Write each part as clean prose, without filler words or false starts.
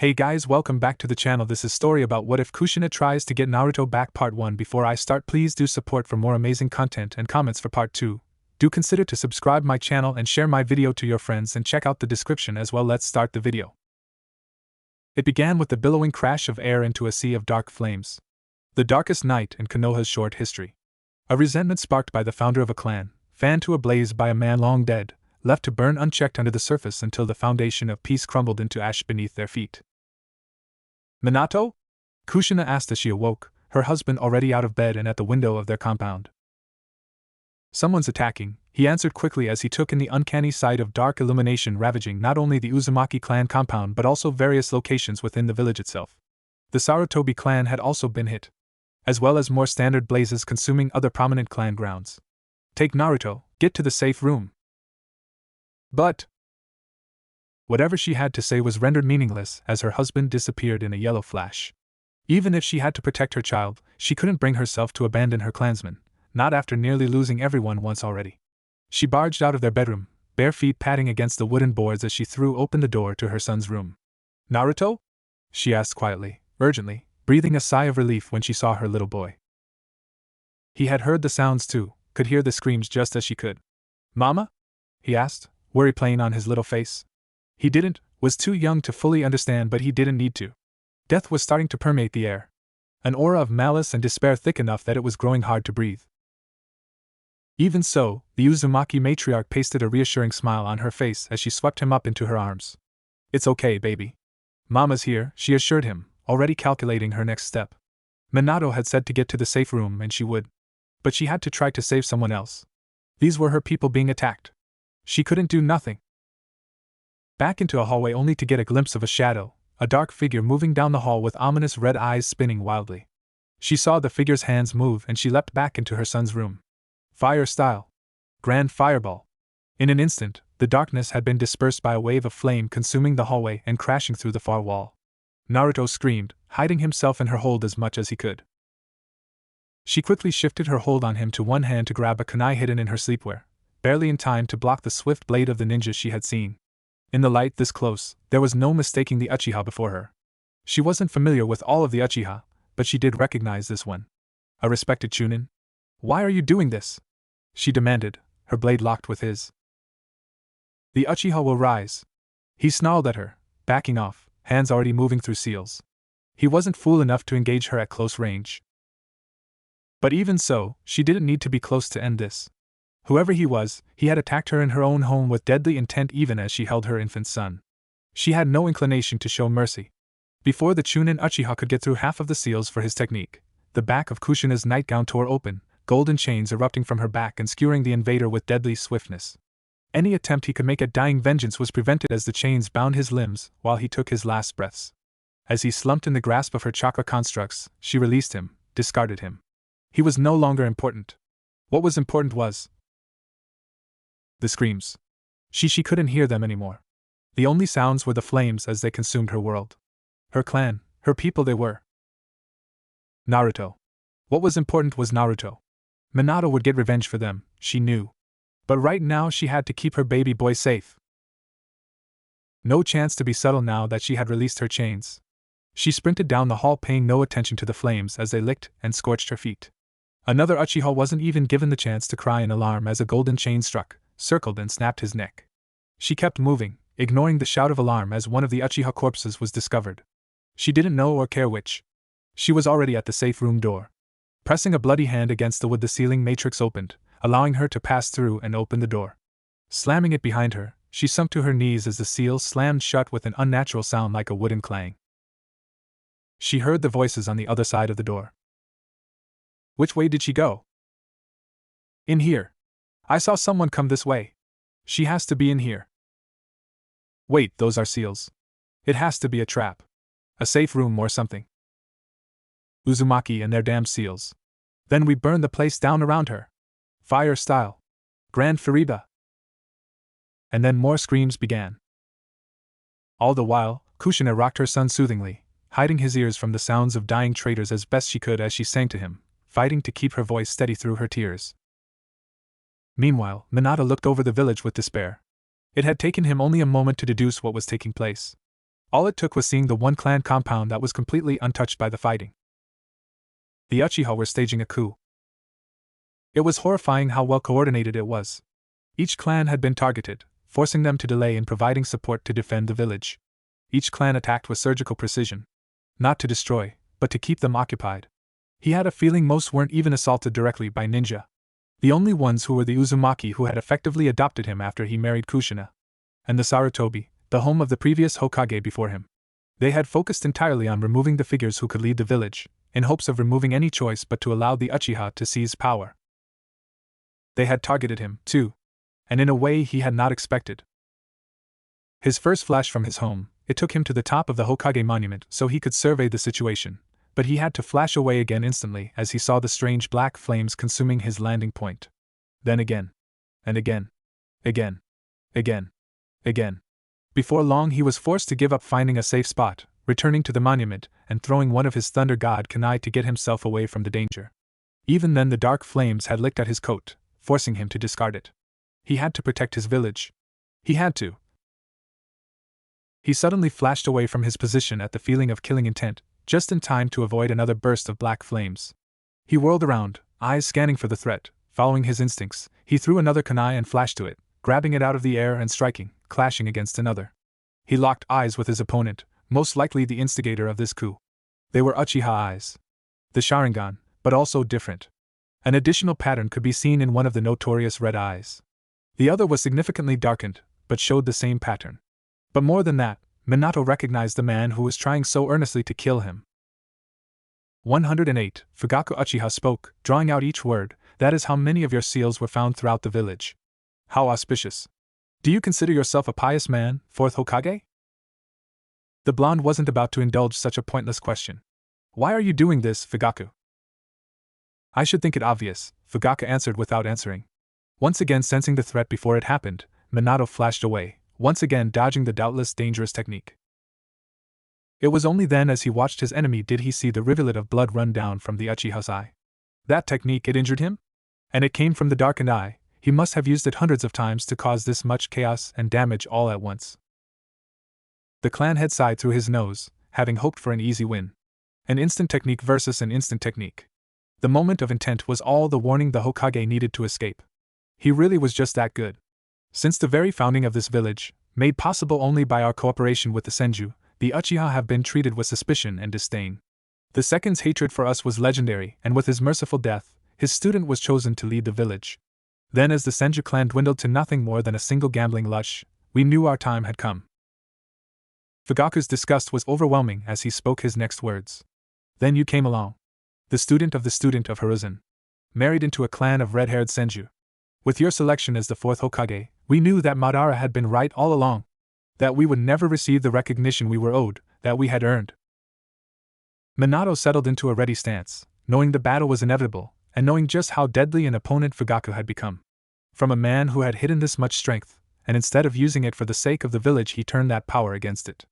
Hey guys, welcome back to the channel. This is story about what if Kushina tries to get Naruto back part 1. Before I start, please do support for more amazing content and comments for part 2. Do consider to subscribe my channel and share my video to your friends and check out the description as well. Let's start the video. It began with the billowing crash of air into a sea of dark flames. The darkest night in Konoha's short history. A resentment sparked by the founder of a clan, fanned to a blaze by a man long dead, left to burn unchecked under the surface until the foundation of peace crumbled into ash beneath their feet. Minato? Kushina asked as she awoke, her husband already out of bed and at the window of their compound. Someone's attacking, he answered quickly as he took in the uncanny sight of dark illumination ravaging not only the Uzumaki clan compound but also various locations within the village itself. The Sarutobi clan had also been hit, as well as more standard blazes consuming other prominent clan grounds. Take Naruto, get to the safe room. But whatever she had to say was rendered meaningless as her husband disappeared in a yellow flash. Even if she had to protect her child, she couldn't bring herself to abandon her clansmen, not after nearly losing everyone once already. She barged out of their bedroom, bare feet patting against the wooden boards as she threw open the door to her son's room. "Naruto?" she asked quietly, urgently, breathing a sigh of relief when she saw her little boy. He had heard the sounds too, could hear the screams just as she could. "Mama?" he asked, worry playing on his little face. He was too young to fully understand, but he didn't need to. Death was starting to permeate the air. An aura of malice and despair thick enough that it was growing hard to breathe. Even so, the Uzumaki matriarch pasted a reassuring smile on her face as she swept him up into her arms. "It's okay, baby. Mama's here," she assured him, already calculating her next step. Minato had said to get to the safe room and she would. But she had to try to save someone else. These were her people being attacked. She couldn't do nothing. Back into a hallway only to get a glimpse of a shadow, a dark figure moving down the hall with ominous red eyes spinning wildly. She saw the figure's hands move and she leapt back into her son's room. Fire style. Grand fireball. In an instant, the darkness had been dispersed by a wave of flame consuming the hallway and crashing through the far wall. Naruto screamed, hiding himself in her hold as much as he could. She quickly shifted her hold on him to one hand to grab a kunai hidden in her sleepwear, barely in time to block the swift blade of the ninja she had seen. In the light this close, there was no mistaking the Uchiha before her. She wasn't familiar with all of the Uchiha, but she did recognize this one. A respected Chunin? "Why are you doing this?" she demanded, her blade locked with his. "The Uchiha will rise." He snarled at her, backing off, hands already moving through seals. He wasn't fool enough to engage her at close range. But even so, she didn't need to be close to end this. Whoever he was, he had attacked her in her own home with deadly intent even as she held her infant son. She had no inclination to show mercy. Before the Chunin Uchiha could get through half of the seals for his technique, the back of Kushina's nightgown tore open, golden chains erupting from her back and skewering the invader with deadly swiftness. Any attempt he could make at dying vengeance was prevented as the chains bound his limbs while he took his last breaths. As he slumped in the grasp of her chakra constructs, she released him, discarded him. He was no longer important. What was important was the screams. She couldn't hear them anymore. The only sounds were the flames as they consumed her world. Her clan, her people they were. Naruto. What was important was Naruto. Minato would get revenge for them, she knew. But right now she had to keep her baby boy safe. No chance to be subtle now that she had released her chains. She sprinted down the hall paying no attention to the flames as they licked and scorched her feet. Another Uchiha wasn't even given the chance to cry in alarm as a golden chain struck, circled and snapped his neck. She kept moving, ignoring the shout of alarm as one of the Uchiha corpses was discovered. She didn't know or care which. She was already at the safe room door. Pressing a bloody hand against the wood, the ceiling matrix opened, allowing her to pass through and open the door. Slamming it behind her, she sunk to her knees as the seal slammed shut with an unnatural sound like a wooden clang. She heard the voices on the other side of the door. Which way did she go? "In here. I saw someone come this way. She has to be in here." "Wait, those are seals. It has to be a trap. A safe room or something. Uzumaki and their damned seals. Then we burn the place down around her. Fire style. Grand Fariba." And then more screams began. All the while, Kushina rocked her son soothingly, hiding his ears from the sounds of dying traitors as best she could as she sang to him, fighting to keep her voice steady through her tears. Meanwhile, Minato looked over the village with despair. It had taken him only a moment to deduce what was taking place. All it took was seeing the one clan compound that was completely untouched by the fighting. The Uchiha were staging a coup. It was horrifying how well coordinated it was. Each clan had been targeted, forcing them to delay in providing support to defend the village. Each clan attacked with surgical precision. Not to destroy, but to keep them occupied. He had a feeling most weren't even assaulted directly by ninja. The only ones who were the Uzumaki who had effectively adopted him after he married Kushina. And the Sarutobi, the home of the previous Hokage before him. They had focused entirely on removing the figures who could lead the village, in hopes of removing any choice but to allow the Uchiha to seize power. They had targeted him, too. And in a way he had not expected. His first flash from his home, it took him to the top of the Hokage monument so he could survey the situation, but he had to flash away again instantly as he saw the strange black flames consuming his landing point. Then again. And again. Again. Again. Again. Before long he was forced to give up finding a safe spot, returning to the monument, and throwing one of his Thunder God kunai to get himself away from the danger. Even then the dark flames had licked at his coat, forcing him to discard it. He had to protect his village. He had to. He suddenly flashed away from his position at the feeling of killing intent, just in time to avoid another burst of black flames. He whirled around, eyes scanning for the threat. Following his instincts, he threw another kunai and flashed to it, grabbing it out of the air and striking, clashing against another. He locked eyes with his opponent, most likely the instigator of this coup. They were Uchiha eyes. The Sharingan, but also different. An additional pattern could be seen in one of the notorious red eyes. The other was significantly darkened, but showed the same pattern. But more than that, Minato recognized the man who was trying so earnestly to kill him. 108. Fugaku Uchiha spoke, drawing out each word. That is how many of your seals were found throughout the village. How auspicious. Do you consider yourself a pious man, fourth Hokage? The blonde wasn't about to indulge such a pointless question. Why are you doing this, Fugaku? I should think it obvious, Fugaku answered without answering. Once again sensing the threat before it happened, Minato flashed away, once again dodging the doubtless dangerous technique. It was only then as he watched his enemy did he see the rivulet of blood run down from the Uchiha's eye. That technique had injured him? And it came from the darkened eye. He must have used it hundreds of times to cause this much chaos and damage all at once. The clan head sighed through his nose, having hoped for an easy win. An instant technique versus an instant technique. The moment of intent was all the warning the Hokage needed to escape. He really was just that good. Since the very founding of this village, made possible only by our cooperation with the Senju, the Uchiha have been treated with suspicion and disdain. The second's hatred for us was legendary, and with his merciful death, his student was chosen to lead the village. Then as the Senju clan dwindled to nothing more than a single gambling lush, we knew our time had come. Fugaku's disgust was overwhelming as he spoke his next words. Then you came along. The student of Hiruzen. Married into a clan of red-haired Senju. With your selection as the fourth Hokage, we knew that Madara had been right all along. That we would never receive the recognition we were owed, that we had earned. Minato settled into a ready stance, knowing the battle was inevitable, and knowing just how deadly an opponent Fugaku had become. From a man who had hidden this much strength, and instead of using it for the sake of the village he turned that power against it.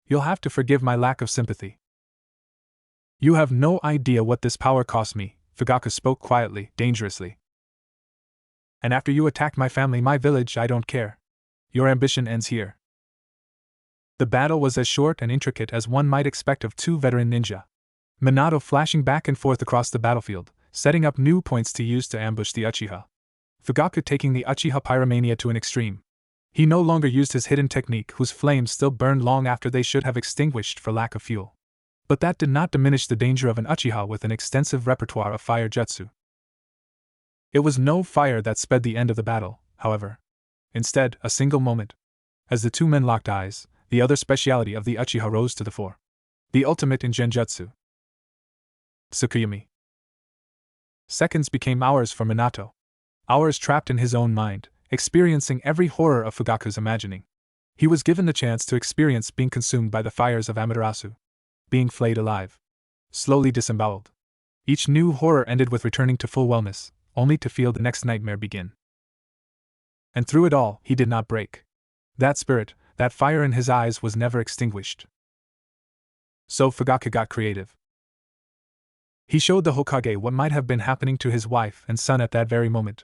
You'll have to forgive my lack of sympathy. You have no idea what this power cost me, Fugaku spoke quietly, dangerously. And after you attacked my family, my village, I don't care. Your ambition ends here. The battle was as short and intricate as one might expect of two veteran ninja. Minato flashing back and forth across the battlefield, setting up new points to use to ambush the Uchiha. Fugaku taking the Uchiha pyromania to an extreme. He no longer used his hidden technique whose flames still burned long after they should have extinguished for lack of fuel. But that did not diminish the danger of an Uchiha with an extensive repertoire of fire jutsu. It was no fire that sped the end of the battle, however. Instead, a single moment. As the two men locked eyes, the other speciality of the Uchiha rose to the fore. The ultimate in genjutsu. Tsukuyomi. Seconds became hours for Minato. Hours trapped in his own mind, experiencing every horror of Fugaku's imagining. He was given the chance to experience being consumed by the fires of Amaterasu. Being flayed alive. Slowly disemboweled. Each new horror ended with returning to full wellness, only to feel the next nightmare begin. And through it all, he did not break. That spirit, that fire in his eyes was never extinguished. So Fugaku got creative. He showed the Hokage what might have been happening to his wife and son at that very moment.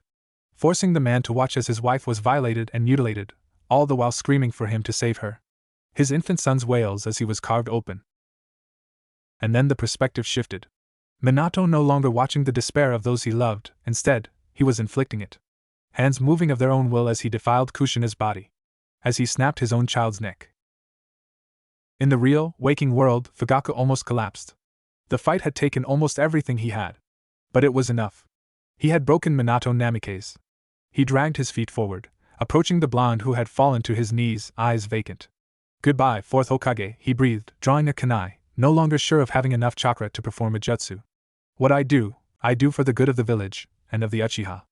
Forcing the man to watch as his wife was violated and mutilated, all the while screaming for him to save her. his infant son's wails as he was carved open. And then the perspective shifted. Minato no longer watching the despair of those he loved, instead, he was inflicting it. Hands moving of their own will as he defiled Kushina's body. As he snapped his own child's neck. In the real, waking world, Fugaku almost collapsed. The fight had taken almost everything he had. But it was enough. He had broken Minato Namikaze. He dragged his feet forward, approaching the blonde who had fallen to his knees, eyes vacant. Goodbye, fourth Hokage, he breathed, drawing a kunai, no longer sure of having enough chakra to perform a jutsu. What I do for the good of the village, and of the Uchiha.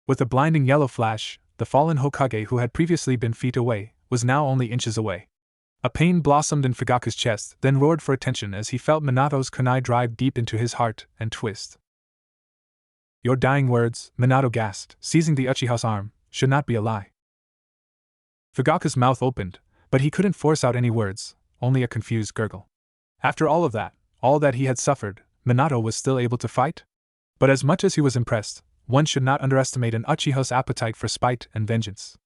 With a blinding yellow flash, the fallen Hokage who had previously been feet away, was now only inches away. A pain blossomed in Fugaku's chest, then roared for attention as he felt Minato's kunai drive deep into his heart and twist. Your dying words, Minato gasped, seizing the Uchiha's arm, should not be a lie. Fugaku's mouth opened, but he couldn't force out any words, only a confused gurgle. After all that he had suffered, Minato was still able to fight? But as much as he was impressed, one should not underestimate an Uchiha's appetite for spite and vengeance.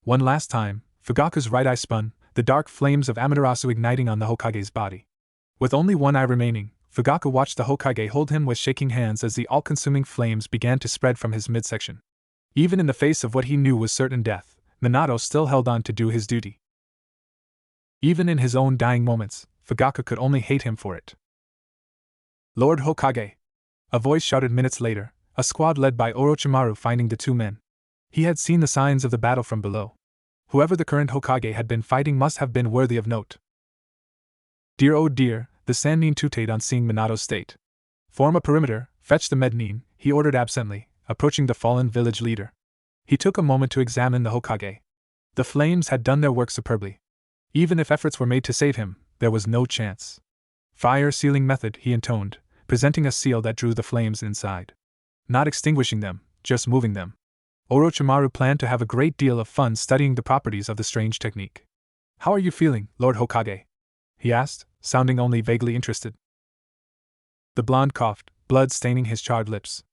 One last time, Fugaku's right eye spun, the dark flames of Amaterasu igniting on the Hokage's body. With only one eye remaining, Fugaku watched the Hokage hold him with shaking hands as the all-consuming flames began to spread from his midsection. Even in the face of what he knew was certain death, Minato still held on to do his duty. Even in his own dying moments, Fugaku could only hate him for it. Lord Hokage! A voice shouted minutes later, a squad led by Orochimaru finding the two men. He had seen the signs of the battle from below. Whoever the current Hokage had been fighting must have been worthy of note. Dear oh dear, the Sannin tutade on seeing Minato's state. Form a perimeter, fetch the Mednin, he ordered absently, approaching the fallen village leader. He took a moment to examine the Hokage. The flames had done their work superbly. Even if efforts were made to save him, there was no chance. Fire sealing method, he intoned, presenting a seal that drew the flames inside. Not extinguishing them, just moving them. Orochimaru planned to have a great deal of fun studying the properties of the strange technique. How are you feeling, Lord Hokage? He asked, sounding only vaguely interested. The blonde coughed, blood staining his charred lips.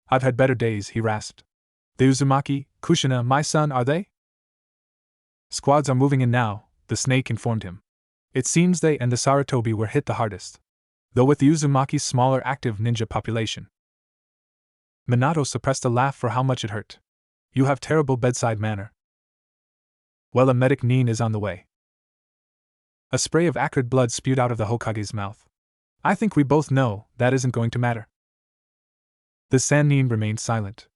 I've had better days, he rasped. The Uzumaki, Kushina, my son, are they? Squads are moving in now, the snake informed him. It seems they and the Sarutobi were hit the hardest. Though with the Uzumaki's smaller active ninja population. Minato suppressed a laugh for how much it hurt. You have terrible bedside manner. Well, a medic nin is on the way. A spray of acrid blood spewed out of the Hokage's mouth. I think we both know that isn't going to matter. The Sannin remained silent.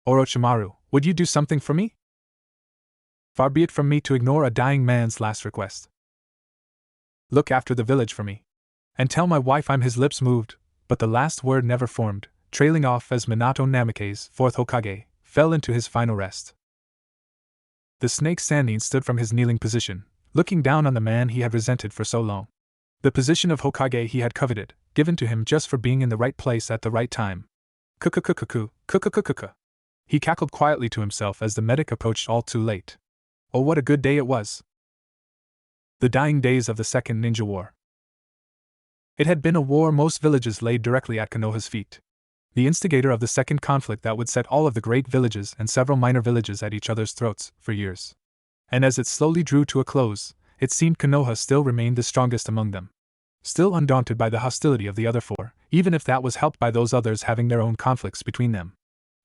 Orochimaru, would you do something for me? Far be it from me to ignore a dying man's last request. Look after the village for me. And tell my wife I'm his lips moved, but the last word never formed, trailing off as Minato Namikaze, fourth Hokage, fell into his final rest. The snake Sannin stood from his kneeling position, looking down on the man he had resented for so long. The position of Hokage he had coveted, given to him just for being in the right place at the right time. Kukukukuku. He cackled quietly to himself as the medic approached all too late. Oh, what a good day it was! The dying days of the Second Ninja War. It had been a war most villages laid directly at Konoha's feet. The instigator of the second conflict that would set all of the great villages and several minor villages at each other's throats for years. And as it slowly drew to a close, it seemed Konoha still remained the strongest among them. Still undaunted by the hostility of the other four, even if that was helped by those others having their own conflicts between them.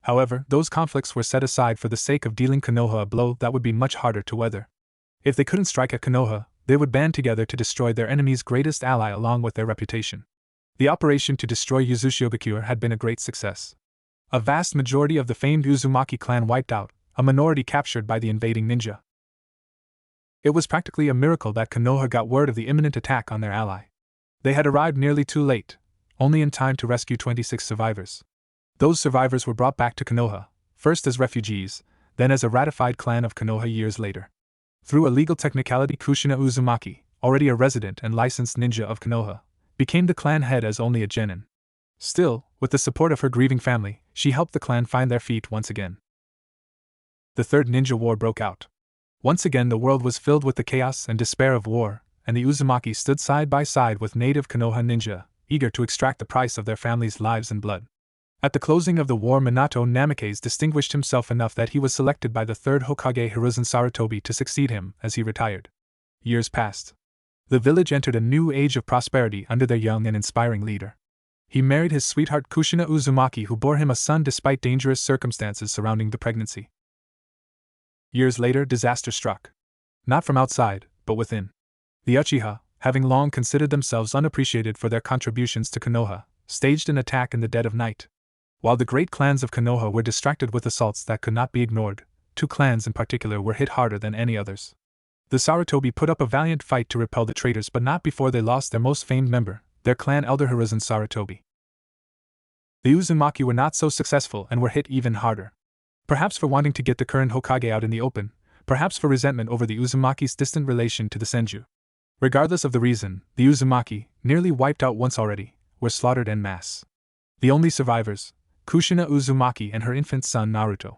However, those conflicts were set aside for the sake of dealing Konoha a blow that would be much harder to weather. If they couldn't strike at Konoha, they would band together to destroy their enemy's greatest ally along with their reputation. The operation to destroy Uzushigakure had been a great success. A vast majority of the famed Uzumaki clan wiped out, a minority captured by the invading ninja. It was practically a miracle that Konoha got word of the imminent attack on their ally. They had arrived nearly too late, only in time to rescue 26 survivors. Those survivors were brought back to Konoha, first as refugees, then as a ratified clan of Konoha years later. Through a legal technicality, Kushina Uzumaki, already a resident and licensed ninja of Konoha, became the clan head as only a genin. Still, with the support of her grieving family, she helped the clan find their feet once again. The Third Ninja War broke out. Once again the world was filled with the chaos and despair of war, and the Uzumaki stood side by side with native Konoha ninja, eager to extract the price of their family's lives and blood. At the closing of the war, Minato Namikaze distinguished himself enough that he was selected by the third Hokage Hiruzen Sarutobi to succeed him as he retired. Years passed. The village entered a new age of prosperity under their young and inspiring leader. He married his sweetheart Kushina Uzumaki, who bore him a son despite dangerous circumstances surrounding the pregnancy. Years later, disaster struck. Not from outside, but within. The Uchiha, having long considered themselves unappreciated for their contributions to Konoha, staged an attack in the dead of night. While the great clans of Konoha were distracted with assaults that could not be ignored, two clans in particular were hit harder than any others. The Sarutobi put up a valiant fight to repel the traitors, but not before they lost their most famed member, their clan elder Hiruzen Sarutobi. The Uzumaki were not so successful and were hit even harder. Perhaps for wanting to get the current Hokage out in the open, perhaps for resentment over the Uzumaki's distant relation to the Senju. Regardless of the reason, the Uzumaki, nearly wiped out once already, were slaughtered en masse. The only survivors, Kushina Uzumaki and her infant son Naruto.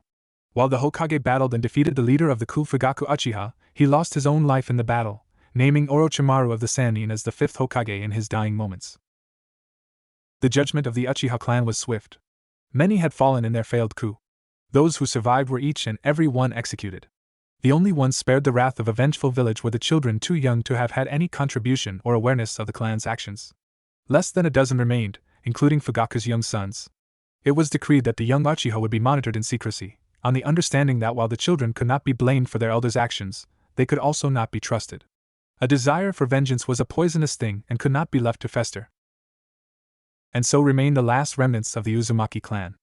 While the Hokage battled and defeated the leader of the Fugaku Uchiha, he lost his own life in the battle, naming Orochimaru of the Sannin as the fifth Hokage in his dying moments. The judgment of the Uchiha clan was swift. Many had fallen in their failed coup. Those who survived were each and every one executed. The only ones spared the wrath of a vengeful village were the children too young to have had any contribution or awareness of the clan's actions. Less than a dozen remained, including Fugaku's young sons. It was decreed that the young Uchiha would be monitored in secrecy, on the understanding that while the children could not be blamed for their elders' actions, they could also not be trusted. A desire for vengeance was a poisonous thing and could not be left to fester. And so remained the last remnants of the Uzumaki clan.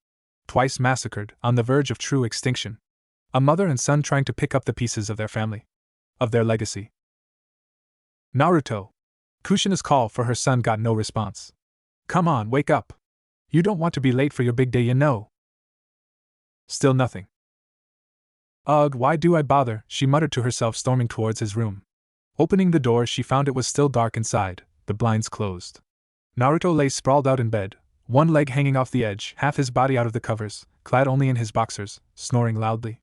Twice massacred, on the verge of true extinction. A mother and son trying to pick up the pieces of their family. Of their legacy. Naruto. Kushina's call for her son got no response. Come on, wake up. You don't want to be late for your big day, you know. Still nothing. Ugh, why do I bother, she muttered to herself, storming towards his room. Opening the door, she found it was still dark inside, the blinds closed. Naruto lay sprawled out in bed, one leg hanging off the edge, half his body out of the covers, clad only in his boxers, snoring loudly.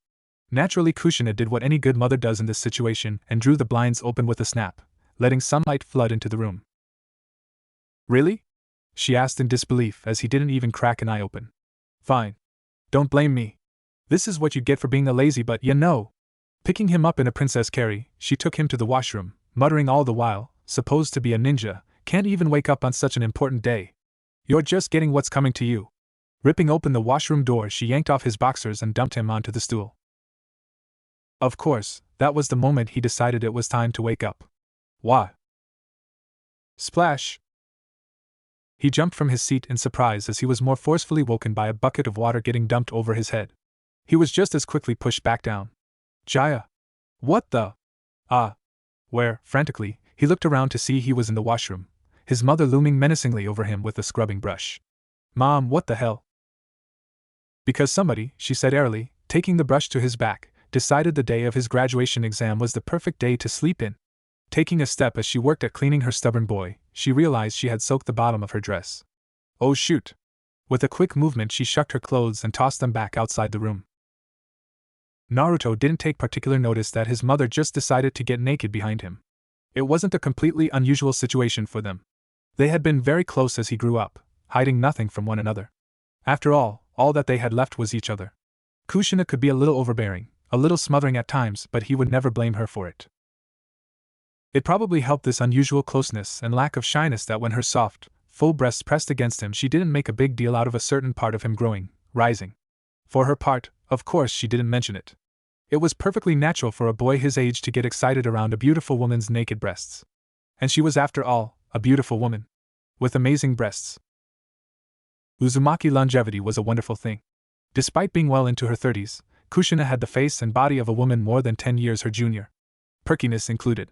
Naturally, Kushina did what any good mother does in this situation and drew the blinds open with a snap, letting sunlight flood into the room. Really? She asked in disbelief as he didn't even crack an eye open. Fine. Don't blame me. This is what you get for being a lazy but, you know. Picking him up in a princess carry, she took him to the washroom, muttering all the while, supposed to be a ninja, can't even wake up on such an important day. You're just getting what's coming to you. Ripping open the washroom door, she yanked off his boxers and dumped him onto the stool. Of course, that was the moment he decided it was time to wake up. Why? Splash! He jumped from his seat in surprise as he was more forcefully woken by a bucket of water getting dumped over his head. He was just as quickly pushed back down. Jaya! What the? Where, frantically, he looked around to see he was in the washroom, his mother looming menacingly over him with a scrubbing brush. Mom, what the hell? Because somebody, she said airily, taking the brush to his back, decided the day of his graduation exam was the perfect day to sleep in. Taking a step as she worked at cleaning her stubborn boy, she realized she had soaked the bottom of her dress. Oh shoot! With a quick movement she shucked her clothes and tossed them back outside the room. Naruto didn't take particular notice that his mother just decided to get naked behind him. It wasn't a completely unusual situation for them. They had been very close as he grew up, hiding nothing from one another. After all that they had left was each other. Kushina could be a little overbearing, a little smothering at times, but he would never blame her for it. It probably helped this unusual closeness and lack of shyness that when her soft, full breasts pressed against him she didn't make a big deal out of a certain part of him growing, rising. For her part, of course she didn't mention it. It was perfectly natural for a boy his age to get excited around a beautiful woman's naked breasts. And she was, after all, a beautiful woman. With amazing breasts. Uzumaki longevity was a wonderful thing. Despite being well into her 30s, Kushina had the face and body of a woman more than 10 years her junior. Perkiness included.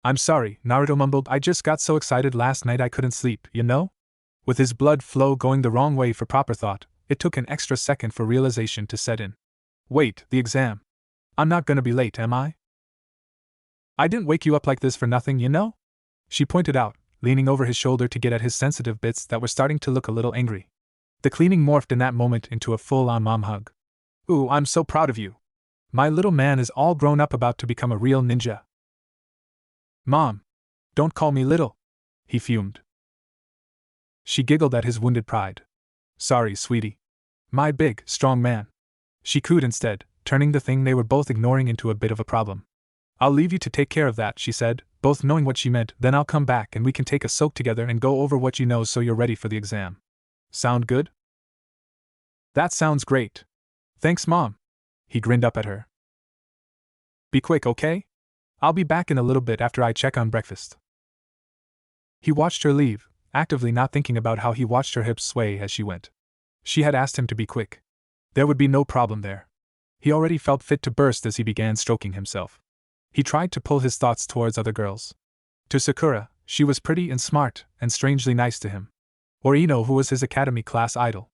I'm sorry, Naruto mumbled, I just got so excited last night I couldn't sleep, you know? With his blood flow going the wrong way for proper thought, it took an extra second for realization to set in. Wait, the exam. I'm not gonna be late, am I? I didn't wake you up like this for nothing, you know? She pointed out, leaning over his shoulder to get at his sensitive bits that were starting to look a little angry. The cleaning morphed in that moment into a full-on mom hug. Ooh, I'm so proud of you. My little man is all grown up, about to become a real ninja. Mom! Don't call me little! He fumed. She giggled at his wounded pride. Sorry, sweetie. My big, strong man. She cooed instead, turning the thing they were both ignoring into a bit of a problem. I'll leave you to take care of that, she said, both knowing what she meant. Then I'll come back and we can take a soak together and go over what you know so you're ready for the exam. Sound good? That sounds great. Thanks, Mom. He grinned up at her. Be quick, okay? I'll be back in a little bit after I check on breakfast. He watched her leave, actively not thinking about how he watched her hips sway as she went. She had asked him to be quick. There would be no problem there. He already felt fit to burst as he began stroking himself. He tried to pull his thoughts towards other girls. To Sakura, she was pretty and smart, and strangely nice to him. Or Ino, who was his academy class idol.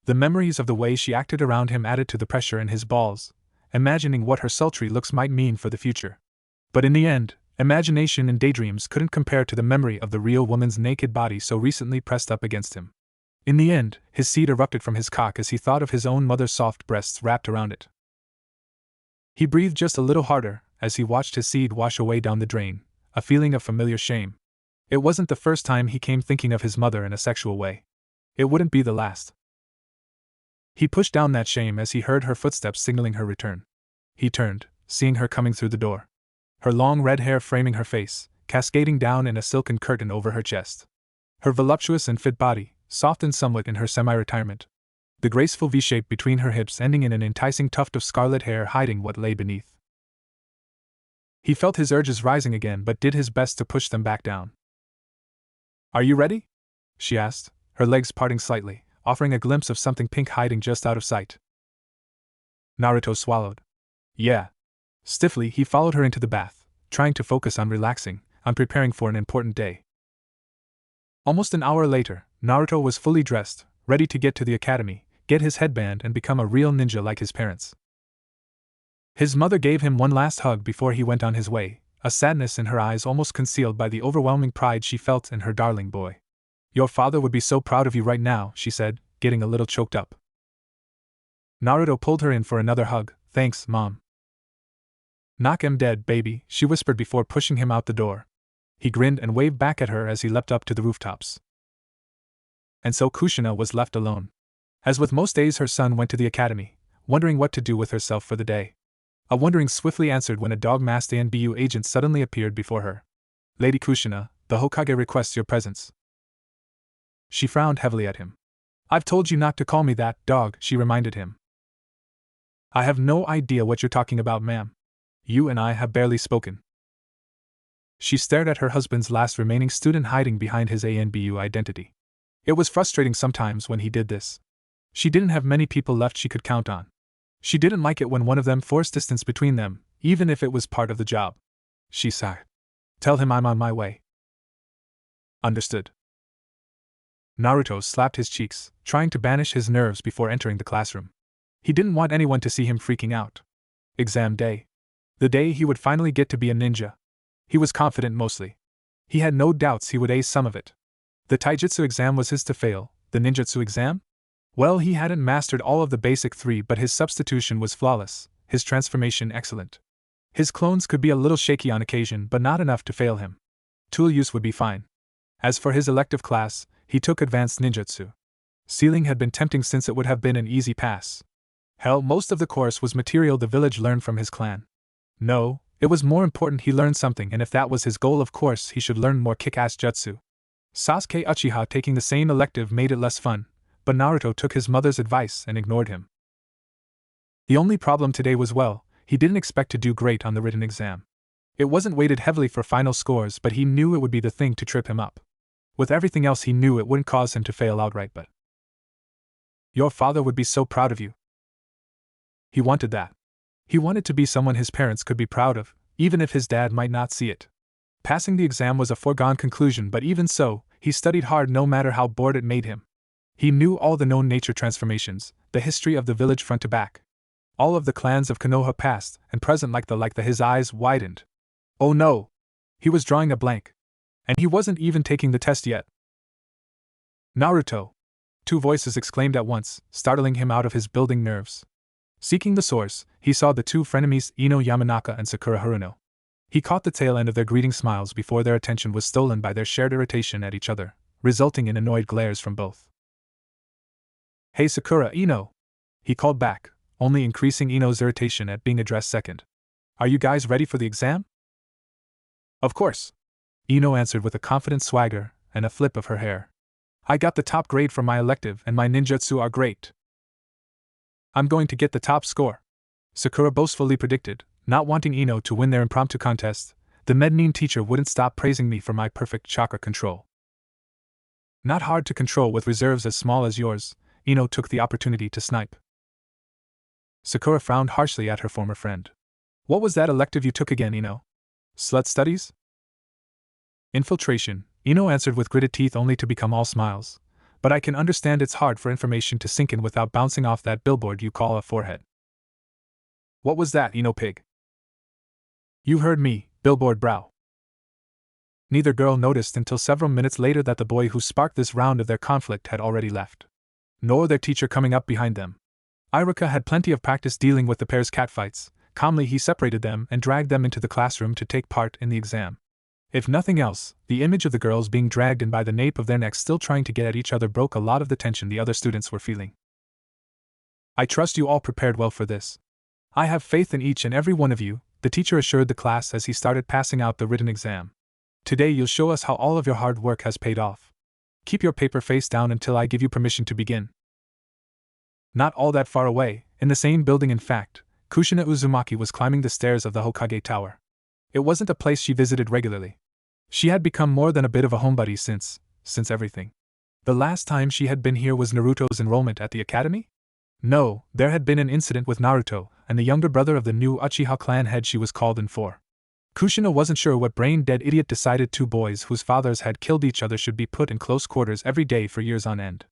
The memories of the way she acted around him added to the pressure in his balls, imagining what her sultry looks might mean for the future. But in the end, imagination and daydreams couldn't compare to the memory of the real woman's naked body so recently pressed up against him. In the end, his seed erupted from his cock as he thought of his own mother's soft breasts wrapped around it. He breathed just a little harder as he watched his seed wash away down the drain, a feeling of familiar shame. It wasn't the first time he came thinking of his mother in a sexual way. It wouldn't be the last. He pushed down that shame as he heard her footsteps signaling her return. He turned, seeing her coming through the door. Her long red hair framing her face, cascading down in a silken curtain over her chest. Her voluptuous and fit body, softened somewhat in her semi-retirement. The graceful V-shape between her hips ending in an enticing tuft of scarlet hair hiding what lay beneath. He felt his urges rising again but did his best to push them back down. Are you ready? She asked, her legs parting slightly, offering a glimpse of something pink hiding just out of sight. Naruto swallowed. Yeah. Stiffly, he followed her into the bath, trying to focus on relaxing, on preparing for an important day. Almost an hour later, Naruto was fully dressed, ready to get to the academy, get his headband and become a real ninja like his parents. His mother gave him one last hug before he went on his way, a sadness in her eyes almost concealed by the overwhelming pride she felt in her darling boy. Your father would be so proud of you right now, she said, getting a little choked up. Naruto pulled her in for another hug. Thanks, Mom. Knock him dead, baby, she whispered before pushing him out the door. He grinned and waved back at her as he leapt up to the rooftops. And so Kushina was left alone. As with most days, her son went to the academy, wondering what to do with herself for the day. A wondering swiftly answered when a dog-masked ANBU agent suddenly appeared before her. Lady Kushina, the Hokage requests your presence. She frowned heavily at him. I've told you not to call me that, dog, she reminded him. I have no idea what you're talking about, ma'am. You and I have barely spoken. She stared at her husband's last remaining student hiding behind his ANBU identity. It was frustrating sometimes when he did this. She didn't have many people left she could count on. She didn't like it when one of them forced distance between them, even if it was part of the job. She sighed. Tell him I'm on my way. Understood. Naruto slapped his cheeks, trying to banish his nerves before entering the classroom. He didn't want anyone to see him freaking out. Exam day. The day he would finally get to be a ninja. He was confident mostly. He had no doubts he would ace some of it. The taijutsu exam was his to fail. The ninjutsu exam? Well, he hadn't mastered all of the basic 3, but his substitution was flawless, his transformation excellent. His clones could be a little shaky on occasion, but not enough to fail him. Tool use would be fine. As for his elective class, he took advanced ninjutsu. Sealing had been tempting since it would have been an easy pass. Hell, most of the course was material the village learned from his clan. No, it was more important he learned something, and if that was his goal, of course he should learn more kick-ass jutsu. Sasuke Uchiha taking the same elective made it less fun, but Naruto took his mother's advice and ignored him. The only problem today was, well, he didn't expect to do great on the written exam. It wasn't weighted heavily for final scores, but he knew it would be the thing to trip him up. With everything else, he knew it wouldn't cause him to fail outright, but your father would be so proud of you. He wanted that. He wanted to be someone his parents could be proud of, even if his dad might not see it. Passing the exam was a foregone conclusion, but even so, he studied hard no matter how bored it made him. He knew all the known nature transformations, the history of the village front to back. All of the clans of Konoha past and present like the his eyes widened. Oh no! He was drawing a blank. And he wasn't even taking the test yet. Naruto! 2 voices exclaimed at once, startling him out of his building nerves. Seeking the source, he saw the 2 frenemies Ino Yamanaka and Sakura Haruno. He caught the tail end of their greeting smiles before their attention was stolen by their shared irritation at each other, resulting in annoyed glares from both. Hey Sakura, Ino! He called back, only increasing Ino's irritation at being addressed second. Are you guys ready for the exam? Of course. Ino answered with a confident swagger and a flip of her hair. I got the top grade for my elective and my ninjutsu are great. I'm going to get the top score, Sakura boastfully predicted, not wanting Ino to win their impromptu contest. The mezzanine teacher wouldn't stop praising me for my perfect chakra control. Not hard to control with reserves as small as yours, Ino took the opportunity to snipe. Sakura frowned harshly at her former friend. What was that elective you took again, Ino? Slut studies? Infiltration, Ino answered with gritted teeth only to become all smiles. But I can understand it's hard for information to sink in without bouncing off that billboard you call a forehead. What was that, Ino pig? You heard me, billboard brow. Neither girl noticed until several minutes later that the boy who sparked this round of their conflict had already left. Nor their teacher coming up behind them. Iruka had plenty of practice dealing with the pair's catfights. Calmly he separated them and dragged them into the classroom to take part in the exam. If nothing else, the image of the girls being dragged in by the nape of their necks still trying to get at each other broke a lot of the tension the other students were feeling. I trust you all prepared well for this. I have faith in each and every one of you, the teacher assured the class as he started passing out the written exam. Today you'll show us how all of your hard work has paid off. Keep your paper face down until I give you permission to begin. Not all that far away, in the same building in fact, Kushina Uzumaki was climbing the stairs of the Hokage Tower. It wasn't a place she visited regularly. She had become more than a bit of a homebody since everything. The last time she had been here was Naruto's enrollment at the academy? No, there had been an incident with Naruto, and the younger brother of the new Uchiha clan head she was called in for. Kushina wasn't sure what brain-dead idiot decided two boys whose fathers had killed each other should be put in close quarters every day for years on end.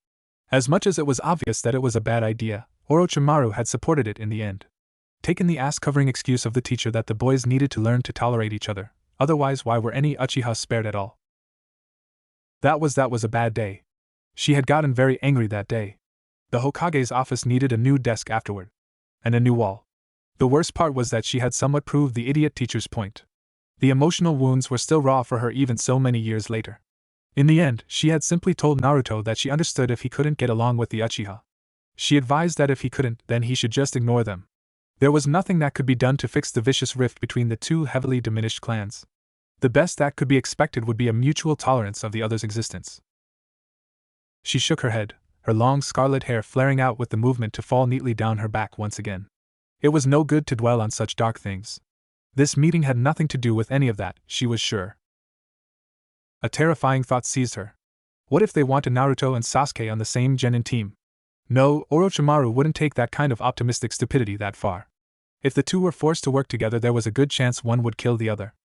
As much as it was obvious that it was a bad idea, Orochimaru had supported it in the end. Taken the ass-covering excuse of the teacher that the boys needed to learn to tolerate each other, otherwise why were any Uchiha spared at all? That was a bad day. She had gotten very angry that day. The Hokage's office needed a new desk afterward. And a new wall. The worst part was that she had somewhat proved the idiot teacher's point. The emotional wounds were still raw for her even so many years later. In the end, she had simply told Naruto that she understood if he couldn't get along with the Uchiha. She advised that if he couldn't, then he should just ignore them. There was nothing that could be done to fix the vicious rift between the two heavily diminished clans. The best that could be expected would be a mutual tolerance of the other's existence. She shook her head, her long scarlet hair flaring out with the movement to fall neatly down her back once again. It was no good to dwell on such dark things. This meeting had nothing to do with any of that, she was sure. A terrifying thought seized her. What if they wanted Naruto and Sasuke on the same genin team? No, Orochimaru wouldn't take that kind of optimistic stupidity that far. If the two were forced to work together, there was a good chance one would kill the other.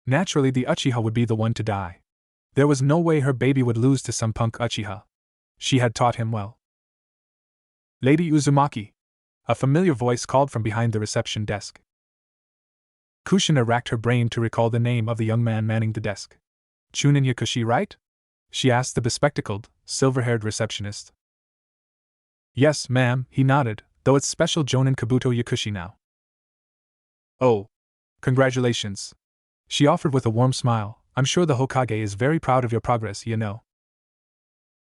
Naturally, the Uchiha would be the one to die. There was no way her baby would lose to some punk Uchiha. She had taught him well. Lady Uzumaki. A familiar voice called from behind the reception desk. Kushina racked her brain to recall the name of the young man manning the desk. Chunin Yakushi, right? She asked the bespectacled, silver-haired receptionist. Yes, ma'am, he nodded, though it's special Jonin Kabuto Yakushi now. Oh. Congratulations. She offered with a warm smile. I'm sure the Hokage is very proud of your progress, you know.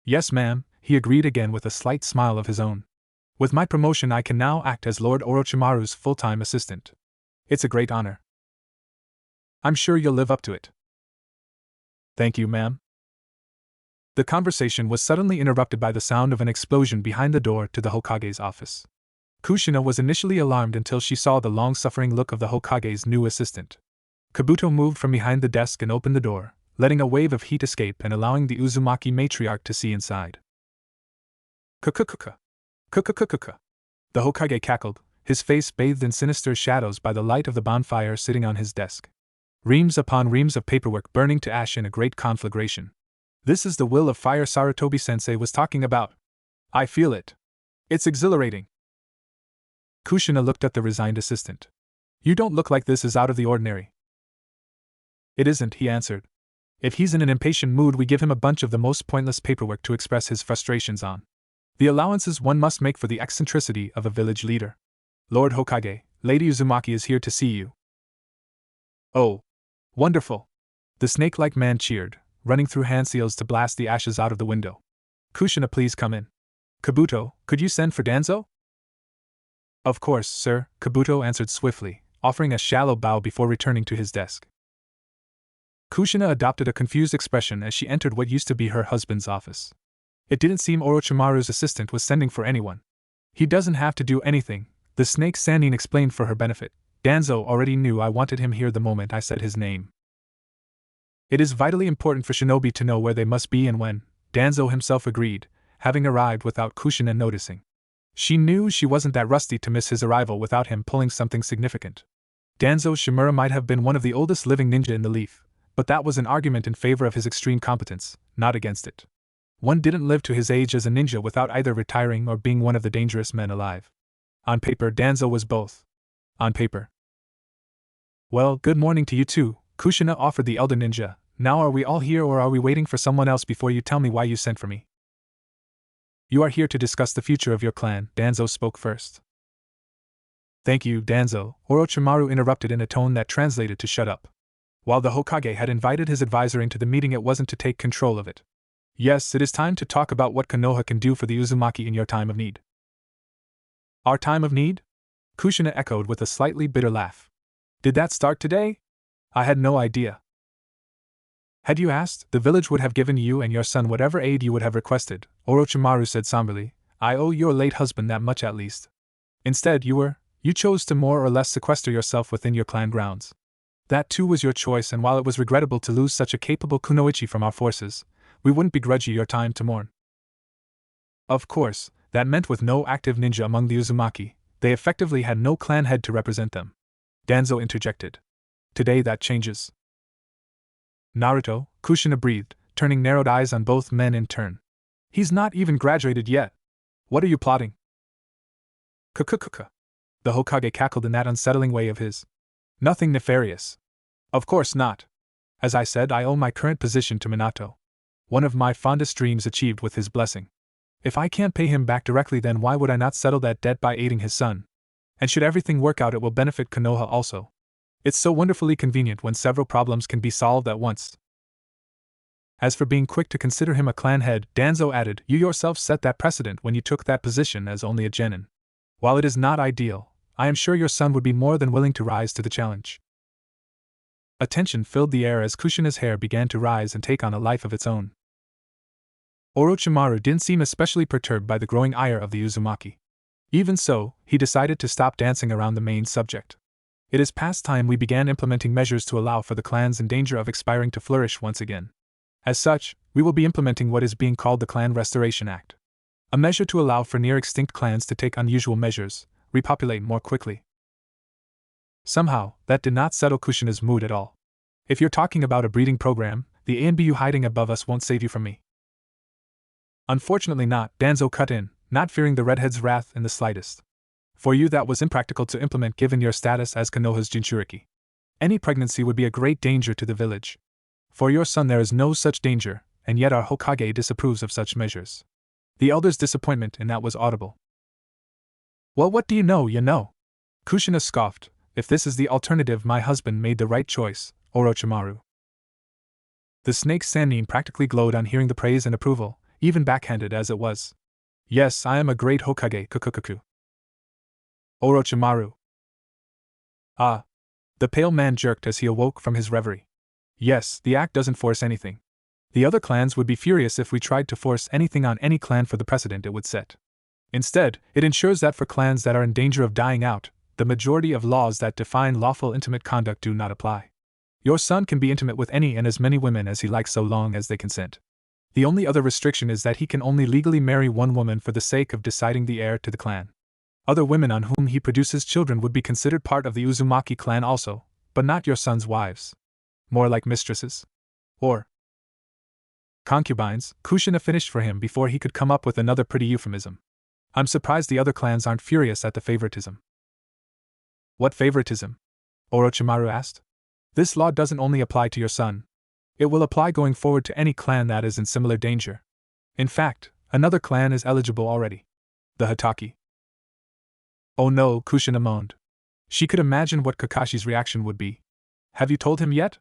Yes, ma'am, he agreed again with a slight smile of his own. With my promotion I can now act as Lord Orochimaru's full-time assistant. It's a great honor. I'm sure you'll live up to it. Thank you, ma'am. The conversation was suddenly interrupted by the sound of an explosion behind the door to the Hokage's office. Kushina was initially alarmed until she saw the long-suffering look of the Hokage's new assistant. Kabuto moved from behind the desk and opened the door, letting a wave of heat escape and allowing the Uzumaki matriarch to see inside. Kukukuka. Kukukukuka. The Hokage cackled, his face bathed in sinister shadows by the light of the bonfire sitting on his desk. Reams upon reams of paperwork burning to ash in a great conflagration. This is the will of fire Sarutobi-sensei was talking about. I feel it. It's exhilarating. Kushina looked at the resigned assistant. You don't look like this is out of the ordinary. It isn't, he answered. If he's in an impatient mood, we give him a bunch of the most pointless paperwork to express his frustrations on. The allowances one must make for the eccentricity of a village leader. Lord Hokage, Lady Uzumaki is here to see you. Oh. Wonderful. The snake-like man cheered, running through hand seals to blast the ashes out of the window. Kushina, please come in. Kabuto, could you send for Danzo? Of course, sir, Kabuto answered swiftly, offering a shallow bow before returning to his desk. Kushina adopted a confused expression as she entered what used to be her husband's office. It didn't seem Orochimaru's assistant was sending for anyone. He doesn't have to do anything, the snake Sannin explained for her benefit. Danzo already knew I wanted him here the moment I said his name. It is vitally important for shinobi to know where they must be and when, Danzo himself agreed, having arrived without Kushina noticing. She knew she wasn't that rusty to miss his arrival without him pulling something significant. Danzo Shimura might have been one of the oldest living ninja in the Leaf, but that was an argument in favor of his extreme competence, not against it. One didn't live to his age as a ninja without either retiring or being one of the dangerous men alive. On paper, Danzo was both. On paper. Well, good morning to you too, Kushina offered the elder ninja. Now are we all here or are we waiting for someone else before you tell me why you sent for me? You are here to discuss the future of your clan, Danzo spoke first. Thank you, Danzo, Orochimaru interrupted in a tone that translated to shut up. While the Hokage had invited his advisor into the meeting, it wasn't to take control of it. Yes, it is time to talk about what Konoha can do for the Uzumaki in your time of need. Our time of need? Kushina echoed with a slightly bitter laugh. Did that start today? I had no idea. Had you asked, the village would have given you and your son whatever aid you would have requested, Orochimaru said somberly. I owe your late husband that much at least. Instead, you chose to more or less sequester yourself within your clan grounds. That too was your choice, and while it was regrettable to lose such a capable kunoichi from our forces, we wouldn't begrudge you your time to mourn. Of course, that meant with no active ninja among the Uzumaki, they effectively had no clan head to represent them. Danzo interjected. Today that changes. Naruto, Kushina breathed, turning narrowed eyes on both men in turn. He's not even graduated yet. What are you plotting? Kukukuka. The Hokage cackled in that unsettling way of his. Nothing nefarious. Of course not. As I said, I owe my current position to Minato. One of my fondest dreams achieved with his blessing. If I can't pay him back directly, then why would I not settle that debt by aiding his son? And should everything work out, it will benefit Konoha also. It's so wonderfully convenient when several problems can be solved at once. As for being quick to consider him a clan head, Danzo added, you yourself set that precedent when you took that position as only a genin. While it is not ideal, I am sure your son would be more than willing to rise to the challenge. A tension filled the air as Kushina's hair began to rise and take on a life of its own. Orochimaru didn't seem especially perturbed by the growing ire of the Uzumaki. Even so, he decided to stop dancing around the main subject. It is past time we began implementing measures to allow for the clans in danger of expiring to flourish once again. As such, we will be implementing what is being called the Clan Restoration Act. A measure to allow for near-extinct clans to take unusual measures, repopulate more quickly. Somehow, that did not settle Kushina's mood at all. If you're talking about a breeding program, the ANBU hiding above us won't save you from me. Unfortunately not, Danzo cut in, not fearing the redhead's wrath in the slightest. For you that was impractical to implement given your status as Konoha's Jinchuriki. Any pregnancy would be a great danger to the village. For your son there is no such danger, and yet our Hokage disapproves of such measures. The elder's disappointment in that was audible. Well, what do you know, Kushina scoffed. If this is the alternative, my husband made the right choice, Orochimaru. The snake Sannin practically glowed on hearing the praise and approval, even backhanded as it was. Yes, I am a great Hokage, kukukuku. Orochimaru. Ah. The pale man jerked as he awoke from his reverie. Yes, the act doesn't force anything. The other clans would be furious if we tried to force anything on any clan for the precedent it would set. Instead, it ensures that for clans that are in danger of dying out, the majority of laws that define lawful intimate conduct do not apply. Your son can be intimate with any and as many women as he likes so long as they consent. The only other restriction is that he can only legally marry one woman for the sake of deciding the heir to the clan. Other women on whom he produces children would be considered part of the Uzumaki clan also, but not your son's wives. More like mistresses. Or concubines, Kushina finished for him before he could come up with another pretty euphemism. I'm surprised the other clans aren't furious at the favoritism. What favoritism? Orochimaru asked. This law doesn't only apply to your son. It will apply going forward to any clan that is in similar danger. In fact, another clan is eligible already. The Hataki. Oh no, Kushina moaned. She could imagine what Kakashi's reaction would be. Have you told him yet?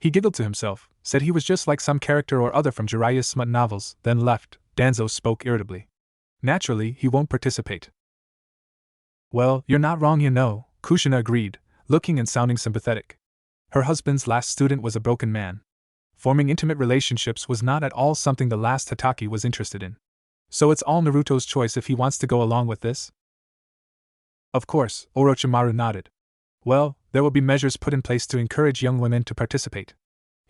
He giggled to himself, said he was just like some character or other from Jiraiya's smut novels, then left, Danzo spoke irritably. Naturally, he won't participate. Well, you're not wrong, Kushina agreed, looking and sounding sympathetic. Her husband's last student was a broken man. Forming intimate relationships was not at all something the last Hataki was interested in. So it's all Naruto's choice if he wants to go along with this? Of course, Orochimaru nodded. Well, there will be measures put in place to encourage young women to participate.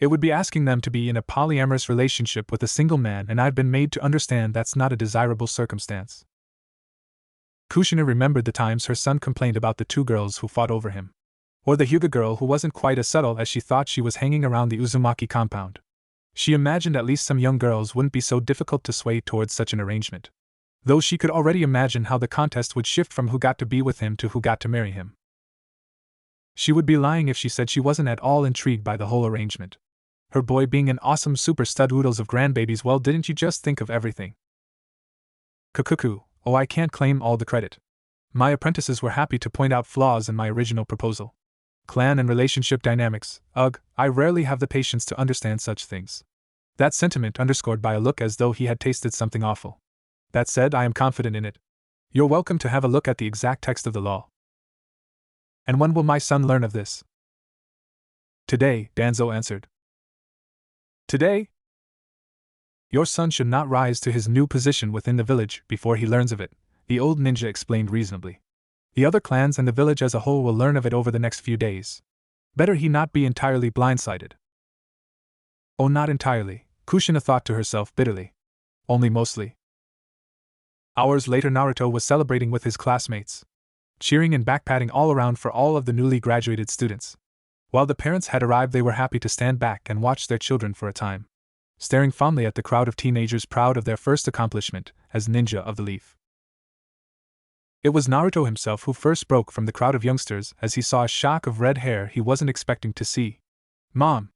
It would be asking them to be in a polyamorous relationship with a single man, and I've been made to understand that's not a desirable circumstance. Kushina remembered the times her son complained about the two girls who fought over him. Or the Hyuga girl who wasn't quite as subtle as she thought she was hanging around the Uzumaki compound. She imagined at least some young girls wouldn't be so difficult to sway towards such an arrangement. Though she could already imagine how the contest would shift from who got to be with him to who got to marry him. She would be lying if she said she wasn't at all intrigued by the whole arrangement. Her boy being an awesome super stud oodles of grandbabies, well, didn't you just think of everything? Kukuku, oh, I can't claim all the credit. My apprentices were happy to point out flaws in my original proposal. Clan and relationship dynamics, ugh, I rarely have the patience to understand such things. That sentiment underscored by a look as though he had tasted something awful. That said, I am confident in it. You're welcome to have a look at the exact text of the law. And when will my son learn of this? Today, Danzo answered. Today? Your son should not rise to his new position within the village before he learns of it, the old ninja explained reasonably. The other clans and the village as a whole will learn of it over the next few days. Better he not be entirely blindsided. Oh, not entirely, Kushina thought to herself bitterly. Only mostly. Hours later, Naruto was celebrating with his classmates, cheering and backpatting all around for all of the newly graduated students. While the parents had arrived, they were happy to stand back and watch their children for a time, staring fondly at the crowd of teenagers proud of their first accomplishment as ninja of the leaf. It was Naruto himself who first broke from the crowd of youngsters as he saw a shock of red hair he wasn't expecting to see. "Mom!"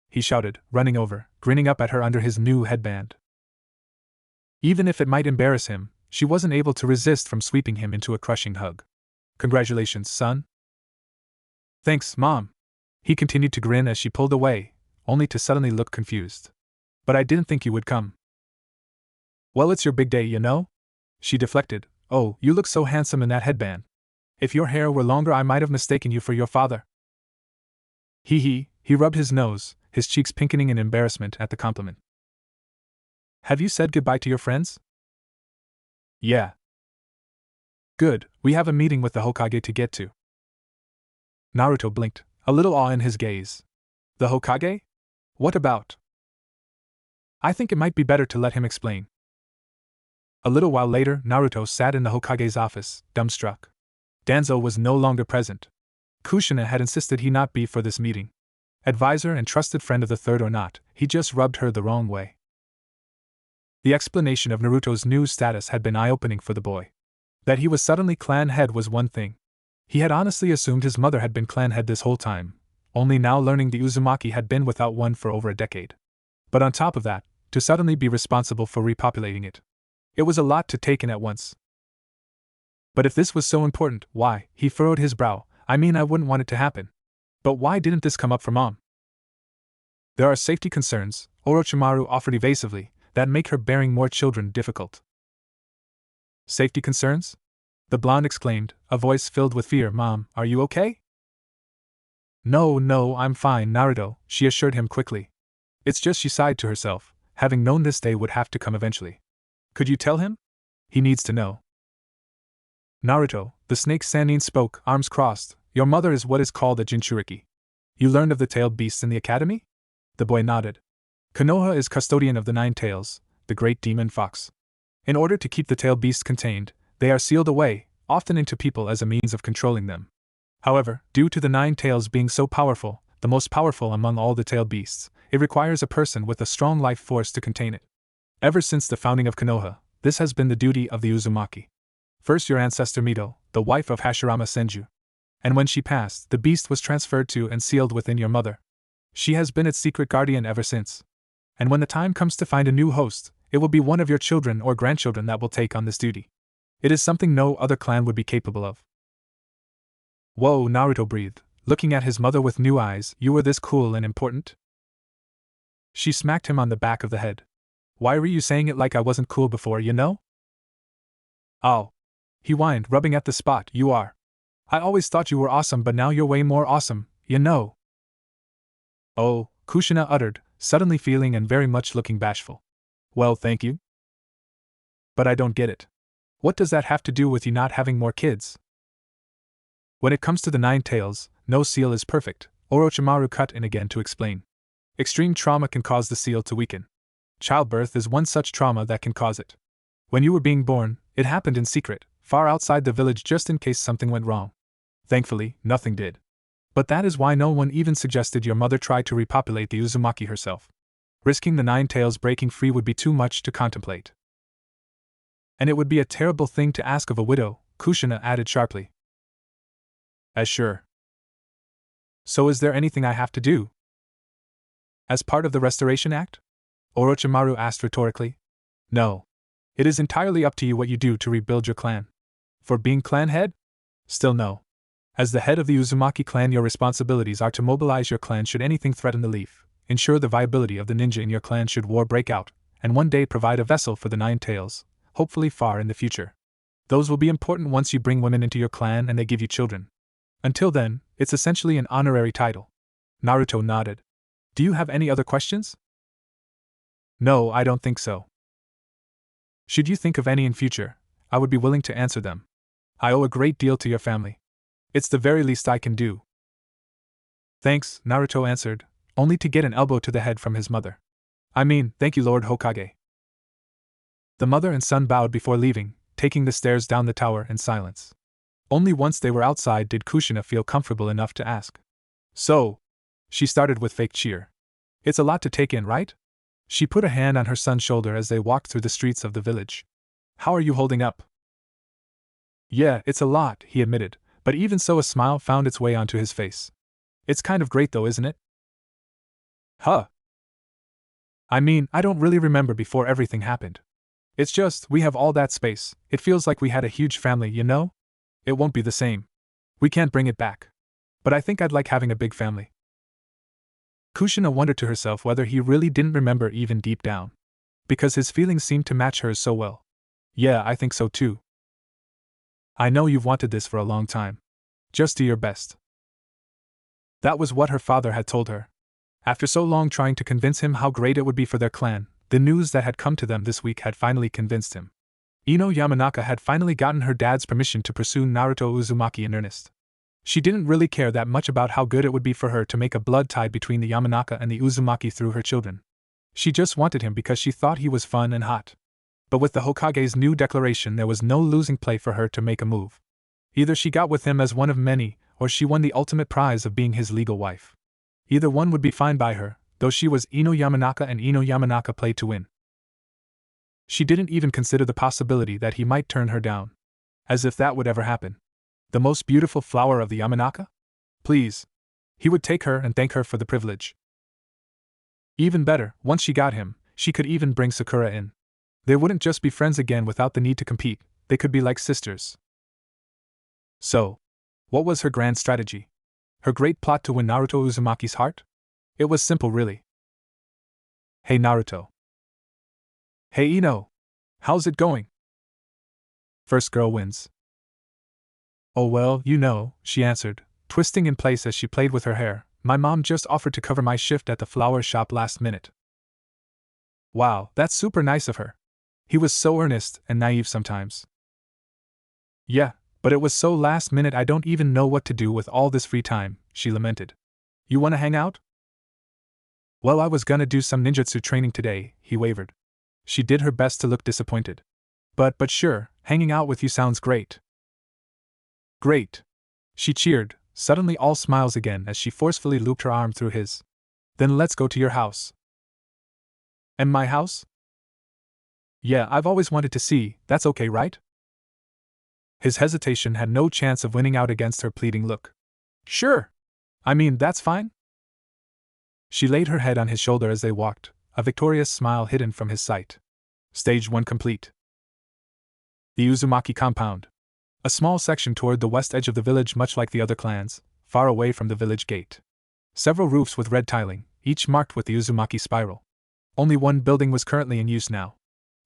he shouted, running over, grinning up at her under his new headband. Even if it might embarrass him, she wasn't able to resist from sweeping him into a crushing hug. "Congratulations, son." "Thanks, Mom." He continued to grin as she pulled away, only to suddenly look confused. "But I didn't think you would come." "Well, it's your big day, She deflected. "Oh, you look so handsome in that headband. If your hair were longer, I might have mistaken you for your father." He rubbed his nose, his cheeks pinkening in embarrassment at the compliment. "Have you said goodbye to your friends?" "Yeah." "Good, we have a meeting with the Hokage to get to." Naruto blinked, a little awe in his gaze. "The Hokage? What about?" "I think it might be better to let him explain." A little while later, Naruto sat in the Hokage's office, dumbstruck. Danzo was no longer present. Kushina had insisted he not be for this meeting. Advisor and trusted friend of the third or not, he just rubbed her the wrong way. The explanation of Naruto's new status had been eye-opening for the boy. That he was suddenly clan head was one thing. He had honestly assumed his mother had been clan head this whole time, only now learning the Uzumaki had been without one for over a decade. But on top of that, to suddenly be responsible for repopulating it. It was a lot to take in at once. But if this was so important, why, he furrowed his brow, I wouldn't want it to happen. But why didn't this come up for Mom? There are safety concerns, Orochimaru offered evasively, that make her bearing more children difficult. Safety concerns? The blonde exclaimed, a voice filled with fear. "Mom, are you okay?" No, I'm fine, Naruto, she assured him quickly. It's just, she sighed to herself, having known this day would have to come eventually. "Could you tell him? He needs to know." "Naruto," the snake Sannin spoke, arms crossed, "your mother is what is called a Jinchuriki. You learned of the tailed beasts in the academy?" The boy nodded. "Konoha is custodian of the 9 tails, the great demon fox. In order to keep the tailed beasts contained, they are sealed away, often into people as a means of controlling them. However, due to the 9 tails being so powerful, the most powerful among all the tailed beasts, it requires a person with a strong life force to contain it. Ever since the founding of Konoha, this has been the duty of the Uzumaki. First your ancestor Mito, the wife of Hashirama Senju. And when she passed, the beast was transferred to and sealed within your mother. She has been its secret guardian ever since. And when the time comes to find a new host, it will be one of your children or grandchildren that will take on this duty. It is something no other clan would be capable of." "Whoa," Naruto breathed, looking at his mother with new eyes. "You were this cool and important?" She smacked him on the back of the head. Why were you saying it like I wasn't cool before, you know? Oh. He whined, rubbing at the spot. You are. I always thought you were awesome, but now you're way more awesome, you know. Oh, Kushina uttered, suddenly feeling and very much looking bashful. Well, thank you. But I don't get it. What does that have to do with you not having more kids? When it comes to the 9 tails, no seal is perfect, Orochimaru cut in again to explain. Extreme trauma can cause the seal to weaken. Childbirth is one such trauma that can cause it. When you were being born, it happened in secret, far outside the village just in case something went wrong. Thankfully, nothing did. But that is why no one even suggested your mother try to repopulate the Uzumaki herself. Risking the 9 tails breaking free would be too much to contemplate. And it would be a terrible thing to ask of a widow, Kushina added sharply. As sure. So is there anything I have to do? As part of the Restoration Act? Orochimaru asked rhetorically. No. It is entirely up to you what you do to rebuild your clan. For being clan head? Still no. As the head of the Uzumaki clan, your responsibilities are to mobilize your clan should anything threaten the leaf, ensure the viability of the ninja in your clan should war break out, and one day provide a vessel for the 9 tails, hopefully far in the future. Those will be important once you bring women into your clan and they give you children. Until then, it's essentially an honorary title. Naruto nodded. Do you have any other questions? No, I don't think so. Should you think of any in future, I would be willing to answer them. I owe a great deal to your family. It's the very least I can do. Thanks, Naruto answered, only to get an elbow to the head from his mother. I mean, thank you, Lord Hokage. The mother and son bowed before leaving, taking the stairs down the tower in silence. Only once they were outside did Kushina feel comfortable enough to ask. So? She started with fake cheer. It's a lot to take in, right? She put a hand on her son's shoulder as they walked through the streets of the village. How are you holding up? Yeah, it's a lot, he admitted, but even so a smile found its way onto his face. It's kind of great though, isn't it? Huh? I mean, I don't really remember before everything happened. It's just, we have all that space, it feels like we had a huge family, you know? It won't be the same. We can't bring it back. But I think I'd like having a big family. Kushina wondered to herself whether he really didn't remember even deep down. Because his feelings seemed to match hers so well. Yeah, I think so too. I know you've wanted this for a long time. Just do your best. That was what her father had told her. After so long trying to convince him how great it would be for their clan, the news that had come to them this week had finally convinced him. Ino Yamanaka had finally gotten her dad's permission to pursue Naruto Uzumaki in earnest. She didn't really care that much about how good it would be for her to make a blood tie between the Yamanaka and the Uzumaki through her children. She just wanted him because she thought he was fun and hot. But with the Hokage's new declaration, there was no losing play for her to make a move. Either she got with him as one of many, or she won the ultimate prize of being his legal wife. Either one would be fine by her, though she was Ino Yamanaka and Ino Yamanaka played to win. She didn't even consider the possibility that he might turn her down. As if that would ever happen. The most beautiful flower of the Yamanaka? Please. He would take her and thank her for the privilege. Even better, once she got him, she could even bring Sakura in. They wouldn't just be friends again without the need to compete, they could be like sisters. So, what was her grand strategy? Her great plot to win Naruto Uzumaki's heart? It was simple, really. Hey Naruto. Hey Ino. How's it going? First girl wins. Oh well, you know, she answered, twisting in place as she played with her hair. My mom just offered to cover my shift at the flower shop last minute. Wow, that's super nice of her. He was so earnest and naive sometimes. Yeah, but it was so last minute I don't even know what to do with all this free time, she lamented. You wanna hang out? Well, I was gonna do some ninjutsu training today, he wavered. She did her best to look disappointed. But sure, hanging out with you sounds great. Great. She cheered, suddenly all smiles again as she forcefully looped her arm through his. Then let's go to your house. And my house? Yeah, I've always wanted to see, that's okay, right? His hesitation had no chance of winning out against her pleading look. Sure. I mean, that's fine. She laid her head on his shoulder as they walked, a victorious smile hidden from his sight. Stage 1 complete. The Uzumaki compound. A small section toward the west edge of the village, much like the other clans, far away from the village gate. Several roofs with red tiling, each marked with the Uzumaki spiral. Only one building was currently in use now.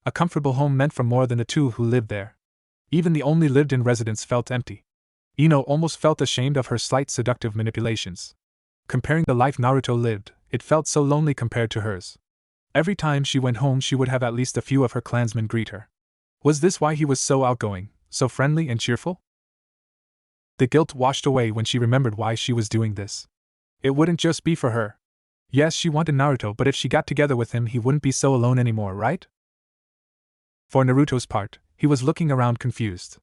A comfortable home meant for more than the two who lived there. Even the only lived-in residence felt empty. Ino almost felt ashamed of her slight seductive manipulations. Comparing the life Naruto lived, it felt so lonely compared to hers. Every time she went home she would have at least a few of her clansmen greet her. Was this why he was so outgoing, so friendly and cheerful? The guilt washed away when she remembered why she was doing this. It wouldn't just be for her. Yes, she wanted Naruto, but if she got together with him he wouldn't be so alone anymore, right? For Naruto's part, he was looking around confused.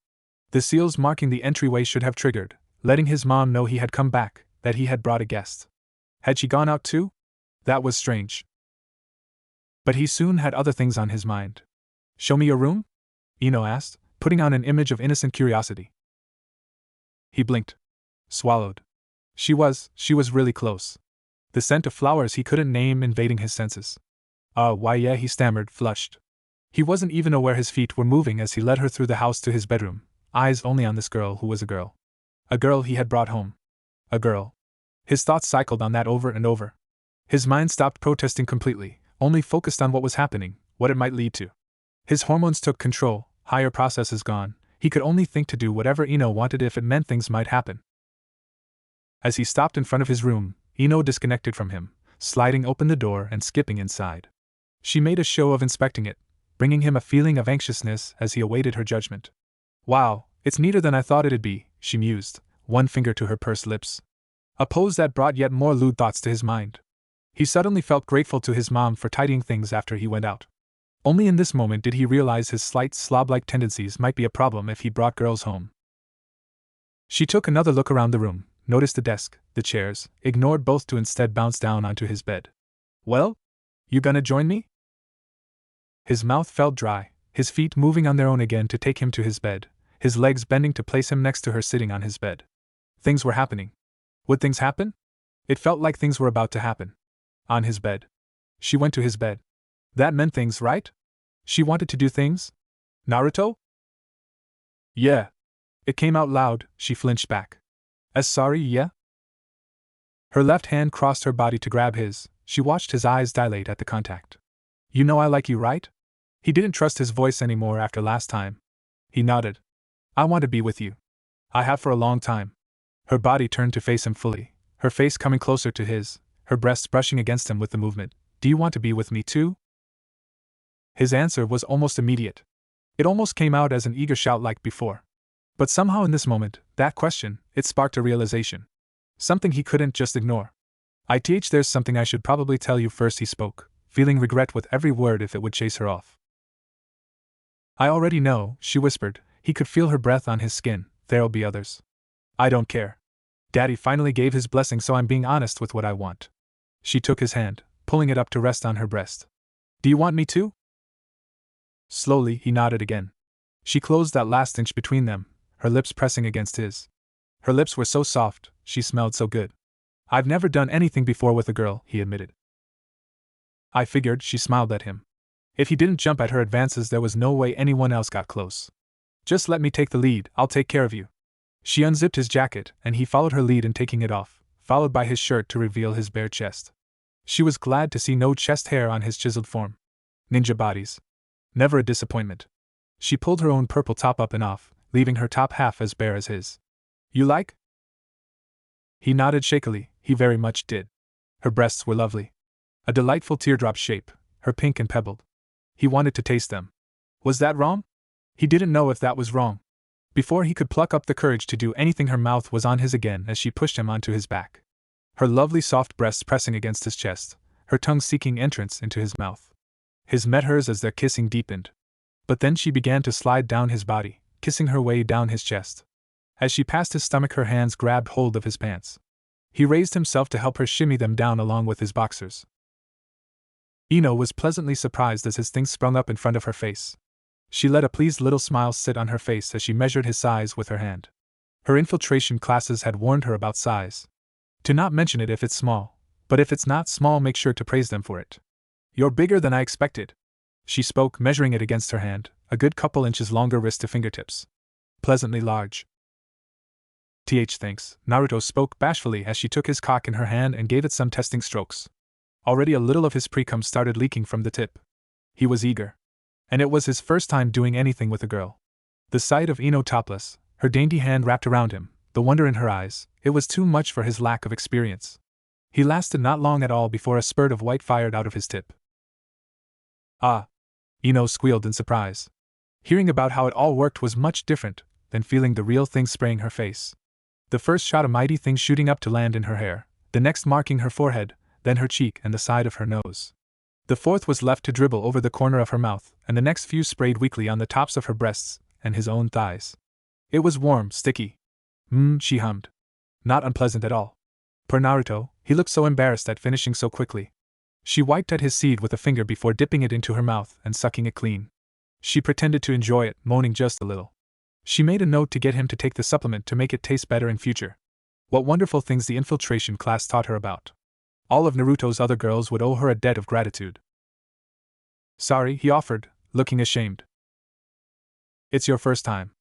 The seals marking the entryway should have triggered, letting his mom know he had come back, that he had brought a guest. Had she gone out too? That was strange. But he soon had other things on his mind. Show me your room? Ino asked, putting on an image of innocent curiosity. He blinked. Swallowed. She was really close. The scent of flowers he couldn't name invading his senses. Why yeah, he stammered, flushed. He wasn't even aware his feet were moving as he led her through the house to his bedroom, eyes only on this girl who was a girl. A girl he had brought home. A girl. His thoughts cycled on that over and over. His mind stopped protesting completely, only focused on what was happening, what it might lead to. His hormones took control, higher processes gone, he could only think to do whatever Ino wanted if it meant things might happen. As he stopped in front of his room, Ino disconnected from him, sliding open the door and skipping inside. She made a show of inspecting it, bringing him a feeling of anxiousness as he awaited her judgment. Wow, it's neater than I thought it'd be, she mused, one finger to her pursed lips. A pose that brought yet more lewd thoughts to his mind. He suddenly felt grateful to his mom for tidying things after he went out. Only in this moment did he realize his slight slob-like tendencies might be a problem if he brought girls home. She took another look around the room, noticed the desk, the chairs, ignored both to instead bounce down onto his bed. Well? You gonna join me? His mouth felt dry, his feet moving on their own again to take him to his bed, his legs bending to place him next to her sitting on his bed. Things were happening. Would things happen? It felt like things were about to happen. On his bed. She went to his bed. That meant things, right? She wanted to do things? Naruto? Yeah. It came out loud, she flinched back. Sorry, yeah? Her left hand crossed her body to grab his, she watched his eyes dilate at the contact. You know I like you, right? He didn't trust his voice anymore after last time. He nodded. I want to be with you. I have for a long time. Her body turned to face him fully, her face coming closer to his, her breasts brushing against him with the movement. Do you want to be with me too? His answer was almost immediate. It almost came out as an eager shout like before. But somehow in this moment, that question, it sparked a realization. Something he couldn't just ignore. There's something I should probably tell you first, he spoke, feeling regret with every word if it would chase her off. I already know, she whispered, he could feel her breath on his skin, there'll be others. I don't care. Daddy finally gave his blessing, so I'm being honest with what I want. She took his hand, pulling it up to rest on her breast. Do you want me to? Slowly, he nodded again. She closed that last inch between them, her lips pressing against his. Her lips were so soft, she smelled so good. I've never done anything before with a girl, he admitted. I figured, she smiled at him. If he didn't jump at her advances, there was no way anyone else got close. Just let me take the lead, I'll take care of you. She unzipped his jacket, and he followed her lead in taking it off, followed by his shirt to reveal his bare chest. She was glad to see no chest hair on his chiseled form. Ninja bodies. Never a disappointment. She pulled her own purple top up and off, leaving her top half as bare as his. You like? He nodded shakily, he very much did. Her breasts were lovely. A delightful teardrop shape, her pink and pebbled. He wanted to taste them. Was that wrong? He didn't know if that was wrong. Before he could pluck up the courage to do anything, her mouth was on his again as she pushed him onto his back. Her lovely soft breasts pressing against his chest, her tongue seeking entrance into his mouth. His met hers as their kissing deepened. But then she began to slide down his body, kissing her way down his chest. As she passed his stomach, her hands grabbed hold of his pants. He raised himself to help her shimmy them down along with his boxers. Ino was pleasantly surprised as his things sprung up in front of her face. She let a pleased little smile sit on her face as she measured his size with her hand. Her infiltration classes had warned her about size. To not mention it if it's small, but if it's not small, make sure to praise them for it. You're bigger than I expected. She spoke, measuring it against her hand, a good couple inches longer wrist to fingertips. Pleasantly large. Thanks, Naruto spoke bashfully as she took his cock in her hand and gave it some testing strokes. Already a little of his pre-cum started leaking from the tip. He was eager. And it was his first time doing anything with a girl. The sight of Ino topless, her dainty hand wrapped around him, the wonder in her eyes, it was too much for his lack of experience. He lasted not long at all before a spurt of white fired out of his tip. Ah! Ino squealed in surprise. Hearing about how it all worked was much different than feeling the real thing spraying her face. The first shot a mighty thing shooting up to land in her hair, the next marking her forehead, then her cheek and the side of her nose. The fourth was left to dribble over the corner of her mouth, and the next few sprayed weakly on the tops of her breasts and his own thighs. It was warm, sticky. She hummed. Not unpleasant at all. Per Naruto, he looked so embarrassed at finishing so quickly. She wiped at his seed with a finger before dipping it into her mouth and sucking it clean. She pretended to enjoy it, moaning just a little. She made a note to get him to take the supplement to make it taste better in future. What wonderful things the infiltration class taught her about. All of Naruto's other girls would owe her a debt of gratitude. Sorry, he offered, looking ashamed. It's your first time.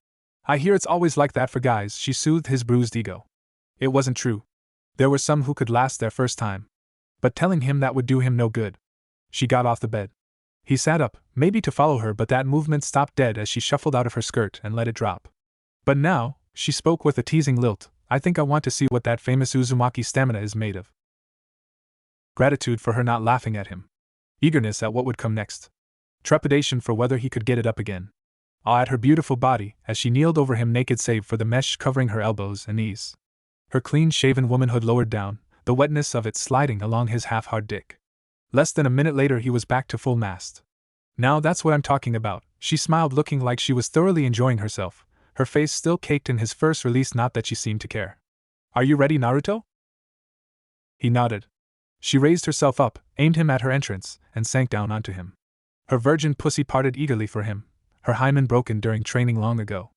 I hear it's always like that for guys, she soothed his bruised ego. It wasn't true. There were some who could last their first time. But telling him that would do him no good. She got off the bed. He sat up, maybe to follow her, but that movement stopped dead as she shuffled out of her skirt and let it drop. But now, she spoke with a teasing lilt, I think I want to see what that famous Uzumaki stamina is made of. Gratitude for her not laughing at him. Eagerness at what would come next. Trepidation for whether he could get it up again. Awe at her beautiful body as she kneeled over him naked save for the mesh covering her elbows and knees. Her clean-shaven womanhood lowered down, the wetness of it sliding along his half-hard dick. Less than a minute later he was back to full mast. Now that's what I'm talking about, she smiled, looking like she was thoroughly enjoying herself, her face still caked in his first release, not that she seemed to care. Are you ready, Naruto? He nodded. She raised herself up, aimed him at her entrance, and sank down onto him. Her virgin pussy parted eagerly for him, her hymen broken during training long ago.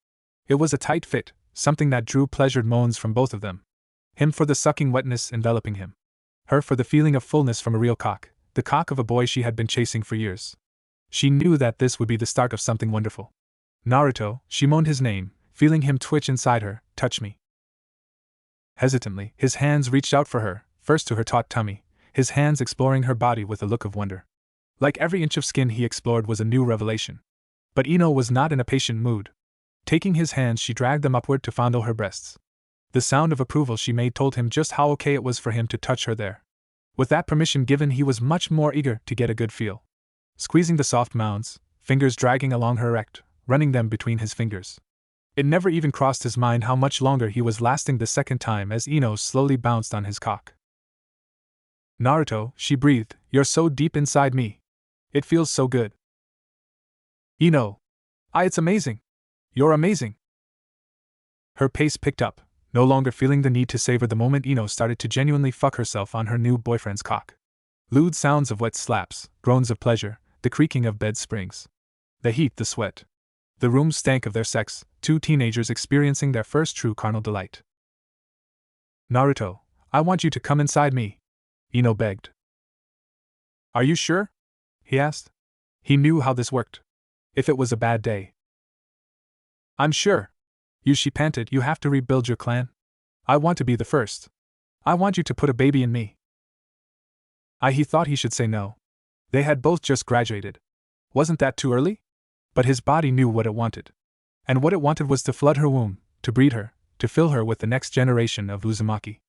It was a tight fit, something that drew pleasured moans from both of them. Him for the sucking wetness enveloping him. Her for the feeling of fullness from a real cock, the cock of a boy she had been chasing for years. She knew that this would be the start of something wonderful. Naruto, she moaned his name, feeling him twitch inside her, touch me. Hesitantly, his hands reached out for her, first to her taut tummy, his hands exploring her body with a look of wonder. Like every inch of skin he explored was a new revelation. But Ino was not in a patient mood. Taking his hands, she dragged them upward to fondle her breasts. The sound of approval she made told him just how okay it was for him to touch her there. With that permission given, he was much more eager to get a good feel. Squeezing the soft mounds, fingers dragging along her erect, running them between his fingers. It never even crossed his mind how much longer he was lasting the second time as Ino slowly bounced on his cock. Naruto, she breathed, you're so deep inside me. It feels so good. Ino. It's amazing. You're amazing. Her pace picked up, no longer feeling the need to savor the moment Ino started to genuinely fuck herself on her new boyfriend's cock. Lewd sounds of wet slaps, groans of pleasure, the creaking of bed springs. The heat, the sweat. The room stank of their sex, two teenagers experiencing their first true carnal delight. Naruto, I want you to come inside me, Ino begged. Are you sure? He asked. He knew how this worked. If it was a bad day. I'm sure. She panted, you have to rebuild your clan? I want to be the first. I want you to put a baby in me. He thought he should say no. They had both just graduated. Wasn't that too early? But his body knew what it wanted. And what it wanted was to flood her womb, to breed her, to fill her with the next generation of Uzumaki.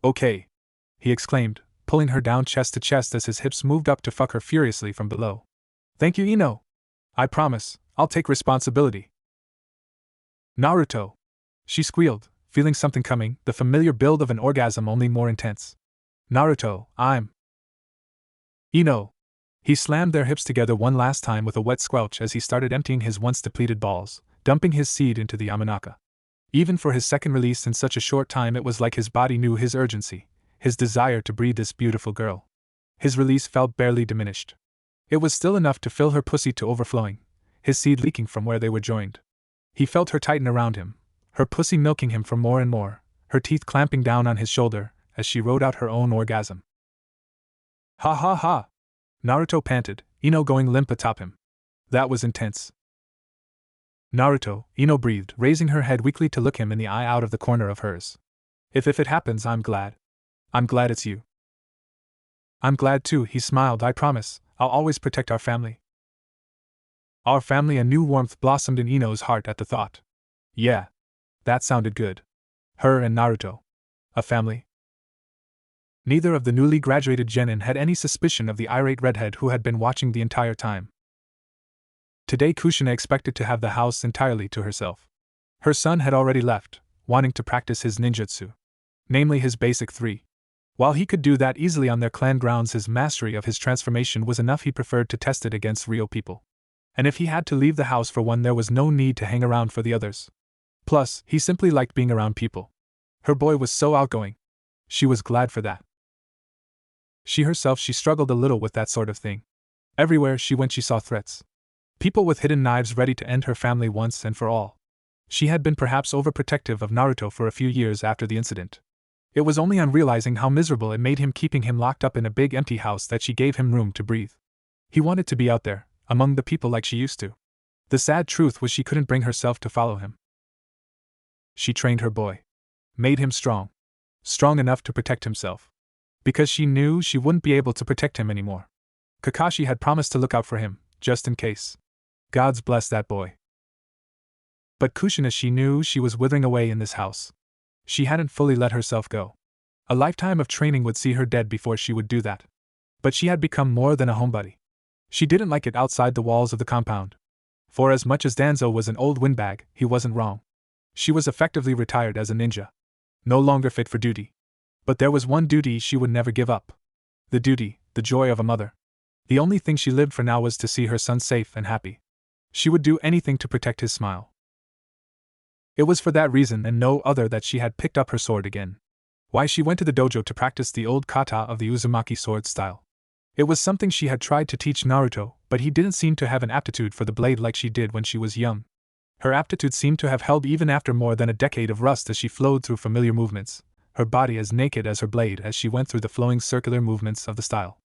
Okay, he exclaimed, pulling her down chest to chest as his hips moved up to fuck her furiously from below. Thank you, Ino. I promise, I'll take responsibility. Naruto. She squealed, feeling something coming, the familiar build of an orgasm only more intense. Naruto, I'm. Ino. He slammed their hips together one last time with a wet squelch as he started emptying his once depleted balls, dumping his seed into the Yamanaka. Even for his second release in such a short time, it was like his body knew his urgency, his desire to breed this beautiful girl. His release felt barely diminished. It was still enough to fill her pussy to overflowing, his seed leaking from where they were joined. He felt her tighten around him, her pussy milking him for more and more, her teeth clamping down on his shoulder as she rode out her own orgasm. Ha ha ha! Naruto panted, Ino going limp atop him. That was intense. Naruto, Ino breathed, raising her head weakly to look him in the eye out of the corner of hers. If it happens, I'm glad. I'm glad it's you. I'm glad too, he smiled. I promise, I'll always protect our family. Our family. A new warmth blossomed in Ino's heart at the thought. Yeah. That sounded good. Her and Naruto. A family. Neither of the newly graduated genin had any suspicion of the irate redhead who had been watching the entire time. Today Kushina expected to have the house entirely to herself. Her son had already left, wanting to practice his ninjutsu. Namely his basic 3. While he could do that easily on their clan grounds, his mastery of his transformation was enough. He preferred to test it against real people. And if he had to leave the house for one, there was no need to hang around for the others. Plus, he simply liked being around people. Her boy was so outgoing. She was glad for that. She herself, she struggled a little with that sort of thing. Everywhere she went she saw threats. People with hidden knives ready to end her family once and for all. She had been perhaps overprotective of Naruto for a few years after the incident. It was only on realizing how miserable it made him keeping him locked up in a big empty house that she gave him room to breathe. He wanted to be out there, among the people like she used to. The sad truth was she couldn't bring herself to follow him. She trained her boy. Made him strong. Strong enough to protect himself. Because she knew she wouldn't be able to protect him anymore. Kakashi had promised to look out for him, just in case. Gods bless that boy. But Kushina, she knew she was withering away in this house. She hadn't fully let herself go. A lifetime of training would see her dead before she would do that. But she had become more than a homebody. She didn't like it outside the walls of the compound. For as much as Danzo was an old windbag, he wasn't wrong. She was effectively retired as a ninja. No longer fit for duty. But there was one duty she would never give up. The duty, the joy of a mother. The only thing she lived for now was to see her son safe and happy. She would do anything to protect his smile. It was for that reason and no other that she had picked up her sword again. Why she went to the dojo to practice the old kata of the Uzumaki sword style. It was something she had tried to teach Naruto, but he didn't seem to have an aptitude for the blade like she did when she was young. Her aptitude seemed to have held even after more than a decade of rust as she flowed through familiar movements, her body as naked as her blade as she went through the flowing circular movements of the style.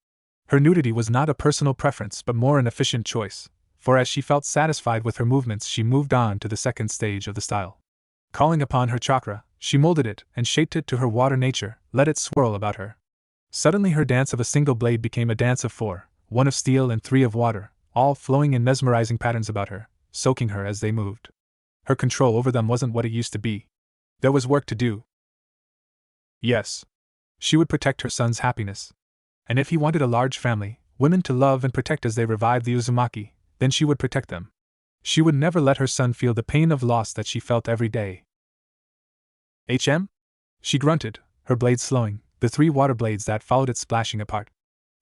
Her nudity was not a personal preference but more an efficient choice, for as she felt satisfied with her movements she moved on to the second stage of the style. Calling upon her chakra, she molded it and shaped it to her water nature, let it swirl about her. Suddenly her dance of a single blade became a dance of 4, 1 of steel and 3 of water, all flowing in mesmerizing patterns about her, soaking her as they moved. Her control over them wasn't what it used to be. There was work to do. Yes. She would protect her son's happiness. And if he wanted a large family, women to love and protect as they revived the Uzumaki, then she would protect them. She would never let her son feel the pain of loss that she felt every day. She grunted, her blade slowing, the 3 water blades that followed it splashing apart.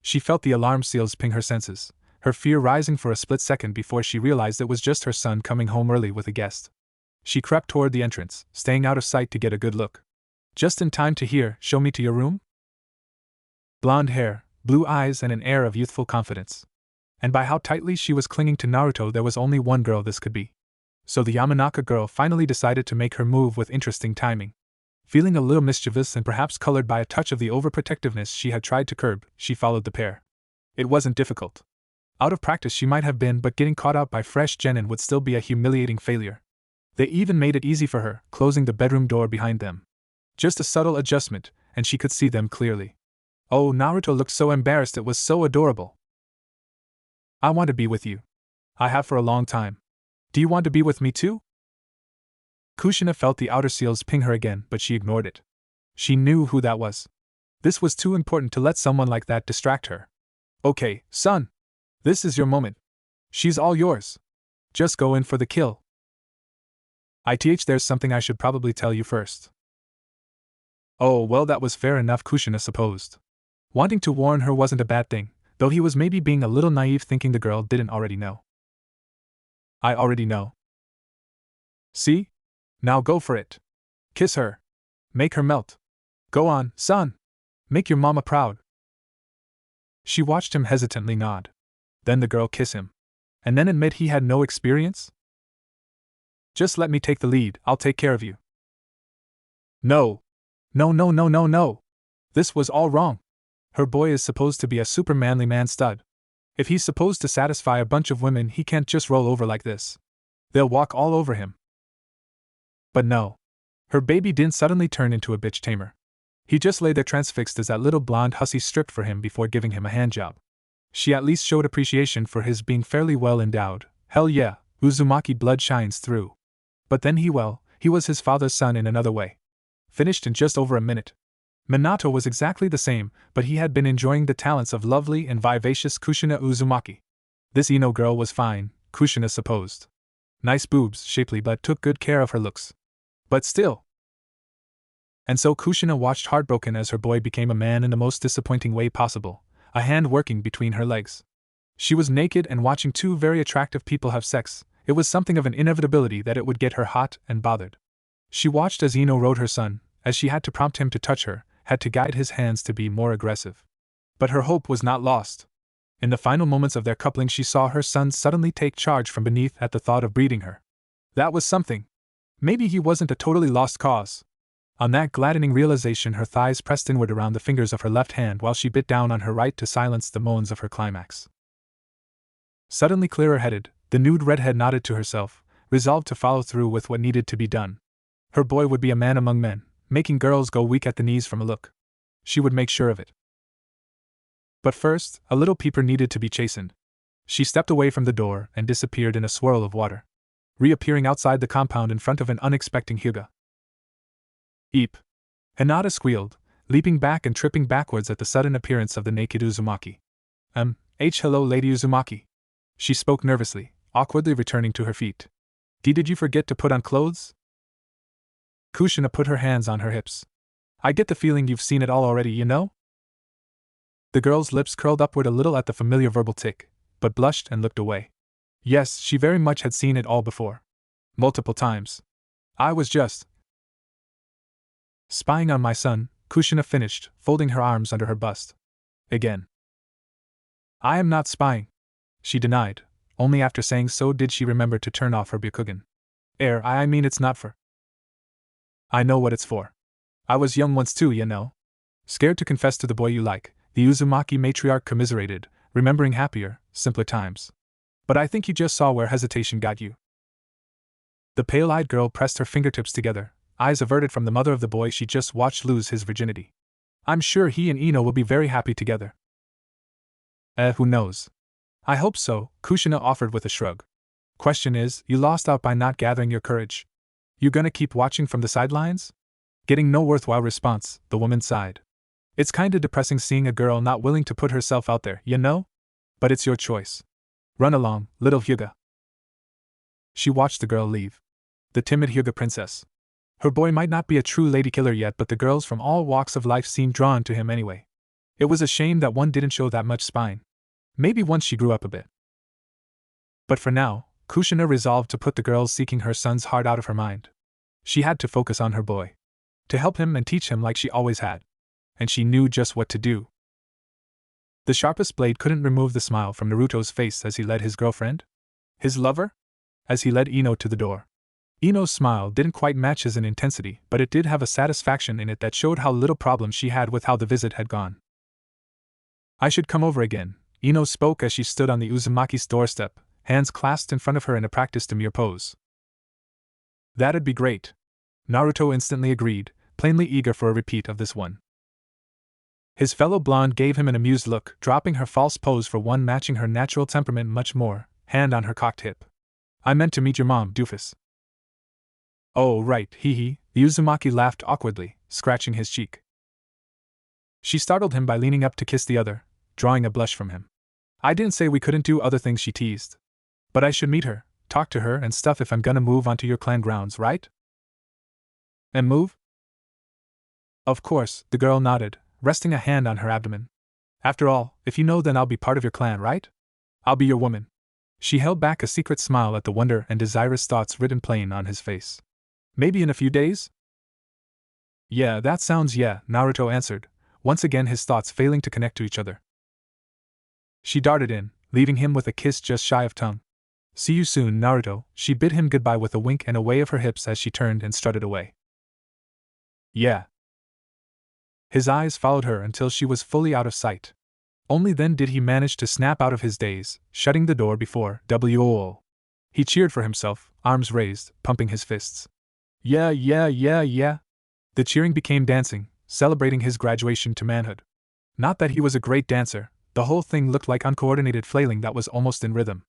She felt the alarm seals ping her senses, her fear rising for a split second before she realized it was just her son coming home early with a guest. She crept toward the entrance, staying out of sight to get a good look. Just in time to hear, "Show me to your room?" Blonde hair, blue eyes and an air of youthful confidence. And by how tightly she was clinging to Naruto there was only one girl this could be. So the Yamanaka girl finally decided to make her move with interesting timing. Feeling a little mischievous and perhaps colored by a touch of the overprotectiveness she had tried to curb, she followed the pair. It wasn't difficult. Out of practice she might have been, but getting caught out by fresh genin would still be a humiliating failure. They even made it easy for her, closing the bedroom door behind them. Just a subtle adjustment, and she could see them clearly. Oh, Naruto looked so embarrassed, it was so adorable. "I want to be with you. I have for a long time. Do you want to be with me too?" Kushina felt the outer seals ping her again, but she ignored it. She knew who that was. This was too important to let someone like that distract her. "Okay, son. This is your moment. She's all yours. Just go in for the kill." There's something I should probably tell you first." Oh, well, that was fair enough, Kushina supposed. Wanting to warn her wasn't a bad thing, though he was maybe being a little naive thinking the girl didn't already know. "I already know." "See? Now go for it. Kiss her. Make her melt. Go on, son. Make your mama proud." She watched him hesitantly nod. Then the girl kiss him. And then admit he had no experience? "Just let me take the lead, I'll take care of you." No. No. This was all wrong. Her boy is supposed to be a super manly man stud. If he's supposed to satisfy a bunch of women, he can't just roll over like this. They'll walk all over him. But no. Her baby didn't suddenly turn into a bitch tamer. He just lay there transfixed as that little blonde hussy stripped for him before giving him a handjob. She at least showed appreciation for his being fairly well endowed. Hell yeah, Uzumaki blood shines through. But then he was his father's son in another way. Finished in just over a minute. Minato was exactly the same, but he had been enjoying the talents of lovely and vivacious Kushina Uzumaki. This Ino girl was fine, Kushina supposed. Nice boobs, shapely, but took good care of her looks. But still. And so Kushina watched heartbroken as her boy became a man in the most disappointing way possible, a hand working between her legs. She was naked and watching two very attractive people have sex. It was something of an inevitability that it would get her hot and bothered. She watched as Ino rode her son, as she had to prompt him to touch her, had to guide his hands to be more aggressive. But her hope was not lost. In the final moments of their coupling, she saw her son suddenly take charge from beneath at the thought of breeding her. That was something. Maybe he wasn't a totally lost cause. On that gladdening realization, her thighs pressed inward around the fingers of her left hand while she bit down on her right to silence the moans of her climax. Suddenly clearer-headed, the nude redhead nodded to herself, resolved to follow through with what needed to be done. Her boy would be a man among men, making girls go weak at the knees from a look. She would make sure of it. But first, a little peeper needed to be chastened. She stepped away from the door and disappeared in a swirl of water, reappearing outside the compound in front of an unexpected Hyuga. Eep! Hinata squealed, leaping back and tripping backwards at the sudden appearance of the naked Uzumaki. Hello Lady Uzumaki. She spoke nervously, awkwardly returning to her feet. Did you forget to put on clothes? Kushina put her hands on her hips. I get the feeling you've seen it all already, you know? The girl's lips curled upward a little at the familiar verbal tick, but blushed and looked away. Yes, she very much had seen it all before. Multiple times. I was just spying on my son, Kushina finished, folding her arms under her bust. Again. I am not spying, she denied. Only after saying so did she remember to turn off her Byakugan. I mean it's not for. I know what it's for. I was young once too, you know. Scared to confess to the boy you like, the Uzumaki matriarch commiserated, remembering happier, simpler times. But I think you just saw where hesitation got you. The pale-eyed girl pressed her fingertips together, eyes averted from the mother of the boy she just watched lose his virginity. I'm sure he and Ino will be very happy together. Who knows? I hope so, Kushina offered with a shrug. Question is, you lost out by not gathering your courage. You gonna keep watching from the sidelines? Getting no worthwhile response, the woman sighed. It's kinda depressing seeing a girl not willing to put herself out there, you know? But it's your choice. Run along, little Hyuga. She watched the girl leave. The timid Hyuga princess. Her boy might not be a true lady killer yet, but the girls from all walks of life seemed drawn to him anyway. It was a shame that one didn't show that much spine. Maybe once she grew up a bit. But for now, Kushina resolved to put the girls seeking her son's heart out of her mind. She had to focus on her boy. To help him and teach him like she always had. And she knew just what to do. The sharpest blade couldn't remove the smile from Naruto's face as he led his girlfriend? His lover? As he led Ino to the door. Ino's smile didn't quite match his in intensity, but it did have a satisfaction in it that showed how little problem she had with how the visit had gone. I should come over again, Ino spoke as she stood on the Uzumaki's doorstep, hands clasped in front of her in a practiced demure pose. That'd be great. Naruto instantly agreed, plainly eager for a repeat of this one. His fellow blonde gave him an amused look, dropping her false pose for one matching her natural temperament much more, hand on her cocked hip. I meant to meet your mom, doofus. Oh, right, hee. The Uzumaki laughed awkwardly, scratching his cheek. She startled him by leaning up to kiss the other, drawing a blush from him. I didn't say we couldn't do other things, she teased. But I should meet her, talk to her and stuff if I'm gonna move onto your clan grounds, right? And move? Of course, the girl nodded, resting a hand on her abdomen. After all, if you know, then I'll be part of your clan, right? I'll be your woman. She held back a secret smile at the wonder and desirous thoughts written plain on his face. Maybe in a few days? Yeah, that sounds yeah, Naruto answered, once again his thoughts failing to connect to each other. She darted in, leaving him with a kiss just shy of tongue. See you soon, Naruto, she bid him goodbye with a wink and a wave of her hips as she turned and strutted away. Yeah. His eyes followed her until she was fully out of sight. Only then did he manage to snap out of his daze, shutting the door before WOO. He cheered for himself, arms raised, pumping his fists. Yeah. The cheering became dancing, celebrating his graduation to manhood. Not that he was a great dancer, the whole thing looked like uncoordinated flailing that was almost in rhythm.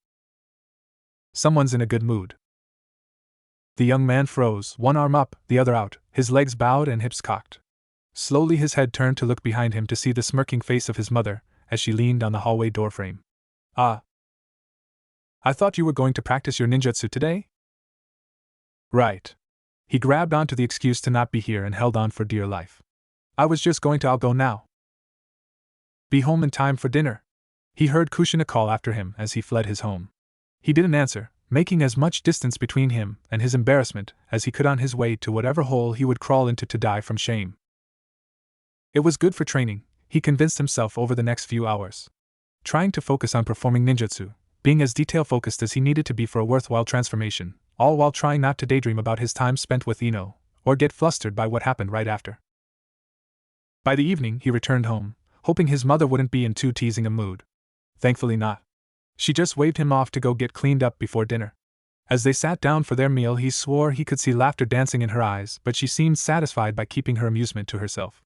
Someone's in a good mood. The young man froze, one arm up, the other out, his legs bowed and hips cocked. Slowly his head turned to look behind him to see the smirking face of his mother, as she leaned on the hallway doorframe. "Ah. I thought you were going to practice your ninjutsu today?" "Right." He grabbed onto the excuse to not be here and held on for dear life. "I was just going to. I'll go now." "Be home in time for dinner." He heard Kushina call after him as he fled his home. He didn't answer, making as much distance between him and his embarrassment as he could on his way to whatever hole he would crawl into to die from shame. It was good for training, he convinced himself over the next few hours. Trying to focus on performing ninjutsu, being as detail-focused as he needed to be for a worthwhile transformation, all while trying not to daydream about his time spent with Ino, or get flustered by what happened right after. By the evening, he returned home, hoping his mother wouldn't be in too teasing a mood. Thankfully not. She just waved him off to go get cleaned up before dinner. As they sat down for their meal, he swore he could see laughter dancing in her eyes, but she seemed satisfied by keeping her amusement to herself.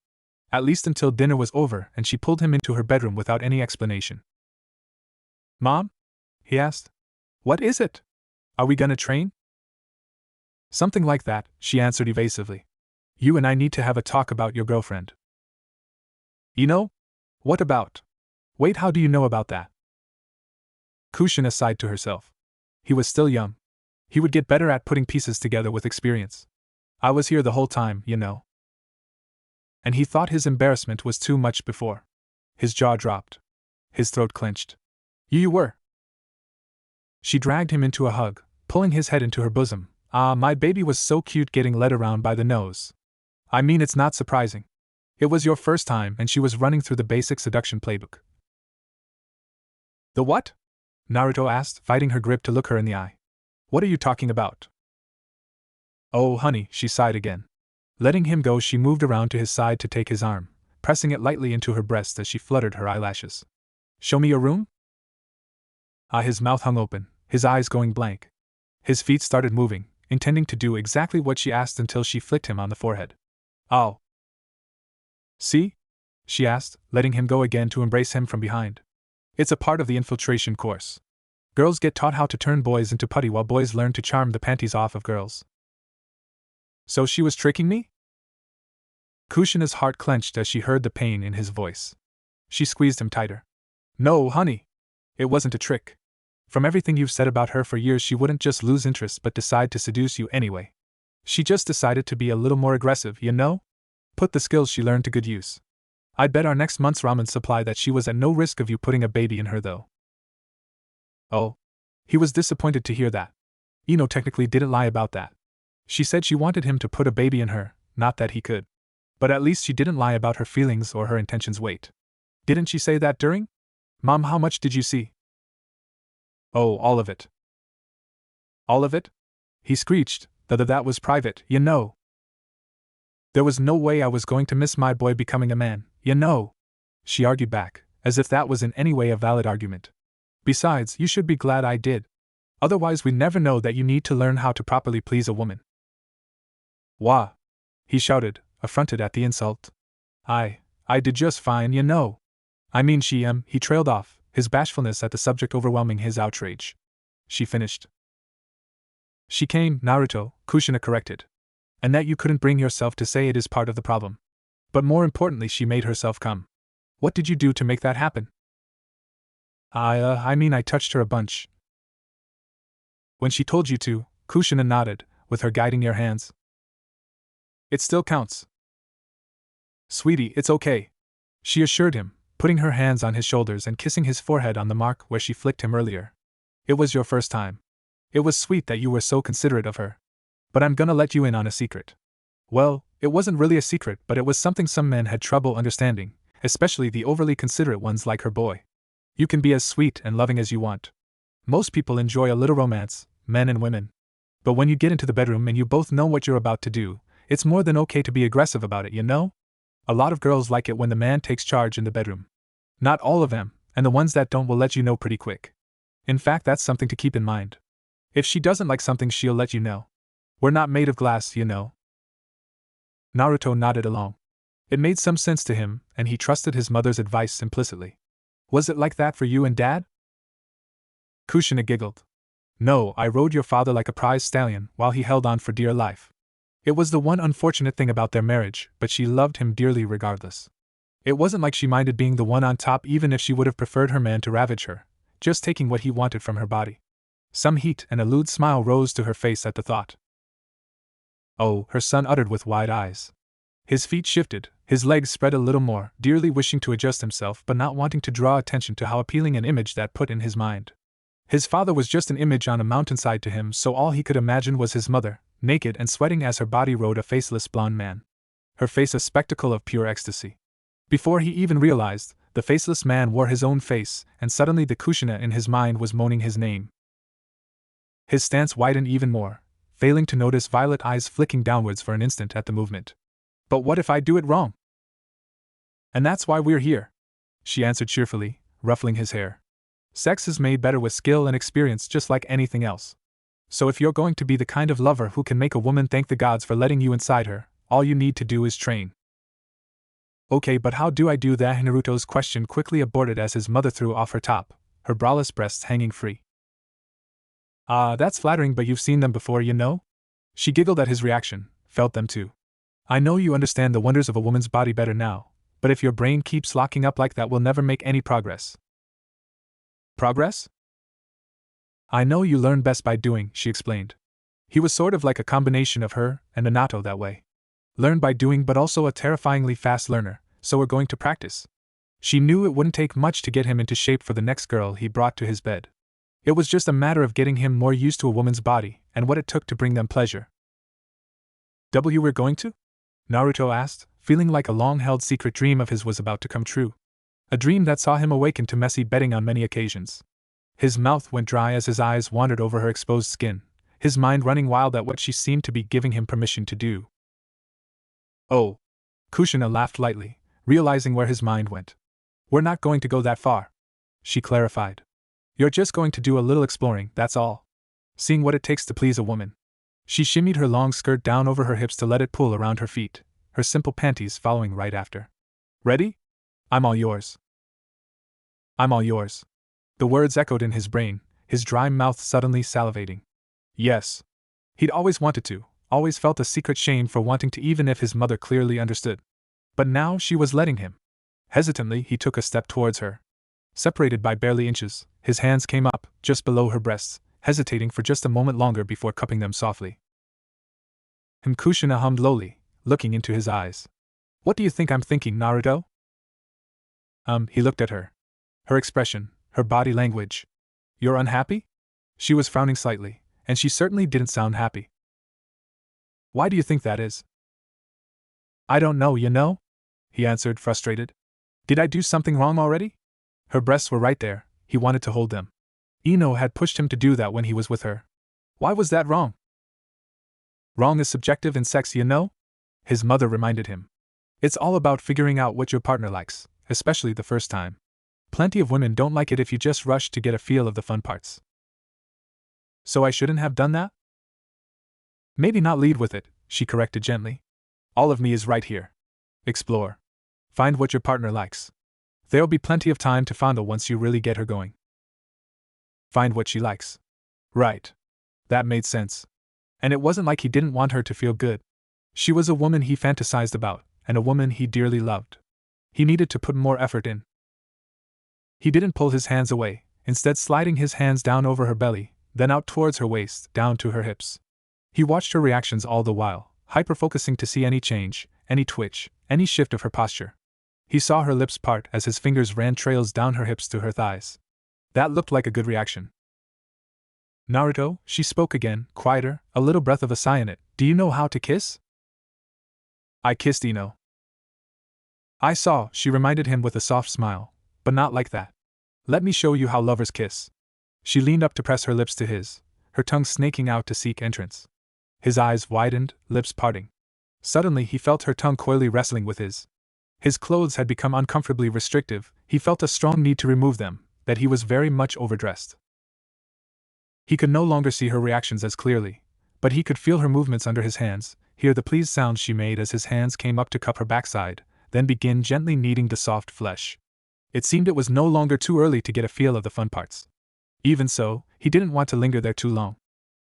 At least until dinner was over and she pulled him into her bedroom without any explanation. "Mom?" he asked. "What is it? Are we gonna train?" "Something like that," she answered evasively. "You and I need to have a talk about your girlfriend." "Ino? What about? Wait, how do you know about that?" Kushina sighed to herself. He was still young. He would get better at putting pieces together with experience. "I was here the whole time, you know." And he thought his embarrassment was too much before. His jaw dropped. His throat clenched. You were?" She dragged him into a hug, pulling his head into her bosom. "Ah, my baby was so cute getting led around by the nose. I mean, it's not surprising. It was your first time and she was running through the basic seduction playbook." "The what?" Naruto asked, fighting her grip to look her in the eye. "What are you talking about?" "Oh, honey," she sighed again. Letting him go, she moved around to his side to take his arm, pressing it lightly into her breast as she fluttered her eyelashes. "Show me your room?" Ah, his mouth hung open, his eyes going blank. His feet started moving, intending to do exactly what she asked until she flicked him on the forehead. "Oh. See?" she asked, letting him go again to embrace him from behind. "It's a part of the infiltration course. Girls get taught how to turn boys into putty while boys learn to charm the panties off of girls." "So she was tricking me?" Kushina's heart clenched as she heard the pain in his voice. She squeezed him tighter. "No, honey. It wasn't a trick. From everything you've said about her for years, she wouldn't just lose interest but decide to seduce you anyway. She just decided to be a little more aggressive, you know? Put the skills she learned to good use. I'd bet our next month's ramen supply that she was at no risk of you putting a baby in her, though." Oh. He was disappointed to hear that. Ino technically didn't lie about that. She said she wanted him to put a baby in her, not that he could. But at least she didn't lie about her feelings or her intentions. Wait. Didn't she say that during? "Mom, how much did you see?" "Oh, all of it." "All of it?" he screeched. That was private, you know." "There was no way I was going to miss my boy becoming a man, you know," she argued back, as if that was in any way a valid argument. "Besides, you should be glad I did. Otherwise we'd never know that you need to learn how to properly please a woman." "Wah!" he shouted, affronted at the insult. I did just fine, you know." "I mean he trailed off, his bashfulness at the subject overwhelming his outrage. "She finished." "She came, Naruto," Kushina corrected. "And that you couldn't bring yourself to say it is part of the problem. But more importantly, she made herself come. What did you do to make that happen?" I mean I touched her a bunch." "When she told you to," Kushina nodded, "with her guiding your hands." "It still counts." "Sweetie, it's okay," she assured him, putting her hands on his shoulders and kissing his forehead on the mark where she flicked him earlier. "It was your first time. It was sweet that you were so considerate of her. But I'm gonna let you in on a secret." Well, it wasn't really a secret, but it was something some men had trouble understanding, especially the overly considerate ones like her boy. You can be as sweet and loving as you want. Most people enjoy a little romance, men and women. But when you get into the bedroom and you both know what you're about to do, it's more than okay to be aggressive about it, you know? A lot of girls like it when the man takes charge in the bedroom. Not all of them, and the ones that don't will let you know pretty quick. In fact, that's something to keep in mind. If she doesn't like something, she'll let you know. We're not made of glass, you know. Naruto nodded along. It made some sense to him, and he trusted his mother's advice implicitly. Was it like that for you and Dad? Kushina giggled. No, I rode your father like a prize stallion while he held on for dear life. It was the one unfortunate thing about their marriage, but she loved him dearly regardless. It wasn't like she minded being the one on top even if she would have preferred her man to ravage her, just taking what he wanted from her body. Some heat and a lewd smile rose to her face at the thought. Oh, her son uttered with wide eyes. His feet shifted, his legs spread a little more, dearly wishing to adjust himself but not wanting to draw attention to how appealing an image that put in his mind. His father was just an image on a mountainside to him, so all he could imagine was his mother, naked and sweating as her body rode a faceless blonde man. Her face a spectacle of pure ecstasy. Before he even realized, the faceless man wore his own face, and suddenly the Kushina in his mind was moaning his name. His stance widened even more, failing to notice violet eyes flicking downwards for an instant at the movement. But what if I do it wrong? And that's why we're here, she answered cheerfully, ruffling his hair. Sex is made better with skill and experience just like anything else. So if you're going to be the kind of lover who can make a woman thank the gods for letting you inside her, all you need to do is train. Okay, but how do I do that? Naruto's question quickly aborted as his mother threw off her top, her braless breasts hanging free. That's flattering, but you've seen them before, you know? She giggled at his reaction, felt them too. I know you understand the wonders of a woman's body better now, but if your brain keeps locking up like that, we'll never make any progress. Progress? I know you learn best by doing, she explained. He was sort of like a combination of her and Naruto that way. Learn by doing, but also a terrifyingly fast learner, so we're going to practice. She knew it wouldn't take much to get him into shape for the next girl he brought to his bed. It was just a matter of getting him more used to a woman's body and what it took to bring them pleasure. We're going to? Naruto asked, feeling like a long-held secret dream of his was about to come true. A dream that saw him awaken to messy bedding on many occasions. His mouth went dry as his eyes wandered over her exposed skin, his mind running wild at what she seemed to be giving him permission to do. Oh. Kushina laughed lightly, realizing where his mind went. We're not going to go that far, she clarified. You're just going to do a little exploring, that's all. Seeing what it takes to please a woman. She shimmied her long skirt down over her hips to let it pull around her feet, her simple panties following right after. Ready? I'm all yours. I'm all yours. The words echoed in his brain, his dry mouth suddenly salivating. Yes. He'd always wanted to, always felt a secret shame for wanting to, even if his mother clearly understood. But now she was letting him. Hesitantly, he took a step towards her. Separated by barely inches, his hands came up, just below her breasts, hesitating for just a moment longer before cupping them softly. Kushina hummed lowly, looking into his eyes. What do you think I'm thinking, Naruto? He looked at her. Her expression, her body language. You're unhappy? She was frowning slightly, and she certainly didn't sound happy. Why do you think that is? I don't know, you know? He answered, frustrated. Did I do something wrong already? Her breasts were right there, he wanted to hold them. Ino had pushed him to do that when he was with her. Why was that wrong? Wrong is subjective in sex, you know? His mother reminded him. It's all about figuring out what your partner likes, especially the first time. Plenty of women don't like it if you just rush to get a feel of the fun parts. So I shouldn't have done that? Maybe not lead with it, she corrected gently. All of me is right here. Explore. Find what your partner likes. There'll be plenty of time to fondle once you really get her going. Find what she likes. Right. That made sense. And it wasn't like he didn't want her to feel good. She was a woman he fantasized about, and a woman he dearly loved. He needed to put more effort in. He didn't pull his hands away, instead sliding his hands down over her belly, then out towards her waist, down to her hips. He watched her reactions all the while, hyper-focusing to see any change, any twitch, any shift of her posture. He saw her lips part as his fingers ran trails down her hips to her thighs. That looked like a good reaction. Naruto, she spoke again, quieter, a little breath of a sigh in it. Do you know how to kiss? I kissed Ino. I saw, she reminded him with a soft smile, but not like that. Let me show you how lovers kiss. She leaned up to press her lips to his, her tongue snaking out to seek entrance. His eyes widened, lips parting. Suddenly he felt her tongue coyly wrestling with his. His clothes had become uncomfortably restrictive, he felt a strong need to remove them, that he was very much overdressed. He could no longer see her reactions as clearly, but he could feel her movements under his hands, hear the pleased sounds she made as his hands came up to cup her backside, then begin gently kneading the soft flesh. It seemed it was no longer too early to get a feel of the fun parts. Even so, he didn't want to linger there too long.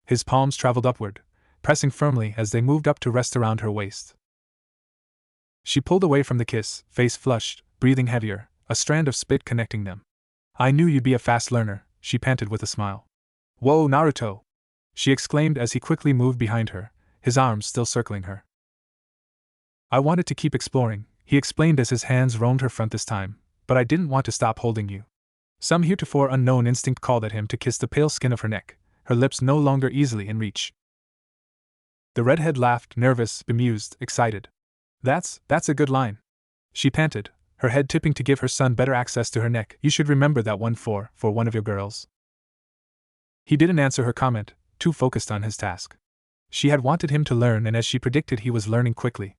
His palms traveled upward, pressing firmly as they moved up to rest around her waist. She pulled away from the kiss, face flushed, breathing heavier, a strand of spit connecting them. "I knew you'd be a fast learner," she panted with a smile. "Whoa, Naruto!" she exclaimed as he quickly moved behind her, his arms still circling her. "I wanted to keep exploring," he explained as his hands roamed her front this time, "but I didn't want to stop holding you." Some heretofore unknown instinct called at him to kiss the pale skin of her neck, her lips no longer easily in reach. The redhead laughed, nervous, bemused, excited. That's a good line," she panted, her head tipping to give her son better access to her neck. "You should remember that one for one of your girls." He didn't answer her comment, too focused on his task. She had wanted him to learn, and as she predicted, he was learning quickly.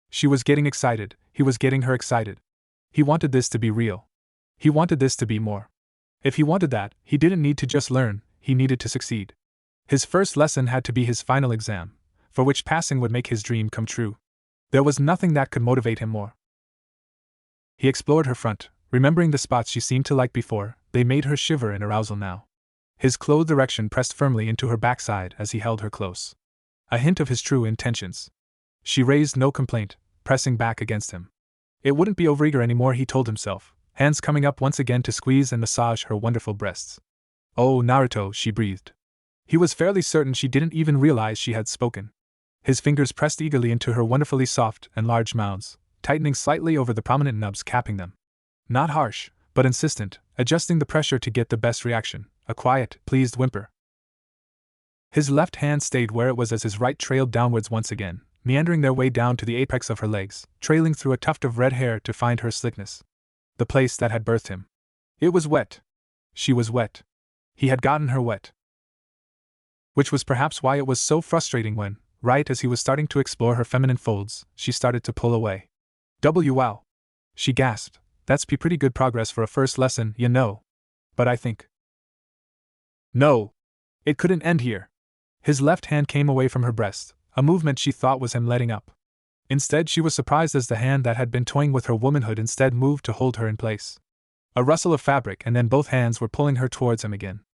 She was getting excited, he was getting her excited. He wanted this to be real. He wanted this to be more. If he wanted that, he didn't need to just learn, he needed to succeed. His first lesson had to be his final exam, for which passing would make his dream come true. There was nothing that could motivate him more. He explored her front, remembering the spots she seemed to like before. They made her shiver in arousal now. His clothed erection pressed firmly into her backside as he held her close. A hint of his true intentions. She raised no complaint, pressing back against him. It wouldn't be overeager anymore, he told himself, hands coming up once again to squeeze and massage her wonderful breasts. "Oh, Naruto," she breathed. He was fairly certain she didn't even realize she had spoken. His fingers pressed eagerly into her wonderfully soft and large mounds, tightening slightly over the prominent nubs capping them. Not harsh, but insistent, adjusting the pressure to get the best reaction, a quiet, pleased whimper. His left hand stayed where it was as his right trailed downwards once again, meandering their way down to the apex of her legs, trailing through a tuft of red hair to find her slickness. The place that had birthed him. It was wet. She was wet. He had gotten her wet. Which was perhaps why it was so frustrating when, right as he was starting to explore her feminine folds, she started to pull away. Wow! She gasped. "That's pretty good progress for a first lesson, you know. But I think..." No! It couldn't end here. His left hand came away from her breast, a movement she thought was him letting up. Instead, she was surprised as the hand that had been toying with her womanhood instead moved to hold her in place. A rustle of fabric, and then both hands were pulling her towards him again.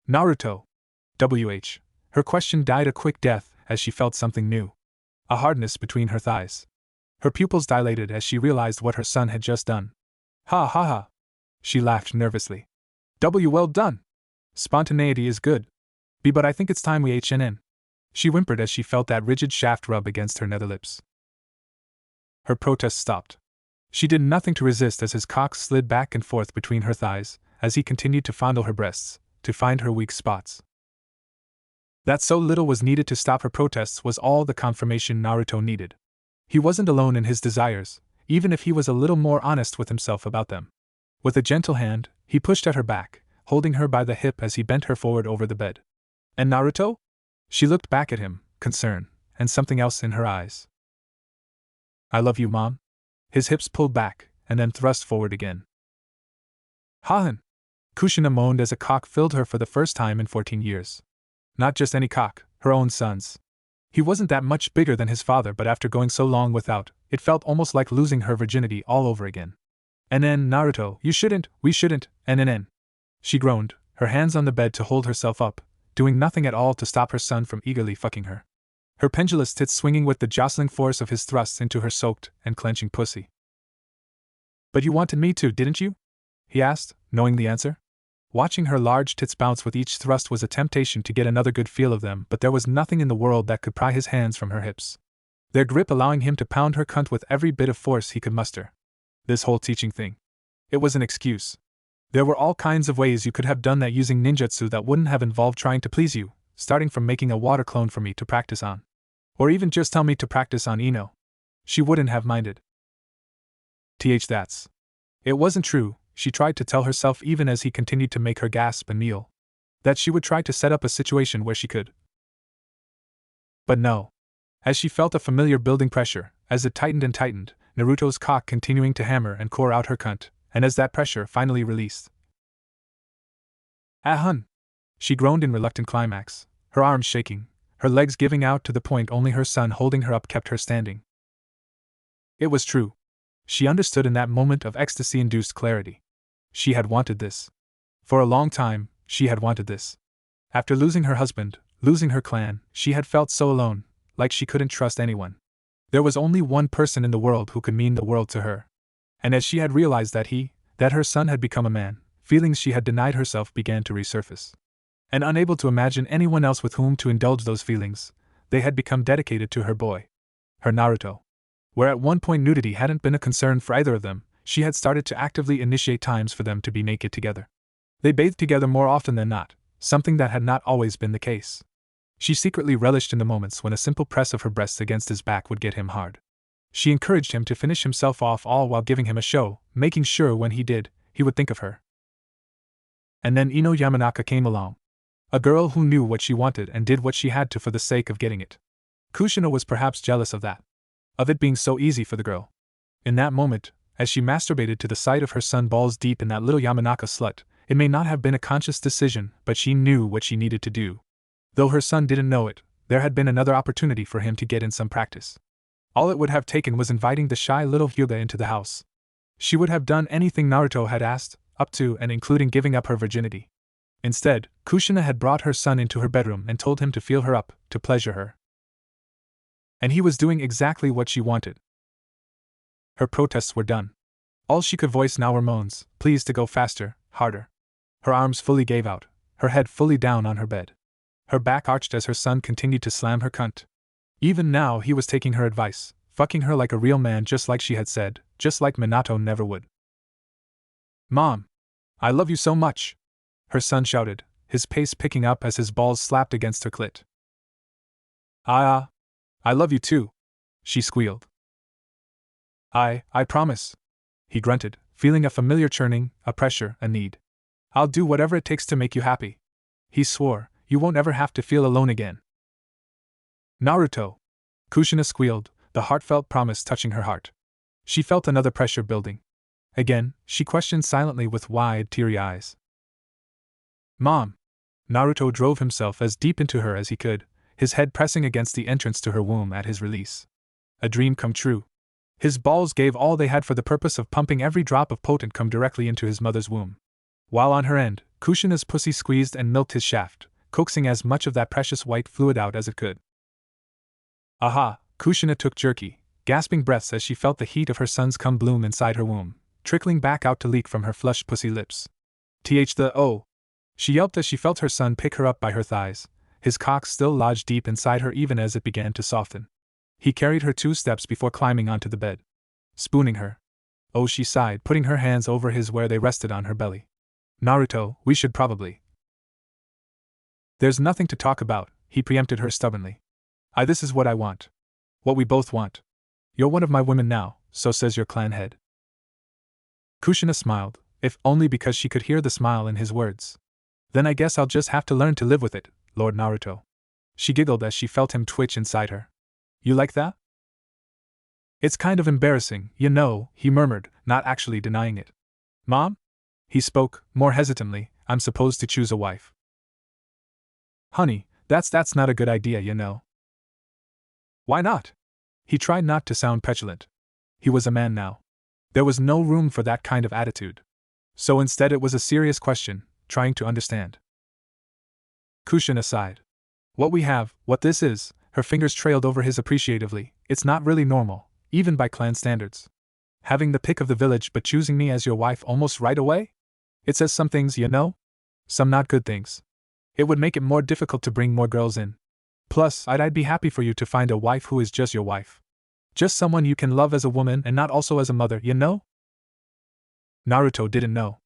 "Naruto?" Her question died a quick death as she felt something new. A hardness between her thighs. Her pupils dilated as she realized what her son had just done. "Ha ha ha!" She laughed nervously. Well done! Spontaneity is good. But I think it's time we HNN." She whimpered as she felt that rigid shaft rub against her nether lips. Her protest stopped. She did nothing to resist as his cock slid back and forth between her thighs, as he continued to fondle her breasts, to find her weak spots. That so little was needed to stop her protests was all the confirmation Naruto needed. He wasn't alone in his desires, even if he was a little more honest with himself about them. With a gentle hand, he pushed at her back, holding her by the hip as he bent her forward over the bed. "And Naruto?" She looked back at him, concern, and something else in her eyes. "I love you, Mom." His hips pulled back, and then thrust forward again. "Hahan!" Kushina moaned as a cock filled her for the first time in 14 years. Not just any cock, her own son's. He wasn't that much bigger than his father, but after going so long without, it felt almost like losing her virginity all over again. "And then, Naruto, we shouldn't, and." She groaned, her hands on the bed to hold herself up, doing nothing at all to stop her son from eagerly fucking her. Her pendulous tits swinging with the jostling force of his thrusts into her soaked and clenching pussy. "But you wanted me to, didn't you?" he asked, knowing the answer. Watching her large tits bounce with each thrust was a temptation to get another good feel of them, but there was nothing in the world that could pry his hands from her hips. Their grip allowing him to pound her cunt with every bit of force he could muster. This whole teaching thing. It was an excuse. There were all kinds of ways you could have done that using ninjutsu that wouldn't have involved trying to please you, starting from making a water clone for me to practice on. Or even just tell me to practice on Ino. She wouldn't have minded. That's. It wasn't true, she tried to tell herself even as he continued to make her gasp and kneel. That she would try to set up a situation where she could. But no. As she felt a familiar building pressure, as it tightened and tightened, Naruto's cock continuing to hammer and core out her cunt, and as that pressure finally released. "Ah hun!" She groaned in reluctant climax, her arms shaking, her legs giving out to the point only her son holding her up kept her standing. It was true. She understood in that moment of ecstasy-induced clarity. She had wanted this. For a long time, she had wanted this. After losing her husband, losing her clan, she had felt so alone, like she couldn't trust anyone. There was only one person in the world who could mean the world to her. And as she had realized that her son had become a man, feelings she had denied herself began to resurface. And unable to imagine anyone else with whom to indulge those feelings, they had become dedicated to her boy. Her Naruto. Where at one point nudity hadn't been a concern for either of them, she had started to actively initiate times for them to be naked together. They bathed together more often than not, something that had not always been the case. She secretly relished in the moments when a simple press of her breasts against his back would get him hard. She encouraged him to finish himself off, all while giving him a show, making sure when he did, he would think of her. And then Ino Yamanaka came along. A girl who knew what she wanted and did what she had to for the sake of getting it. Kushina was perhaps jealous of that. Of it being so easy for the girl. In that moment, as she masturbated to the sight of her son balls deep in that little Yamanaka slut, it may not have been a conscious decision, but she knew what she needed to do. Though her son didn't know it, there had been another opportunity for him to get in some practice. All it would have taken was inviting the shy little Hyuga into the house. She would have done anything Naruto had asked, up to and including giving up her virginity. Instead, Kushina had brought her son into her bedroom and told him to feel her up, to pleasure her. And he was doing exactly what she wanted. Her protests were done. All she could voice now were moans, pleas to go faster, harder. Her arms fully gave out, her head fully down on her bed. Her back arched as her son continued to slam her cunt. Even now he was taking her advice, fucking her like a real man just like she had said, just like Minato never would. Mom! I love you so much! Her son shouted, his pace picking up as his balls slapped against her clit. I love you too, she squealed. I promise, he grunted, feeling a familiar churning, a pressure, a need. I'll do whatever it takes to make you happy. He swore, you won't ever have to feel alone again. Naruto! Kushina squealed, the heartfelt promise touching her heart. She felt another pressure building. Again, she questioned silently with wide, teary eyes. Mom! Naruto drove himself as deep into her as he could, his head pressing against the entrance to her womb at his release. A dream come true. His balls gave all they had for the purpose of pumping every drop of potent cum directly into his mother's womb. While on her end, Kushina's pussy squeezed and milked his shaft, coaxing as much of that precious white fluid out as it could. Aha! Kushina took jerky, gasping breaths as she felt the heat of her son's cum bloom inside her womb, trickling back out to leak from her flushed pussy lips. Oh! She yelped as she felt her son pick her up by her thighs, his cock still lodged deep inside her even as it began to soften. He carried her 2 steps before climbing onto the bed. Spooning her. Oh, she sighed, putting her hands over his where they rested on her belly. Naruto, we should probably. There's nothing to talk about, he preempted her stubbornly. This is what I want. What we both want. You're one of my women now, so says your clan head. Kushina smiled, if only because she could hear the smile in his words. Then I guess I'll just have to learn to live with it, Lord Naruto. She giggled as she felt him twitch inside her. You like that? It's kind of embarrassing, you know, he murmured, not actually denying it. Mom? He spoke, more hesitantly, I'm supposed to choose a wife. Honey, that's not a good idea, you know. Why not? He tried not to sound petulant. He was a man now. There was no room for that kind of attitude. So instead it was a serious question, trying to understand. Kushina sighed. What this is, her fingers trailed over his appreciatively, it's not really normal, even by clan standards. Having the pick of the village but choosing me as your wife almost right away? It says some things, you know? Some not good things. It would make it more difficult to bring more girls in. Plus, I'd be happy for you to find a wife who is just your wife. Just someone you can love as a woman and not also as a mother, you know? Naruto didn't know.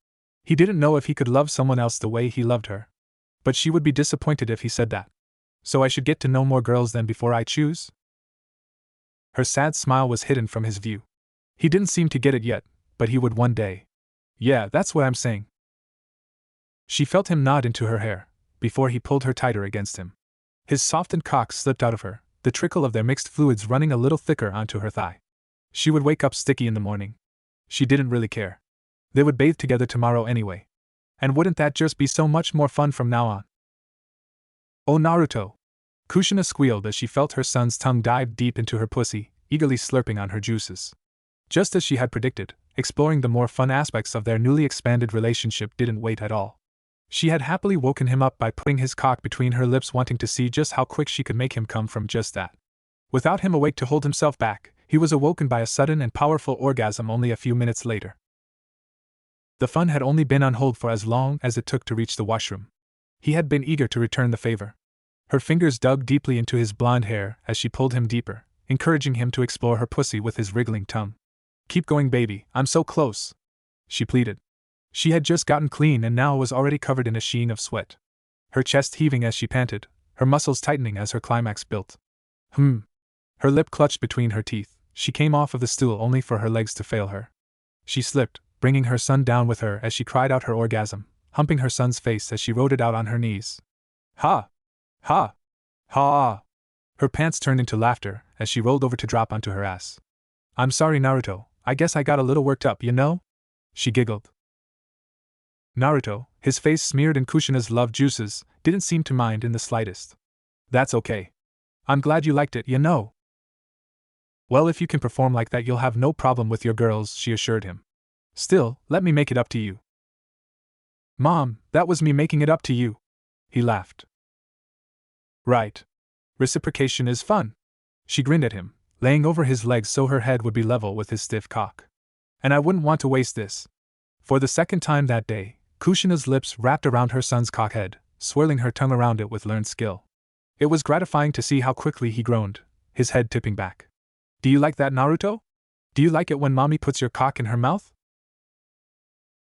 He didn't know if he could love someone else the way he loved her. But she would be disappointed if he said that. So I should get to know more girls then before I choose? Her sad smile was hidden from his view. He didn't seem to get it yet, but he would one day. Yeah, that's what I'm saying. She felt him nod into her hair, before he pulled her tighter against him. His softened cock slipped out of her, the trickle of their mixed fluids running a little thicker onto her thigh. She would wake up sticky in the morning. She didn't really care. They would bathe together tomorrow anyway. And wouldn't that just be so much more fun from now on? Oh Naruto! Kushina squealed as she felt her son's tongue dive deep into her pussy, eagerly slurping on her juices. Just as she had predicted, exploring the more fun aspects of their newly expanded relationship didn't wait at all. She had happily woken him up by putting his cock between her lips, wanting to see just how quick she could make him come from just that. Without him awake to hold himself back, he was awoken by a sudden and powerful orgasm only a few minutes later. The fun had only been on hold for as long as it took to reach the washroom. He had been eager to return the favor. Her fingers dug deeply into his blonde hair as she pulled him deeper, encouraging him to explore her pussy with his wriggling tongue. "Keep going, baby, I'm so close," she pleaded. She had just gotten clean and now was already covered in a sheen of sweat. Her chest heaving as she panted, her muscles tightening as her climax built. Her lip clutched between her teeth. She came off of the stool only for her legs to fail her. She slipped, bringing her son down with her as she cried out her orgasm, humping her son's face as she rode it out on her knees. Ha! Ha! Ha! Her pants turned into laughter as she rolled over to drop onto her ass. "I'm sorry, Naruto, I guess I got a little worked up, you know?" she giggled. Naruto, his face smeared in Kushina's love juices, didn't seem to mind in the slightest. "That's okay. I'm glad you liked it, you know." "Well, if you can perform like that, you'll have no problem with your girls," she assured him. "Still, let me make it up to you." "Mom, that was me making it up to you," he laughed. "Right. Reciprocation is fun." She grinned at him, laying over his legs so her head would be level with his stiff cock. "And I wouldn't want to waste this." For the second time that day, Kushina's lips wrapped around her son's cockhead, swirling her tongue around it with learned skill. It was gratifying to see how quickly he groaned, his head tipping back. "Do you like that, Naruto? Do you like it when mommy puts your cock in her mouth?"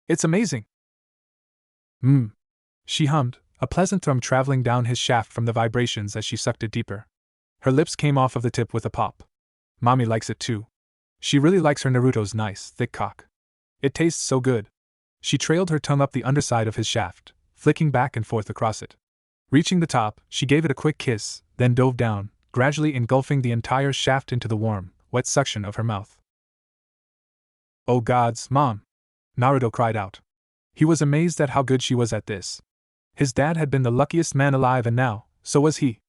"It's amazing." She hummed, a pleasant thrum traveling down his shaft from the vibrations as she sucked it deeper. Her lips came off of the tip with a pop. "Mommy likes it too. She really likes her Naruto's nice, thick cock. It tastes so good." She trailed her tongue up the underside of his shaft, flicking back and forth across it. Reaching the top, she gave it a quick kiss, then dove down, gradually engulfing the entire shaft into the warm, wet suction of her mouth. "Oh gods, Mom!" Naruto cried out. He was amazed at how good she was at this. His dad had been the luckiest man alive and now, so was he.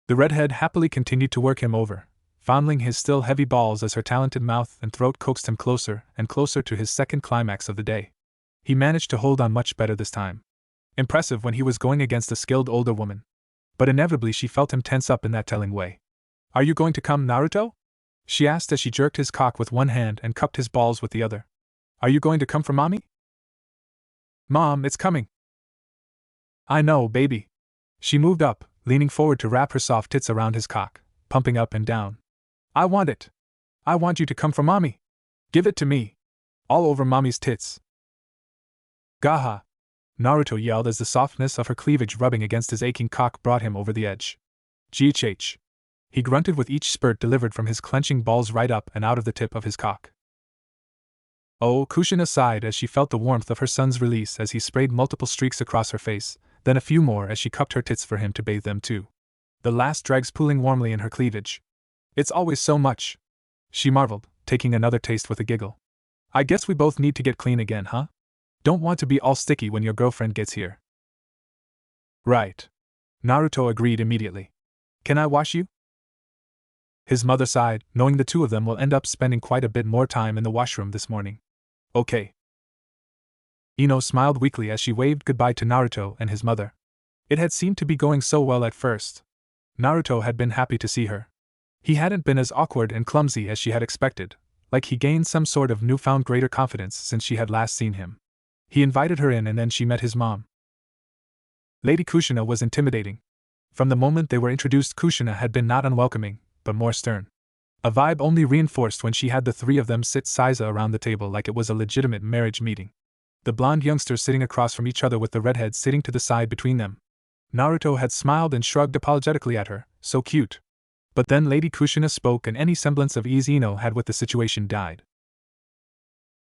The redhead happily continued to work him over, fondling his still heavy balls as her talented mouth and throat coaxed him closer and closer to his second climax of the day. He managed to hold on much better this time. Impressive when he was going against a skilled older woman. But inevitably she felt him tense up in that telling way. "Are you going to come, Naruto?" she asked as she jerked his cock with one hand and cupped his balls with the other. "Are you going to come for mommy?" "Mom, it's coming." "I know, baby." She moved up, leaning forward to wrap her soft tits around his cock, pumping up and down. "I want it. I want you to come for mommy. Give it to me. All over mommy's tits." "Gaha!" Naruto yelled as the softness of her cleavage rubbing against his aching cock brought him over the edge. "GHH." He grunted with each spurt delivered from his clenching balls right up and out of the tip of his cock. Oh, Kushina sighed as she felt the warmth of her son's release as he sprayed multiple streaks across her face, then a few more as she cupped her tits for him to bathe them too. The last dregs pooling warmly in her cleavage. "It's always so much," she marveled, taking another taste with a giggle. "I guess we both need to get clean again, huh? Don't want to be all sticky when your girlfriend gets here." "Right." Naruto agreed immediately. "Can I wash you?" His mother sighed, knowing the two of them will end up spending quite a bit more time in the washroom this morning. "Okay." Ino smiled weakly as she waved goodbye to Naruto and his mother. It had seemed to be going so well at first. Naruto had been happy to see her. He hadn't been as awkward and clumsy as she had expected, like he gained some sort of newfound greater confidence since she had last seen him. He invited her in and then she met his mom. Lady Kushina was intimidating. From the moment they were introduced, Kushina had been not unwelcoming, but more stern. A vibe only reinforced when she had the three of them sit Saiza around the table like it was a legitimate marriage meeting. The blonde youngsters sitting across from each other with the redhead sitting to the side between them. Naruto had smiled and shrugged apologetically at her, so cute. But then Lady Kushina spoke and any semblance of ease Ino had with the situation died.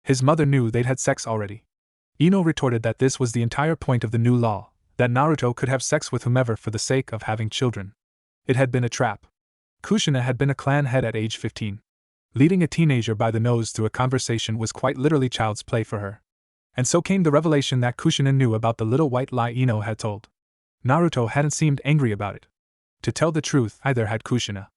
His mother knew they'd had sex already. Ino retorted that this was the entire point of the new law, that Naruto could have sex with whomever for the sake of having children. It had been a trap. Kushina had been a clan head at age 15. Leading a teenager by the nose through a conversation was quite literally child's play for her. And so came the revelation that Kushina knew about the little white lie Ino had told. Naruto hadn't seemed angry about it. To tell the truth, either had Kushina.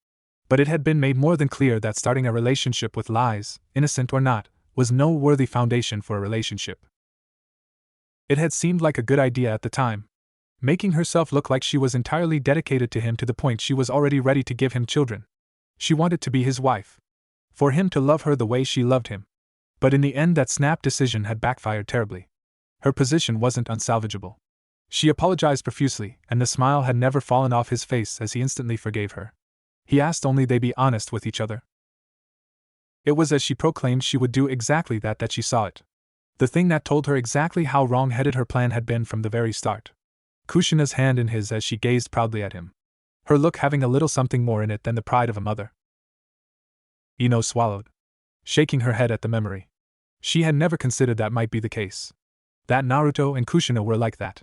But it had been made more than clear that starting a relationship with lies, innocent or not, was no worthy foundation for a relationship. It had seemed like a good idea at the time, making herself look like she was entirely dedicated to him to the point she was already ready to give him children. She wanted to be his wife. For him to love her the way she loved him. But in the end that snap decision had backfired terribly. Her position wasn't unsalvageable. She apologized profusely, and the smile had never fallen off his face as he instantly forgave her. He asked only they be honest with each other. It was as she proclaimed she would do exactly that she saw it. The thing that told her exactly how wrong-headed her plan had been from the very start. Kushina's hand in his as she gazed proudly at him. Her look having a little something more in it than the pride of a mother. Ino swallowed, shaking her head at the memory. She had never considered that might be the case. That Naruto and Kushina were like that.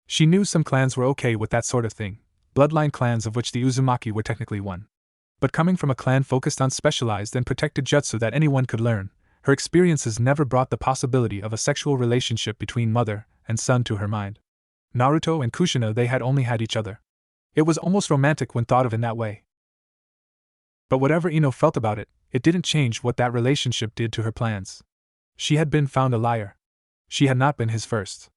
She knew some clans were okay with that sort of thing, bloodline clans of which the Uzumaki were technically one. But coming from a clan focused on specialized and protected jutsu that anyone could learn, her experiences never brought the possibility of a sexual relationship between mother and son to her mind. Naruto and Kushina, they had only had each other. It was almost romantic when thought of in that way. But whatever Ino felt about it, it didn't change what that relationship did to her plans. She had been found a liar. She had not been his first.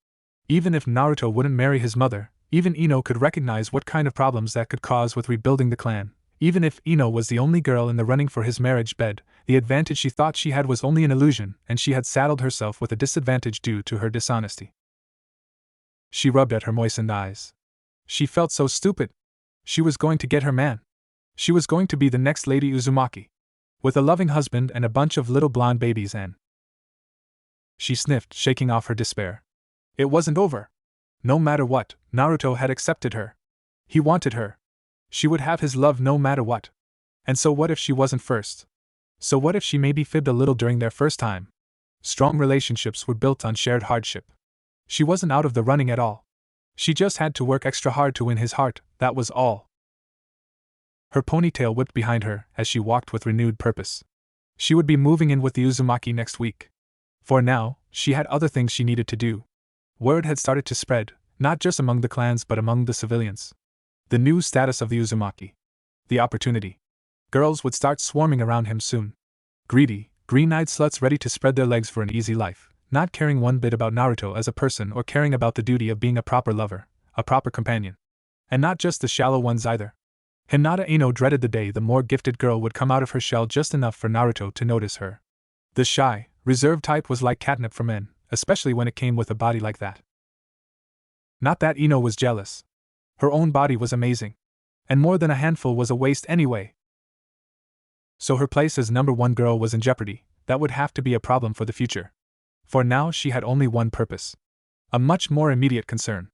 Even if Naruto wouldn't marry his mother, even Ino could recognize what kind of problems that could cause with rebuilding the clan. Even if Ino was the only girl in the running for his marriage bed, the advantage she thought she had was only an illusion, and she had saddled herself with a disadvantage due to her dishonesty. She rubbed at her moistened eyes. She felt so stupid. She was going to get her man. She was going to be the next Lady Uzumaki. With a loving husband and a bunch of little blonde babies and… She sniffed, shaking off her despair. It wasn't over. No matter what, Naruto had accepted her. He wanted her. She would have his love no matter what. And so what if she wasn't first? So what if she maybe fibbed a little during their first time? Strong relationships were built on shared hardship. She wasn't out of the running at all. She just had to work extra hard to win his heart, that was all. Her ponytail whipped behind her as she walked with renewed purpose. She would be moving in with the Uzumaki next week. For now, she had other things she needed to do. Word had started to spread, not just among the clans but among the civilians. The new status of the Uzumaki. The opportunity. Girls would start swarming around him soon. Greedy, green-eyed sluts ready to spread their legs for an easy life, not caring one bit about Naruto as a person or caring about the duty of being a proper lover, a proper companion. And not just the shallow ones either. Hinata Ino dreaded the day the more gifted girl would come out of her shell just enough for Naruto to notice her. The shy, reserved type was like catnip for men, especially when it came with a body like that. Not that Ino was jealous. Her own body was amazing. And more than a handful was a waste anyway. So her place as number one girl was in jeopardy. That would have to be a problem for the future. For now she had only one purpose. A much more immediate concern.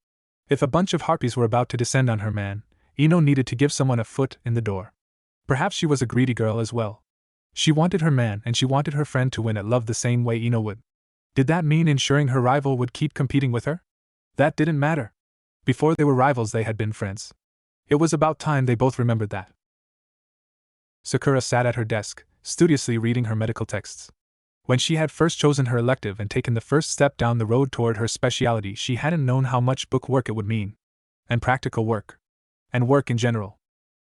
If a bunch of harpies were about to descend on her man, Ino needed to give someone a foot in the door. Perhaps she was a greedy girl as well. She wanted her man and she wanted her friend to win at love the same way Ino would. Did that mean ensuring her rival would keep competing with her? That didn't matter. Before they were rivals they had been friends. It was about time they both remembered that. Sakura sat at her desk, studiously reading her medical texts. When she had first chosen her elective and taken the first step down the road toward her specialty, she hadn't known how much book work it would mean. And practical work. And work in general.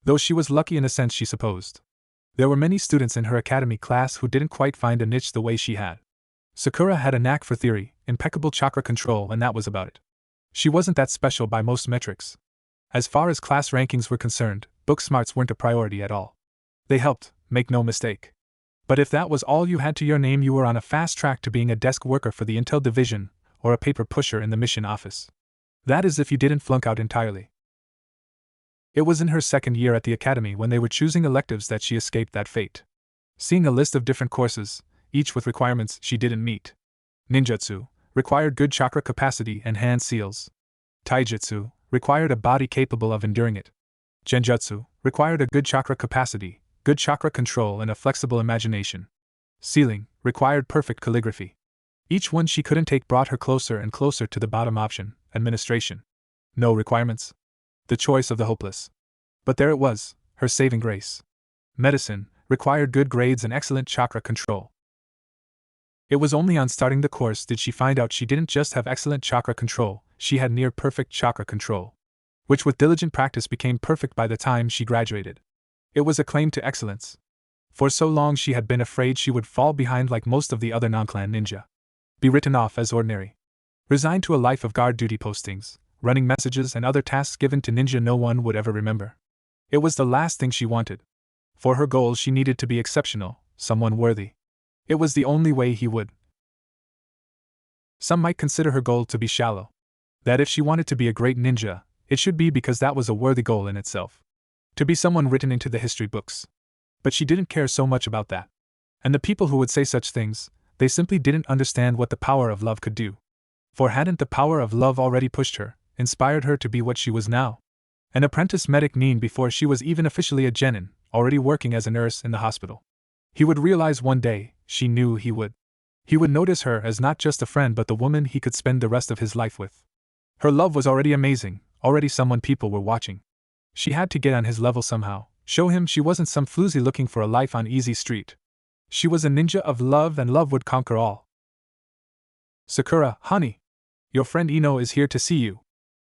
Though she was lucky in a sense, she supposed. There were many students in her academy class who didn't quite find a niche the way she had. Sakura had a knack for theory, impeccable chakra control, and that was about it. She wasn't that special by most metrics. As far as class rankings were concerned, book smarts weren't a priority at all. They helped, make no mistake. But if that was all you had to your name, you were on a fast track to being a desk worker for the Intel division, or a paper pusher in the mission office. That is if you didn't flunk out entirely. It was in her second year at the academy when they were choosing electives that she escaped that fate. Seeing a list of different courses, each with requirements she didn't meet. Ninjutsu required good chakra capacity and hand seals. Taijutsu required a body capable of enduring it. Genjutsu required a good chakra capacity, good chakra control, and a flexible imagination. Sealing required perfect calligraphy. Each one she couldn't take brought her closer and closer to the bottom option, administration. No requirements. The choice of the hopeless. But there it was, her saving grace. Medicine required good grades and excellent chakra control. It was only on starting the course did she find out she didn't just have excellent chakra control, she had near perfect chakra control. Which with diligent practice became perfect by the time she graduated. It was a claim to excellence. For so long she had been afraid she would fall behind like most of the other non-clan ninja. Be written off as ordinary. Resigned to a life of guard duty postings, running messages and other tasks given to ninja no one would ever remember. It was the last thing she wanted. For her goals she needed to be exceptional, someone worthy. It was the only way he would. Some might consider her goal to be shallow. That if she wanted to be a great ninja, it should be because that was a worthy goal in itself. To be someone written into the history books. But she didn't care so much about that. And the people who would say such things, they simply didn't understand what the power of love could do. For hadn't the power of love already pushed her, inspired her to be what she was now? An apprentice medic before she was even officially a genin, already working as a nurse in the hospital. He would realize one day, she knew he would. He would notice her as not just a friend but the woman he could spend the rest of his life with. Her love was already amazing, already someone people were watching. She had to get on his level somehow, show him she wasn't some floozy looking for a life on easy street. She was a ninja of love and love would conquer all. Sakura, honey. Your friend Ino is here to see you.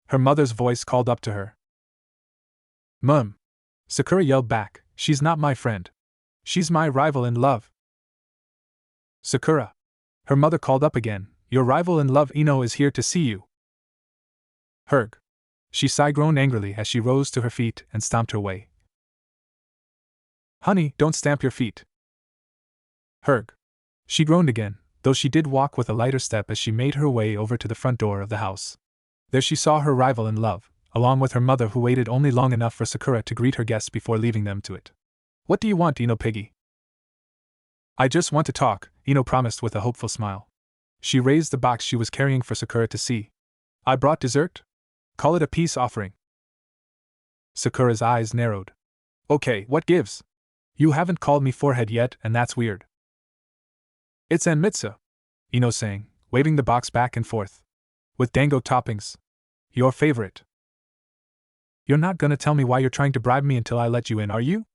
Her mother's voice called up to her. Mum. Sakura yelled back, she's not my friend. She's my rival in love. Sakura. Her mother called up again, your rival in love Ino is here to see you. Herg. She sighed angrily as she rose to her feet and stomped her way. Honey, don't stamp your feet. Herg. She groaned again, though she did walk with a lighter step as she made her way over to the front door of the house. There she saw her rival in love, along with her mother who waited only long enough for Sakura to greet her guests before leaving them to it. What do you want, Ino Piggy? I just want to talk, Ino promised with a hopeful smile. She raised the box she was carrying for Sakura to see. I brought dessert? Call it a peace offering. Sakura's eyes narrowed. Okay, what gives? You haven't called me forehead yet, and that's weird. It's Anmitsu, Ino sang, waving the box back and forth. With dango toppings. Your favorite. You're not gonna tell me why you're trying to bribe me until I let you in, are you?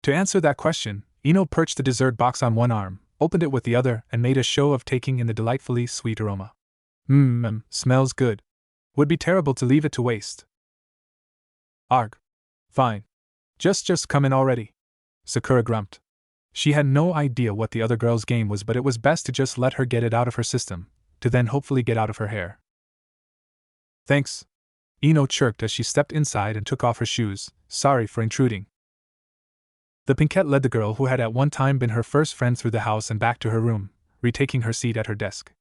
To answer that question, Ino perched the dessert box on one arm, opened it with the other, and made a show of taking in the delightfully sweet aroma. Smells good. Would be terrible to leave it to waste. Arg. Fine. Just come in already. Sakura grumped. She had no idea what the other girl's game was, but it was best to just let her get it out of her system, to then hopefully get out of her hair. Thanks. Ino chirped as she stepped inside and took off her shoes, sorry for intruding. The pinkette led the girl who had at one time been her first friend through the house and back to her room, retaking her seat at her desk.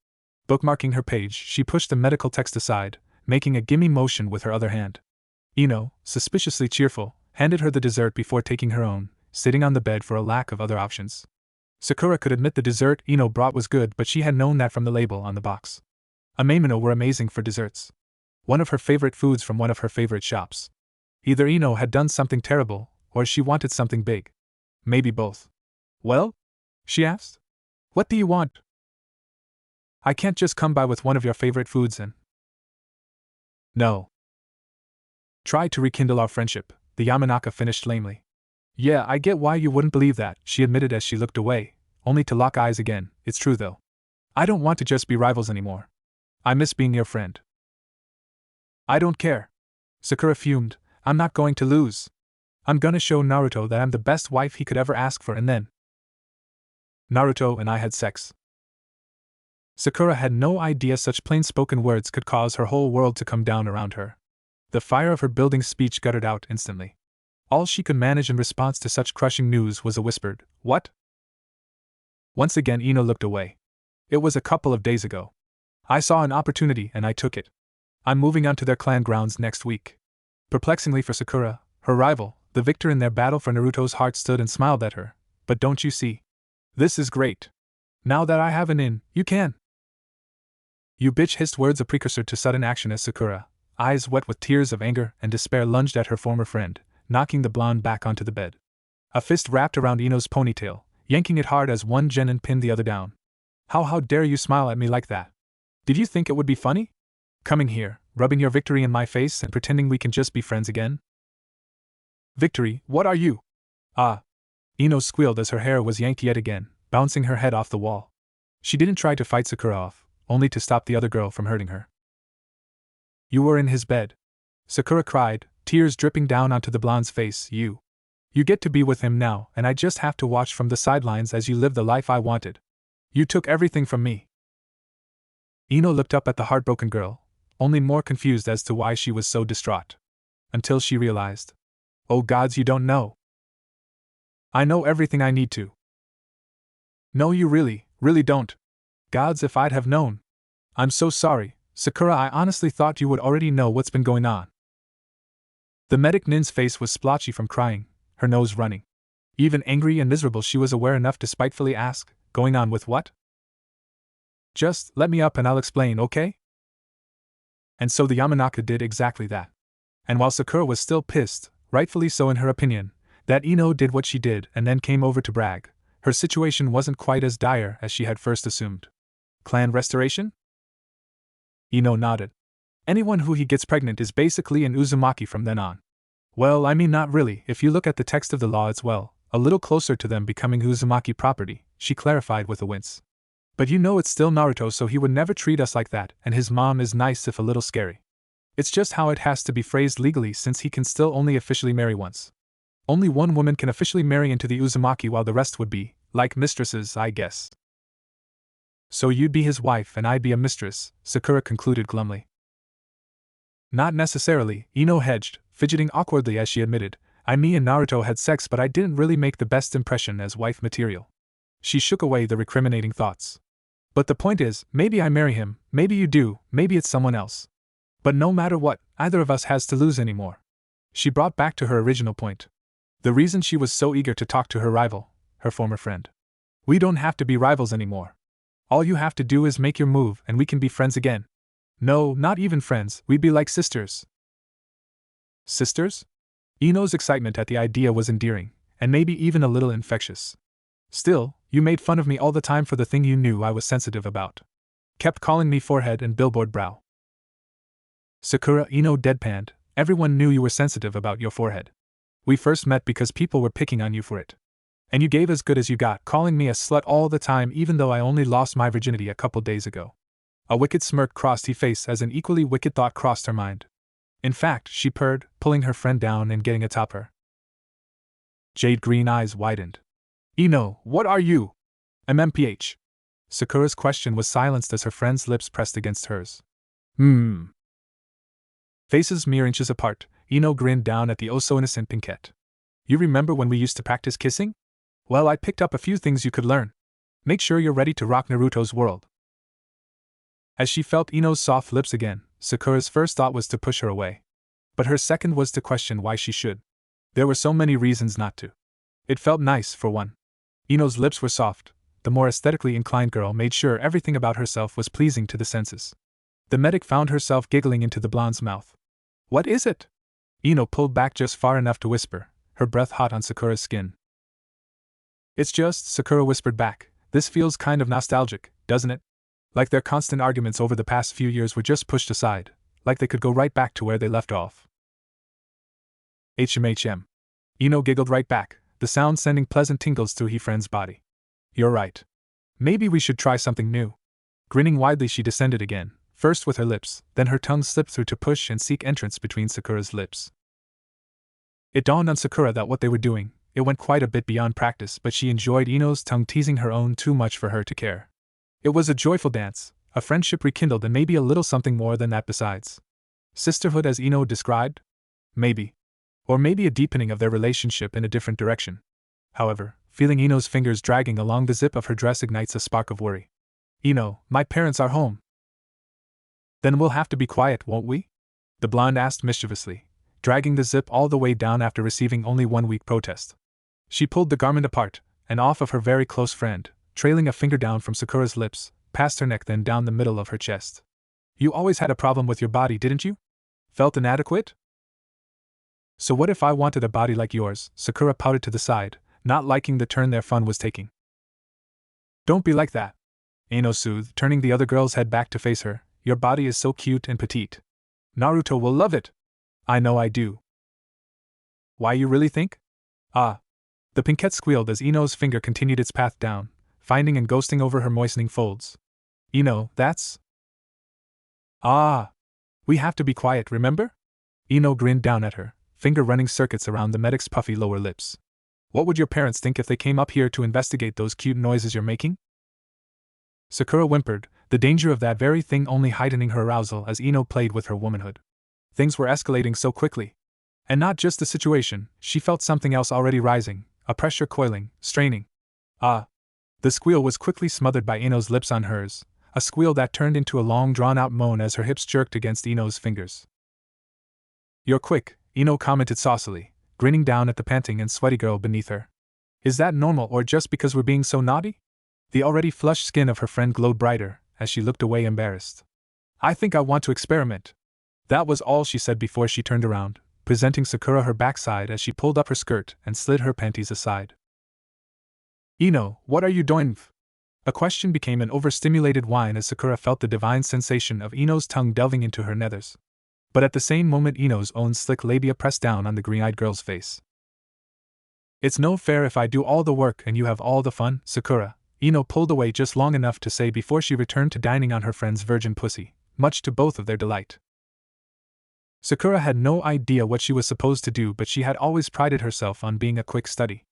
Bookmarking her page, she pushed the medical text aside, making a gimme motion with her other hand. Ino, suspiciously cheerful, handed her the dessert before taking her own, sitting on the bed for a lack of other options. Sakura could admit the dessert Ino brought was good, but she had known that from the label on the box. Amemino were amazing for desserts. One of her favorite foods from one of her favorite shops. Either Ino had done something terrible, or she wanted something big. Maybe both. Well? She asked. What do you want? I can't just come by with one of your favorite foods and... No. Try to rekindle our friendship, the Yamanaka finished lamely. Yeah, I get why you wouldn't believe that, she admitted as she looked away, only to lock eyes again. It's true though. I don't want to just be rivals anymore. I miss being your friend. I don't care. Sakura fumed, I'm not going to lose. I'm gonna show Naruto that I'm the best wife he could ever ask for, and then Naruto and I had sex. Sakura had no idea such plain-spoken words could cause her whole world to come down around her. The fire of her building speech guttered out instantly. All she could manage in response to such crushing news was a whispered, "What?" Once again Ino looked away. It was a couple of days ago. I saw an opportunity and I took it. I'm moving on to their clan grounds next week. Perplexingly for Sakura, her rival, the victor in their battle for Naruto's heart, stood and smiled at her. But don't you see? This is great. Now that I have an in, you can. You bitch, hissed words a precursor to sudden action as Sakura, eyes wet with tears of anger and despair, lunged at her former friend, knocking the blonde back onto the bed. A fist wrapped around Ino's ponytail, yanking it hard as one genin pinned the other down. How dare you smile at me like that? Did you think it would be funny? Coming here, rubbing your victory in my face and pretending we can just be friends again? Victory, what are you? Ah! Ino squealed as her hair was yanked yet again, bouncing her head off the wall. She didn't try to fight Sakura off, only to stop the other girl from hurting her. You were in his bed. Sakura cried, tears dripping down onto the blonde's face. You. You get to be with him now, and I just have to watch from the sidelines as you live the life I wanted. You took everything from me. Ino looked up at the heartbroken girl, only more confused as to why she was so distraught. Until she realized. Oh gods, you don't know. I know everything I need to. No, you really don't. Gods, if I'd have known. I'm so sorry, Sakura, I honestly thought you would already know what's been going on. The medic Nin's face was splotchy from crying, her nose running. Even angry and miserable, she was aware enough to spitefully ask, going on with what? Just let me up and I'll explain, okay? And so the Yamanaka did exactly that. And while Sakura was still pissed, rightfully so in her opinion, that Ino did what she did and then came over to brag, her situation wasn't quite as dire as she had first assumed. Clan restoration? Ino nodded. Anyone who he gets pregnant is basically an Uzumaki from then on. Well, I mean not really, if you look at the text of the law it's a little closer to them becoming Uzumaki property, she clarified with a wince. But you know it's still Naruto, so he would never treat us like that, and his mom is nice if a little scary. It's just how it has to be phrased legally since he can still only officially marry once. Only one woman can officially marry into the Uzumaki while the rest would be, like mistresses, I guess. So you'd be his wife and I'd be a mistress, Sakura concluded glumly. Not necessarily, Ino hedged, fidgeting awkwardly as she admitted, me and Naruto had sex but I didn't really make the best impression as wife material. She shook away the recriminating thoughts. But the point is, maybe I marry him, maybe you do, maybe it's someone else. But no matter what, either of us has to lose anymore. She brought back to her original point. The reason she was so eager to talk to her rival, her former friend. We don't have to be rivals anymore. All you have to do is make your move and we can be friends again. No, not even friends, we'd be like sisters. Sisters? Ino's excitement at the idea was endearing, and maybe even a little infectious. Still, you made fun of me all the time for the thing you knew I was sensitive about. Kept calling me forehead and billboard brow. Sakura, Ino deadpanned, everyone knew you were sensitive about your forehead. We first met because people were picking on you for it. And you gave as good as you got, calling me a slut all the time even though I only lost my virginity a couple days ago. A wicked smirk crossed her face as an equally wicked thought crossed her mind. In fact, she purred, pulling her friend down and getting atop her. Jade green eyes widened. Ino, what are you? MMPH. Sakura's question was silenced as her friend's lips pressed against hers. Faces mere inches apart, Ino grinned down at the oh-so-innocent Pinkette. You remember when we used to practice kissing? Well, I picked up a few things you could learn. Make sure you're ready to rock Naruto's world. As she felt Ino's soft lips again, Sakura's first thought was to push her away. But her second was to question why she should. There were so many reasons not to. It felt nice, for one. Ino's lips were soft. The more aesthetically inclined girl made sure everything about herself was pleasing to the senses. The medic found herself giggling into the blonde's mouth. What is it? Ino pulled back just far enough to whisper, her breath hot on Sakura's skin. It's just, Sakura whispered back, this feels kind of nostalgic, doesn't it? Like their constant arguments over the past few years were just pushed aside, like they could go right back to where they left off. HMHM. Ino giggled right back, the sound sending pleasant tingles through her friend's body. You're right. Maybe we should try something new. Grinning widely, she descended again, first with her lips, then her tongue slipped through to push and seek entrance between Sakura's lips. It dawned on Sakura that what they were doing, it went quite a bit beyond practice, but she enjoyed Ino's tongue teasing her own too much for her to care. It was a joyful dance, a friendship rekindled, and maybe a little something more than that besides. Sisterhood as Ino described? Maybe. Or maybe a deepening of their relationship in a different direction. However, feeling Ino's fingers dragging along the zip of her dress ignites a spark of worry. Ino, my parents are home. Then we'll have to be quiet, won't we? The blonde asked mischievously, dragging the zip all the way down after receiving only one weak protest. She pulled the garment apart, and off of her very close friend, trailing a finger down from Sakura's lips, past her neck then down the middle of her chest. You always had a problem with your body, didn't you? Felt inadequate? So what if I wanted a body like yours? Sakura pouted to the side, not liking the turn their fun was taking. Don't be like that. Ino soothed, turning the other girl's head back to face her. Your body is so cute and petite. Naruto will love it. I know I do. Why, you really think? Ah. The Pinkette squealed as Ino's finger continued its path down, finding and ghosting over her moistening folds. Ino, that's... Ah. We have to be quiet, remember? Ino grinned down at her, finger running circuits around the medic's puffy lower lips. What would your parents think if they came up here to investigate those cute noises you're making? Sakura whimpered, the danger of that very thing only heightening her arousal as Ino played with her womanhood. Things were escalating so quickly. And not just the situation, she felt something else already rising, a pressure coiling, straining. Ah! The squeal was quickly smothered by Ino's lips on hers, a squeal that turned into a long drawn-out moan as her hips jerked against Ino's fingers. You're quick, Ino commented saucily, grinning down at the panting and sweaty girl beneath her. Is that normal or just because we're being so naughty? The already flushed skin of her friend glowed brighter as she looked away embarrassed. I think I want to experiment. That was all she said before she turned around, presenting Sakura her backside as she pulled up her skirt and slid her panties aside. Ino, what are you doing? A question became an overstimulated whine as Sakura felt the divine sensation of Ino's tongue delving into her nethers. But at the same moment Ino's own slick labia pressed down on the green-eyed girl's face. It's no fair if I do all the work and you have all the fun, Sakura, Ino pulled away just long enough to say before she returned to dining on her friend's virgin pussy, much to both of their delight. Sakura had no idea what she was supposed to do, but she had always prided herself on being a quick study.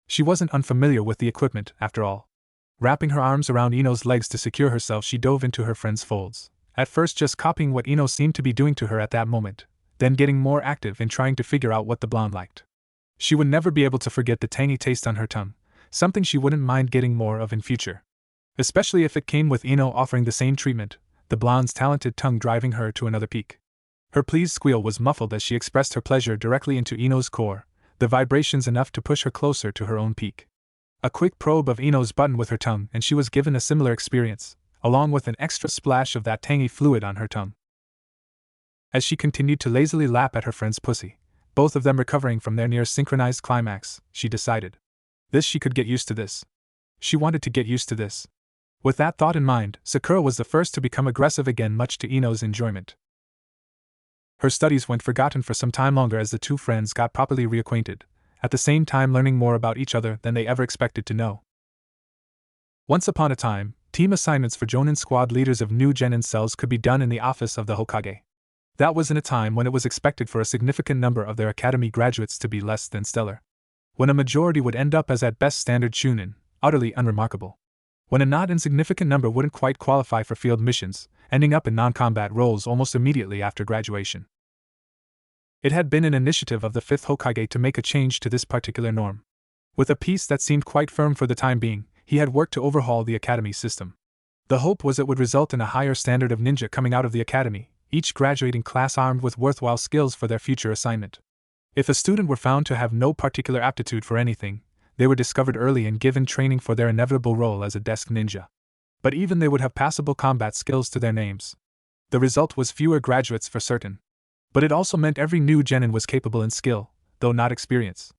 She wasn't unfamiliar with the equipment, after all. Wrapping her arms around Ino's legs to secure herself, she dove into her friend's folds, at first just copying what Ino seemed to be doing to her at that moment, then getting more active in trying to figure out what the blonde liked. She would never be able to forget the tangy taste on her tongue, something she wouldn't mind getting more of in future. Especially if it came with Ino offering the same treatment, the blonde's talented tongue driving her to another peak. Her pleased squeal was muffled as she expressed her pleasure directly into Ino's core, the vibrations enough to push her closer to her own peak. A quick probe of Ino's button with her tongue and she was given a similar experience, along with an extra splash of that tangy fluid on her tongue. As she continued to lazily lap at her friend's pussy, both of them recovering from their near-synchronized climax, she decided. She could get used to this. She wanted to get used to this. With that thought in mind, Sakura was the first to become aggressive again, much to Ino's enjoyment. Her studies went forgotten for some time longer as the two friends got properly reacquainted, at the same time learning more about each other than they ever expected to know. Once upon a time, team assignments for Jonin squad leaders of new Genin cells could be done in the office of the Hokage. That was in a time when it was expected for a significant number of their academy graduates to be less than stellar. When a majority would end up as at best standard Chunin, utterly unremarkable. When a not insignificant number wouldn't quite qualify for field missions, ending up in non-combat roles almost immediately after graduation. It had been an initiative of the 5th Hokage to make a change to this particular norm. With a piece that seemed quite firm for the time being, he had worked to overhaul the academy system. The hope was it would result in a higher standard of ninja coming out of the academy, each graduating class armed with worthwhile skills for their future assignment. If a student were found to have no particular aptitude for anything, they were discovered early and given training for their inevitable role as a desk ninja. But even they would have passable combat skills to their names. The result was fewer graduates for certain. But it also meant every new genin was capable in skill, though not experience.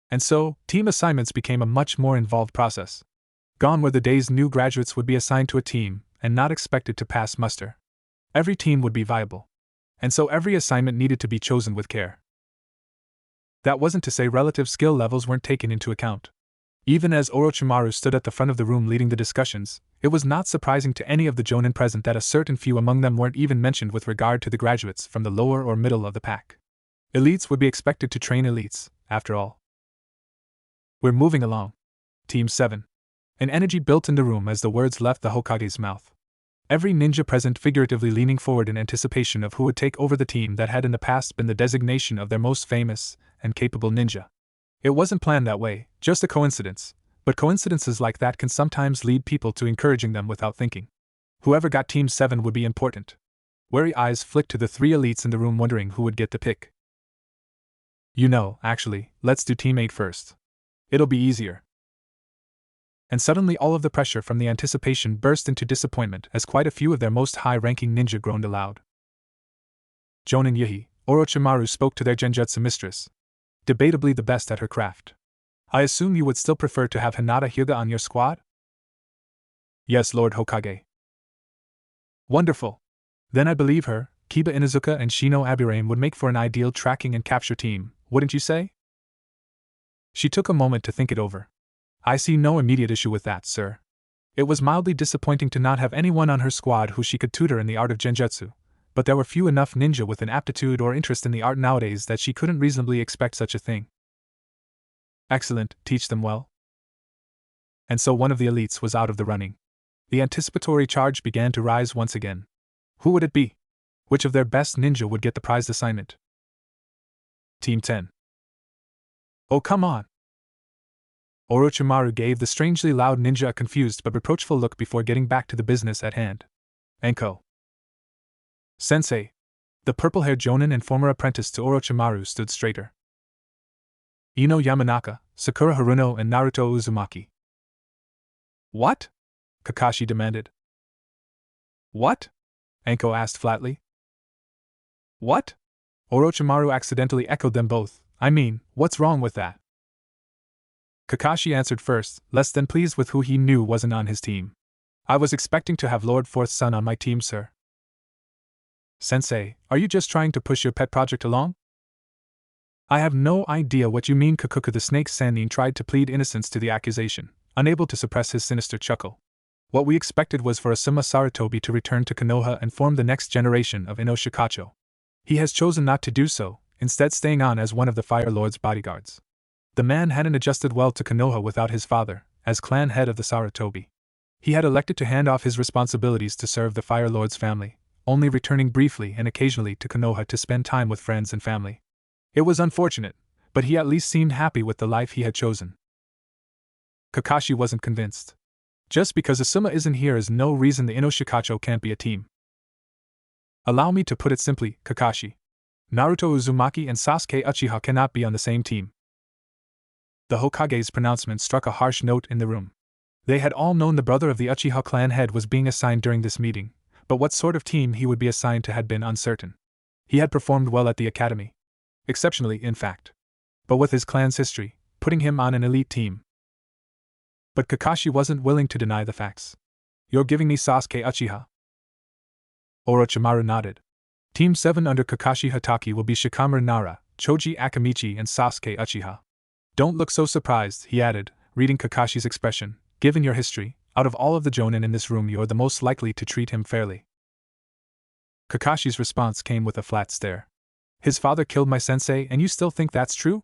And so, team assignments became a much more involved process. Gone were the days new graduates would be assigned to a team and not expected to pass muster. Every team would be viable. And so every assignment needed to be chosen with care. That wasn't to say relative skill levels weren't taken into account. Even as Orochimaru stood at the front of the room leading the discussions, it was not surprising to any of the Jonin present that a certain few among them weren't even mentioned with regard to the graduates from the lower or middle of the pack. Elites would be expected to train elites, after all. We're moving along. Team 7. An energy built in the room as the words left the Hokage's mouth. Every ninja present figuratively leaning forward in anticipation of who would take over the team that had in the past been the designation of their most famous and capable ninja. It wasn't planned that way, just a coincidence, but coincidences like that can sometimes lead people to encouraging them without thinking. Whoever got Team 7 would be important. Wary eyes flicked to the 3 elites in the room wondering who would get the pick. Actually, let's do Team 8 first. It'll be easier. And suddenly all of the pressure from the anticipation burst into disappointment as quite a few of their most high-ranking ninja groaned aloud. Jonin Yihi, Orochimaru spoke to their genjutsu mistress. Debatably the best at her craft. I assume you would still prefer to have Hinata Hyuga on your squad? Yes, Lord Hokage. Wonderful. Then I believe her, Kiba Inuzuka and Shino Abirame would make for an ideal tracking and capture team, wouldn't you say? She took a moment to think it over. I see no immediate issue with that, sir. It was mildly disappointing to not have anyone on her squad who she could tutor in the art of genjutsu, but there were few enough ninja with an aptitude or interest in the art nowadays that she couldn't reasonably expect such a thing. Excellent, teach them well. And so one of the elites was out of the running. The anticipatory charge began to rise once again. Who would it be? Which of their best ninja would get the prized assignment? Team 10. Oh, come on! Orochimaru gave the strangely loud ninja a confused but reproachful look before getting back to the business at hand. Enko. Sensei. The purple-haired jonin and former apprentice to Orochimaru stood straighter. Ino Yamanaka, Sakura Haruno, and Naruto Uzumaki. What? Kakashi demanded. What? Enko asked flatly. What? Orochimaru accidentally echoed them both. I mean, what's wrong with that? Kakashi answered first, less than pleased with who he knew wasn't on his team. I was expecting to have Lord Fourth's son on my team, sir. Sensei, are you just trying to push your pet project along? I have no idea what you mean. Kakuku the Snake Sannin tried to plead innocence to the accusation, unable to suppress his sinister chuckle. What we expected was for Asuma Sarutobi to return to Konoha and form the next generation of Ino Shikacho. He has chosen not to do so, instead staying on as one of the Fire Lord's bodyguards. The man hadn't adjusted well to Konoha without his father, as clan head of the Sarutobi. He had elected to hand off his responsibilities to serve the Fire Lord's family, only returning briefly and occasionally to Konoha to spend time with friends and family. It was unfortunate, but he at least seemed happy with the life he had chosen. Kakashi wasn't convinced. Just because Asuma isn't here is no reason the Ino Shikacho can't be a team. Allow me to put it simply, Kakashi. Naruto Uzumaki and Sasuke Uchiha cannot be on the same team. The Hokage's pronouncement struck a harsh note in the room. They had all known the brother of the Uchiha clan head was being assigned during this meeting, but what sort of team he would be assigned to had been uncertain. He had performed well at the academy. Exceptionally, in fact. But with his clan's history, putting him on an elite team. But Kakashi wasn't willing to deny the facts. You're giving me Sasuke Uchiha? Orochimaru nodded. Team 7 under Kakashi Hatake will be Shikamaru Nara, Choji Akamichi, and Sasuke Uchiha. Don't look so surprised, he added, reading Kakashi's expression. Given your history, out of all of the jonin in this room you're the most likely to treat him fairly. Kakashi's response came with a flat stare. His father killed my sensei and you still think that's true?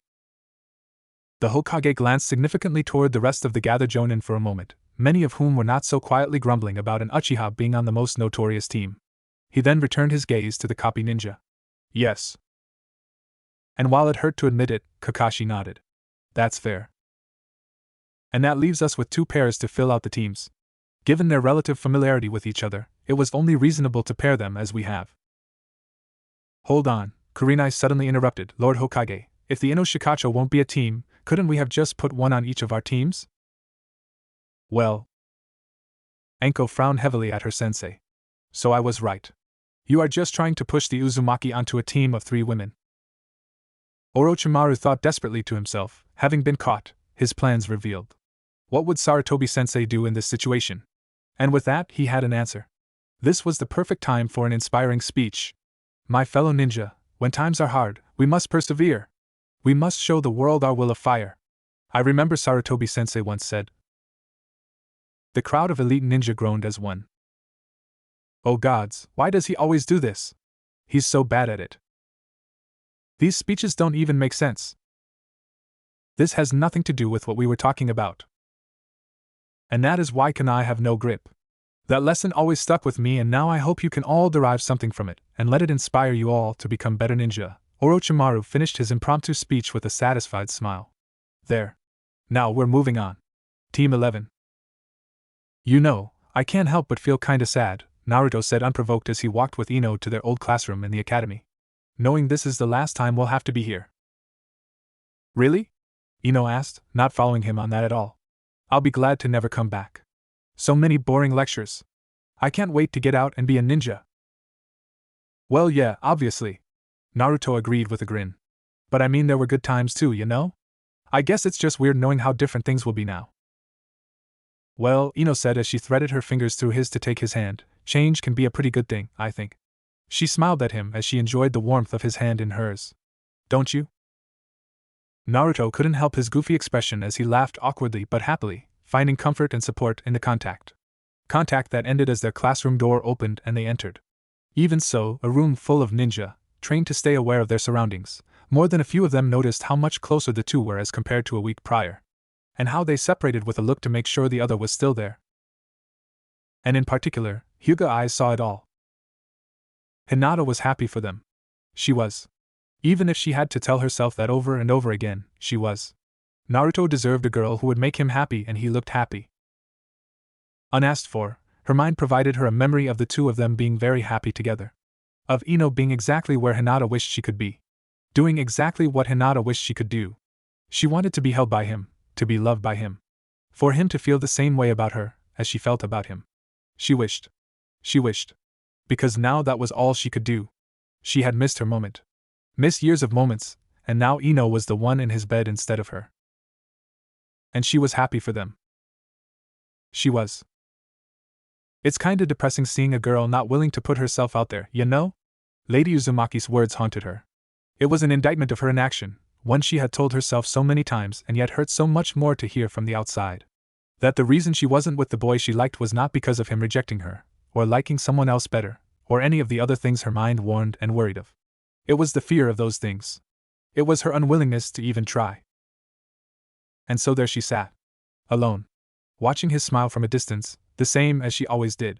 The Hokage glanced significantly toward the rest of the gathered jonin for a moment, many of whom were not so quietly grumbling about an Uchiha being on the most notorious team. He then returned his gaze to the copy ninja. Yes. And while it hurt to admit it, Kakashi nodded. That's fair. And that leaves us with 2 pairs to fill out the teams. Given their relative familiarity with each other, it was only reasonable to pair them as we have. Hold on, Kurinai suddenly interrupted. Lord Hokage, if the Ino Shikacho won't be a team, couldn't we have just put one on each of our teams? Well. Enko frowned heavily at her sensei. So I was right. You are just trying to push the Uzumaki onto a team of 3 women. Orochimaru thought desperately to himself, having been caught, his plans revealed. What would Sarutobi-sensei do in this situation? And with that, he had an answer. This was the perfect time for an inspiring speech. My fellow ninja, when times are hard, we must persevere. We must show the world our will of fire. I remember Sarutobi-sensei once said. The crowd of elite ninja groaned as one. Oh gods, why does he always do this? He's so bad at it. These speeches don't even make sense. This has nothing to do with what we were talking about. And that is why can I have no grip. That lesson always stuck with me and now I hope you can all derive something from it, and let it inspire you all to become better ninja. Orochimaru finished his impromptu speech with a satisfied smile. There. Now we're moving on. Team 11. You know, I can't help but feel kinda sad, Naruto said unprovoked as he walked with Ino to their old classroom in the academy. Knowing this is the last time we'll have to be here. Really? Ino asked, not following him on that at all. I'll be glad to never come back. So many boring lectures. I can't wait to get out and be a ninja. Well, yeah, obviously. Naruto agreed with a grin. But I mean there were good times too, you know? I guess it's just weird knowing how different things will be now. Well, Ino said as she threaded her fingers through his to take his hand, change can be a pretty good thing, I think. She smiled at him as she enjoyed the warmth of his hand in hers. Don't you? Naruto couldn't help his goofy expression as he laughed awkwardly but happily, finding comfort and support in the contact. Contact that ended as their classroom door opened and they entered. Even so, a room full of ninja, trained to stay aware of their surroundings, more than a few of them noticed how much closer the two were as compared to a week prior. And how they separated with a look to make sure the other was still there. And in particular, Hyuga eyes saw it all. Hinata was happy for them. She was. Even if she had to tell herself that over and over again, she was. Naruto deserved a girl who would make him happy, and he looked happy. Unasked for, her mind provided her a memory of the two of them being very happy together. Of Ino being exactly where Hinata wished she could be. Doing exactly what Hinata wished she could do. She wanted to be held by him, to be loved by him. For him to feel the same way about her as she felt about him. She wished. She wished. Because now that was all she could do. She had missed her moment. Missed years of moments, and now Ino was the one in his bed instead of her. And she was happy for them. She was. It's kinda depressing seeing a girl not willing to put herself out there, you know? Lady Uzumaki's words haunted her. It was an indictment of her inaction, one she had told herself so many times and yet hurt so much more to hear from the outside. That the reason she wasn't with the boy she liked was not because of him rejecting her, or liking someone else better, or any of the other things her mind warned and worried of. It was the fear of those things. It was her unwillingness to even try. And so there she sat. Alone. Watching his smile from a distance, the same as she always did.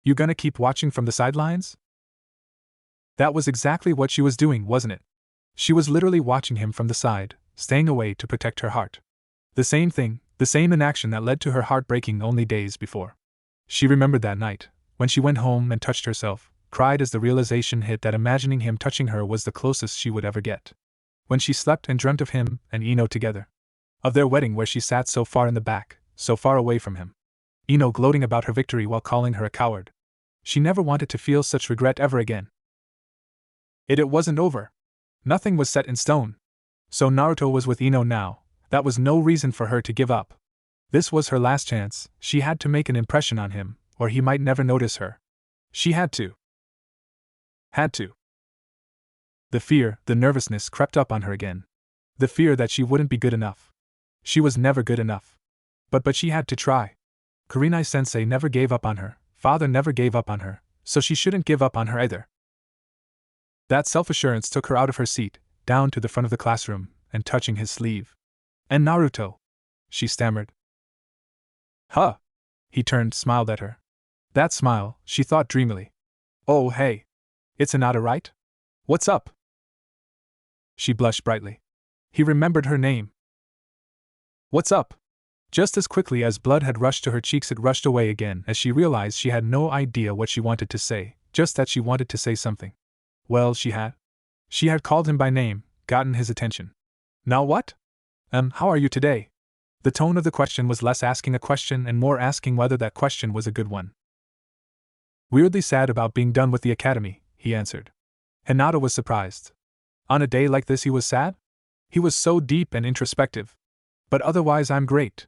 You gonna keep watching from the sidelines? That was exactly what she was doing, wasn't it? She was literally watching him from the side, staying away to protect her heart. The same thing, the same inaction that led to her heart breaking only days before. She remembered that night, when she went home and touched herself, cried as the realization hit that imagining him touching her was the closest she would ever get. When she slept and dreamt of him and Ino together. Of their wedding where she sat so far in the back, so far away from him. Ino gloating about her victory while calling her a coward. She never wanted to feel such regret ever again. It wasn't over. Nothing was set in stone. So Naruto was with Ino now. That was no reason for her to give up. This was her last chance. She had to make an impression on him, or he might never notice her. She had to. Had to. The fear, the nervousness crept up on her again. The fear that she wouldn't be good enough. She was never good enough. But she had to try. Kurinai-sensei never gave up on her, father never gave up on her, so she shouldn't give up on her either. That self-assurance took her out of her seat, down to the front of the classroom, and touching his sleeve. And Naruto, she stammered. Huh? He turned, smiled at her. That smile, she thought dreamily. Oh hey. It's Hinata, right? What's up? She blushed brightly. He remembered her name. What's up? Just as quickly as blood had rushed to her cheeks, it rushed away again as she realized she had no idea what she wanted to say, just that she wanted to say something. Well, she had. She had called him by name, gotten his attention. Now what? How are you today? The tone of the question was less asking a question and more asking whether that question was a good one. Weirdly sad about being done with the academy, he answered. Hinata was surprised. On a day like this he was sad? He was so deep and introspective. But otherwise I'm great.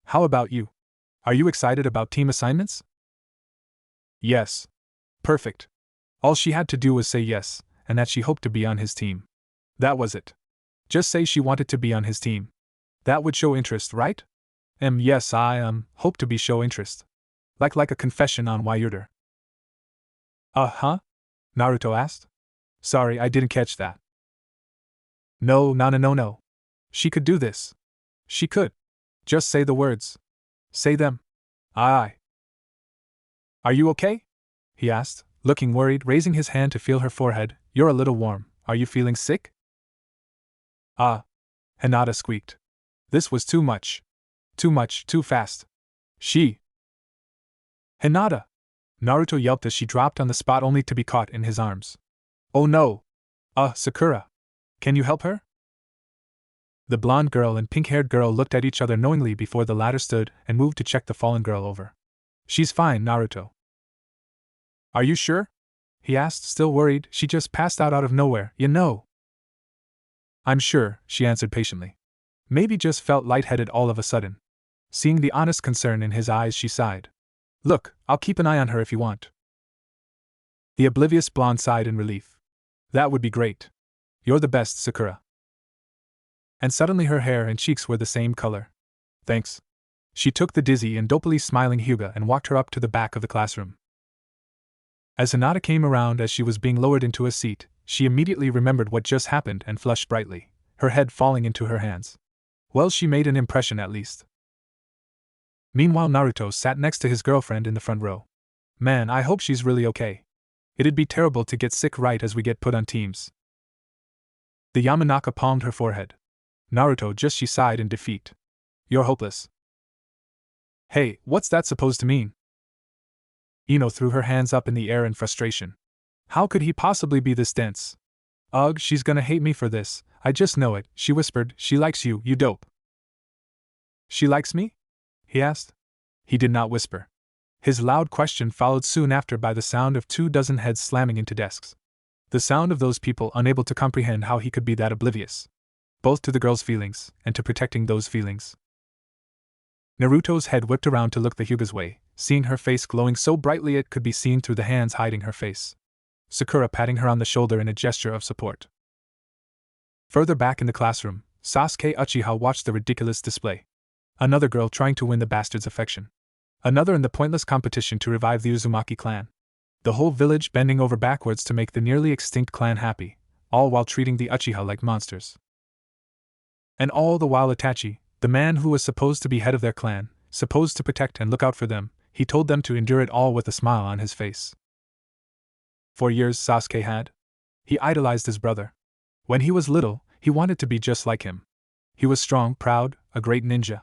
How about you? Are you excited about team assignments? Yes. Perfect. All she had to do was say yes, and that she hoped to be on his team. That was it. Just say she wanted to be on his team. That would show interest, right? Yes, I hope to be show interest. Like a confession on why you're. Huh? Naruto asked. Sorry, I didn't catch that. No. She could do this. She could. Just say the words. Say them. Aye. Are you okay? He asked, looking worried, raising his hand to feel her forehead. You're a little warm. Are you feeling sick? Hinata squeaked. This was too much. Too fast. Hinata! Naruto yelped as she dropped on the spot only to be caught in his arms. Oh no! Sakura! Can you help her? The blonde girl and pink-haired girl looked at each other knowingly before the latter stood and moved to check the fallen girl over. She's fine, Naruto. Are you sure? He asked, still worried. She just passed out of nowhere, you know. I'm sure, she answered patiently. Maybe just felt lightheaded all of a sudden. Seeing the honest concern in his eyes, she sighed. Look, I'll keep an eye on her if you want. The oblivious blonde sighed in relief. That would be great. You're the best, Sakura. And suddenly her hair and cheeks were the same color. Thanks. She took the dizzy and dopily smiling Hyuga and walked her up to the back of the classroom. As Hinata came around as she was being lowered into a seat, she immediately remembered what just happened and flushed brightly, her head falling into her hands. Well, she made an impression at least. Meanwhile, Naruto sat next to his girlfriend in the front row. Man, I hope she's really okay. It'd be terrible to get sick right as we get put on teams. The Yamanaka palmed her forehead. Naruto, she sighed in defeat. You're hopeless. Hey, what's that supposed to mean? Ino threw her hands up in the air in frustration. How could he possibly be this dense? Ugh, she's gonna hate me for this, I just know it, she whispered. She likes you, you dope. She likes me? He asked. He did not whisper. His loud question followed soon after by the sound of 24 heads slamming into desks. The sound of those people unable to comprehend how he could be that oblivious, both to the girl's feelings and to protecting those feelings. Naruto's head whipped around to look the Hyuga's way, seeing her face glowing so brightly it could be seen through the hands hiding her face. Sakura patting her on the shoulder in a gesture of support. Further back in the classroom, Sasuke Uchiha watched the ridiculous display. Another girl trying to win the bastard's affection. Another in the pointless competition to revive the Uzumaki clan. The whole village bending over backwards to make the nearly extinct clan happy, all while treating the Uchiha like monsters. And all the while Itachi, the man who was supposed to be head of their clan, supposed to protect and look out for them, he told them to endure it all with a smile on his face. For years Sasuke had. He idolized his brother. When he was little, he wanted to be just like him. He was strong, proud, a great ninja.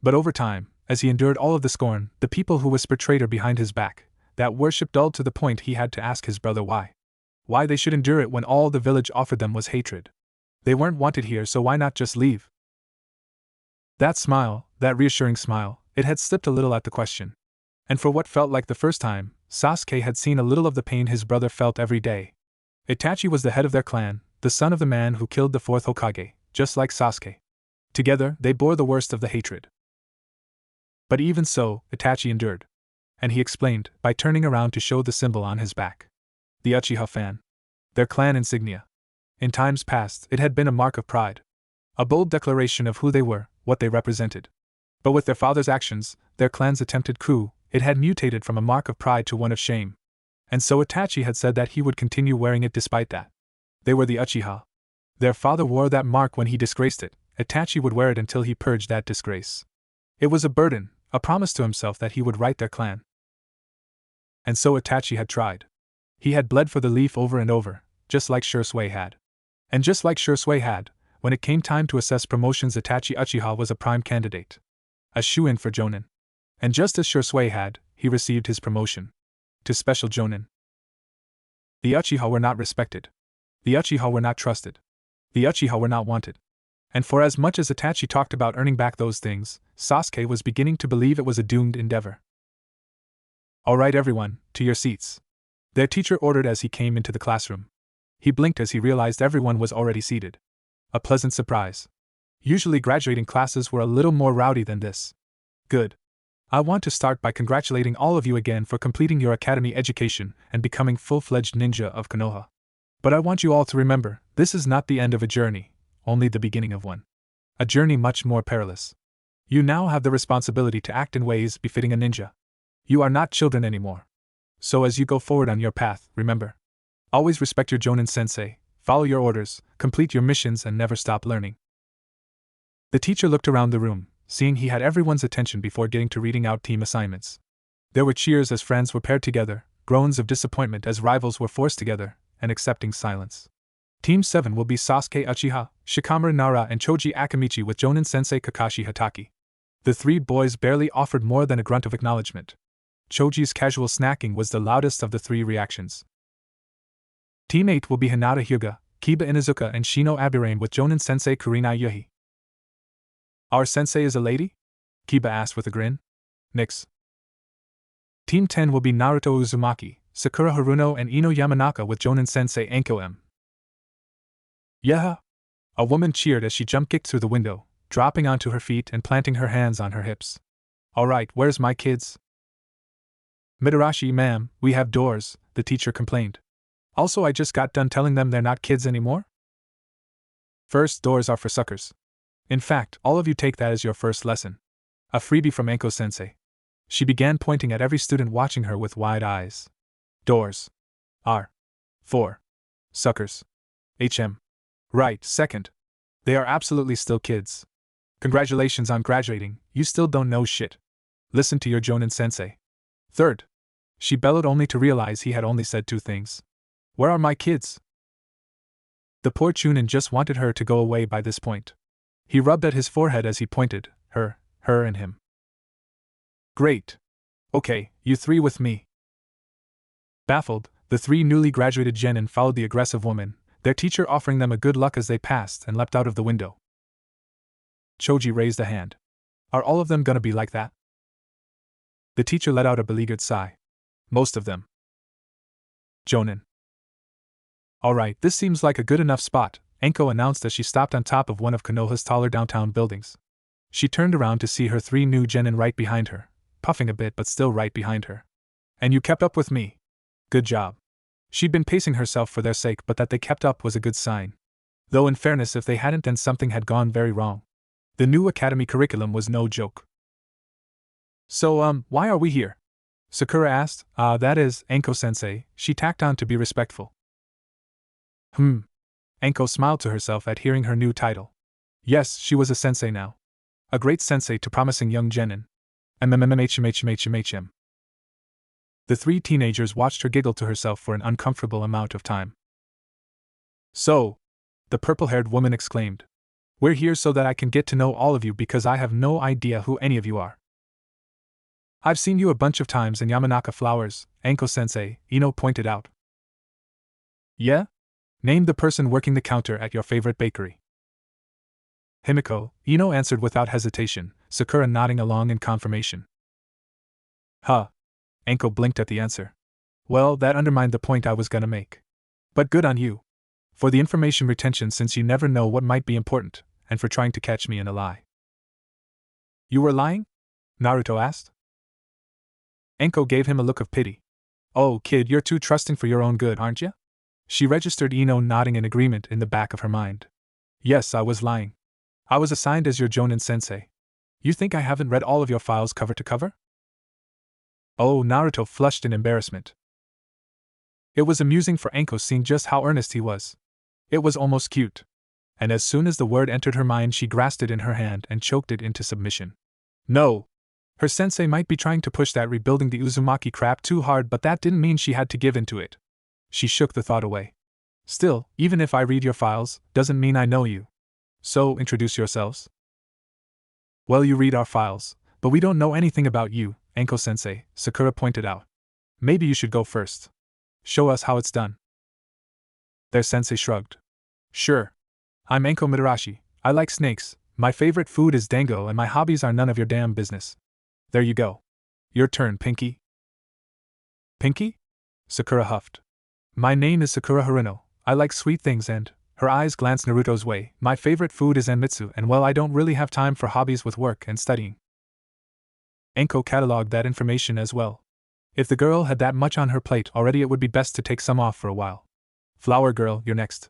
But over time, as he endured all of the scorn, the people who whispered traitor behind his back, that worship dulled to the point he had to ask his brother why. Why they should endure it when all the village offered them was hatred. They weren't wanted here, so why not just leave? That smile, that reassuring smile, it had slipped a little at the question. And for what felt like the first time, Sasuke had seen a little of the pain his brother felt every day. Itachi was the head of their clan, the son of the man who killed the fourth Hokage, just like Sasuke. Together, they bore the worst of the hatred. But even so, Itachi endured. And he explained, by turning around to show the symbol on his back. The Uchiha fan. Their clan insignia. In times past, it had been a mark of pride. A bold declaration of who they were, what they represented. But with their father's actions, their clan's attempted coup, it had mutated from a mark of pride to one of shame. And so Itachi had said that he would continue wearing it despite that. They were the Uchiha. Their father wore that mark when he disgraced it, Itachi would wear it until he purged that disgrace. It was a burden, a promise to himself that he would right their clan. And so Itachi had tried. He had bled for the leaf over and over, just like Shursui had. And just like Shursui had, when it came time to assess promotions, Itachi Uchiha was a prime candidate. A shoo-in for Jonin. And just as Shursui had, he received his promotion. To Special Jonin. The Uchiha were not respected. The Uchiha were not trusted. The Uchiha were not wanted. And for as much as Itachi talked about earning back those things, Sasuke was beginning to believe it was a doomed endeavor. Alright everyone, to your seats. Their teacher ordered as he came into the classroom. He blinked as he realized everyone was already seated. A pleasant surprise. Usually graduating classes were a little more rowdy than this. Good. I want to start by congratulating all of you again for completing your academy education and becoming full-fledged ninja of Konoha. But I want you all to remember, this is not the end of a journey, only the beginning of one. A journey much more perilous. You now have the responsibility to act in ways befitting a ninja. You are not children anymore. So as you go forward on your path, remember. Always respect your Jonin sensei, follow your orders, complete your missions and never stop learning. The teacher looked around the room, seeing he had everyone's attention before getting to reading out team assignments. There were cheers as friends were paired together, groans of disappointment as rivals were forced together, and accepting silence. Team 7 will be Sasuke Uchiha, Shikamaru Nara and Choji Akamichi with Jonin sensei Kakashi Hatake. The three boys barely offered more than a grunt of acknowledgement. Choji's casual snacking was the loudest of the three reactions. Team 8 will be Hinata Hyuga, Kiba Inuzuka and Shino Abirane with Jonin sensei Kurina Yuhi. Our sensei is a lady? Kiba asked with a grin. Nix. Team 10 will be Naruto Uzumaki, Sakura Haruno and Ino Yamanaka with Jonin sensei Anko M. Yeah! A woman cheered as she jump-kicked through the window, dropping onto her feet and planting her hands on her hips. Alright, where's my kids? Midarashi, ma'am, we have doors, the teacher complained. Also, I just got done telling them they're not kids anymore? First, doors are for suckers. In fact, all of you take that as your first lesson. A freebie from Anko-sensei. She began pointing at every student watching her with wide eyes. Doors. R. 4. Suckers. HM. Right, second. They are absolutely still kids. Congratulations on graduating, you still don't know shit. Listen to your Jonin sensei. Third. She bellowed only to realize he had only said 2 things. Where are my kids? The poor Chunin just wanted her to go away by this point. He rubbed at his forehead as he pointed, her, and him. Great. Okay, you 3 with me. Baffled, the 3 newly graduated genin followed the aggressive woman, their teacher offering them a good luck as they passed and leapt out of the window. Choji raised a hand. Are all of them gonna be like that? The teacher let out a beleaguered sigh. Most of them. Jonin. Alright, this seems like a good enough spot, Enko announced as she stopped on top of one of Konoha's taller downtown buildings. She turned around to see her 3 new genin right behind her, puffing a bit but still right behind her. And you kept up with me. Good job. She'd been pacing herself for their sake, but that they kept up was a good sign. Though in fairness, if they hadn't, then something had gone very wrong. The new academy curriculum was no joke. So, why are we here? Sakura asked. That is, Enko-sensei, she tacked on to be respectful. Enko smiled to herself at hearing her new title. Yes, she was a sensei now. A great sensei to promising young genin. MMMHMHMHMHM. The 3 teenagers watched her giggle to herself for an uncomfortable amount of time. So, the purple-haired woman exclaimed. We're here so that I can get to know all of you because I have no idea who any of you are. I've seen you a bunch of times in Yamanaka Flowers, Enko-sensei, Ino pointed out. Yeah? Name the person working the counter at your favorite bakery. Himiko, Ino answered without hesitation, Sakura nodding along in confirmation. Huh. Enko blinked at the answer. Well, that undermined the point I was gonna make. But good on you. For the information retention, since you never know what might be important, and for trying to catch me in a lie. You were lying? Naruto asked. Enko gave him a look of pity. Oh, kid, you're too trusting for your own good, aren't you? She registered Ino nodding in agreement in the back of her mind. Yes, I was lying. I was assigned as your Jonin sensei. You think I haven't read all of your files cover to cover? Oh, Naruto flushed in embarrassment. It was amusing for Enko seeing just how earnest he was. It was almost cute. And as soon as the word entered her mind, she grasped it in her hand and choked it into submission. No! Her sensei might be trying to push that rebuilding the Uzumaki crap too hard, but that didn't mean she had to give into it. She shook the thought away. Still, even if I read your files, doesn't mean I know you. So, introduce yourselves. Well, you read our files, but we don't know anything about you, Enko-sensei, Sakura pointed out. Maybe you should go first. Show us how it's done. Their sensei shrugged. Sure. I'm Enko Mitarashi. I like snakes, my favorite food is dango, and my hobbies are none of your damn business. There you go. Your turn, Pinky. Pinky? Sakura huffed. My name is Sakura Haruno. I like sweet things and, her eyes glanced Naruto's way, my favorite food is Anmitsu, and well, I don't really have time for hobbies with work and studying. Enko catalogued that information as well. If the girl had that much on her plate already, it would be best to take some off for a while. Flower girl, you're next.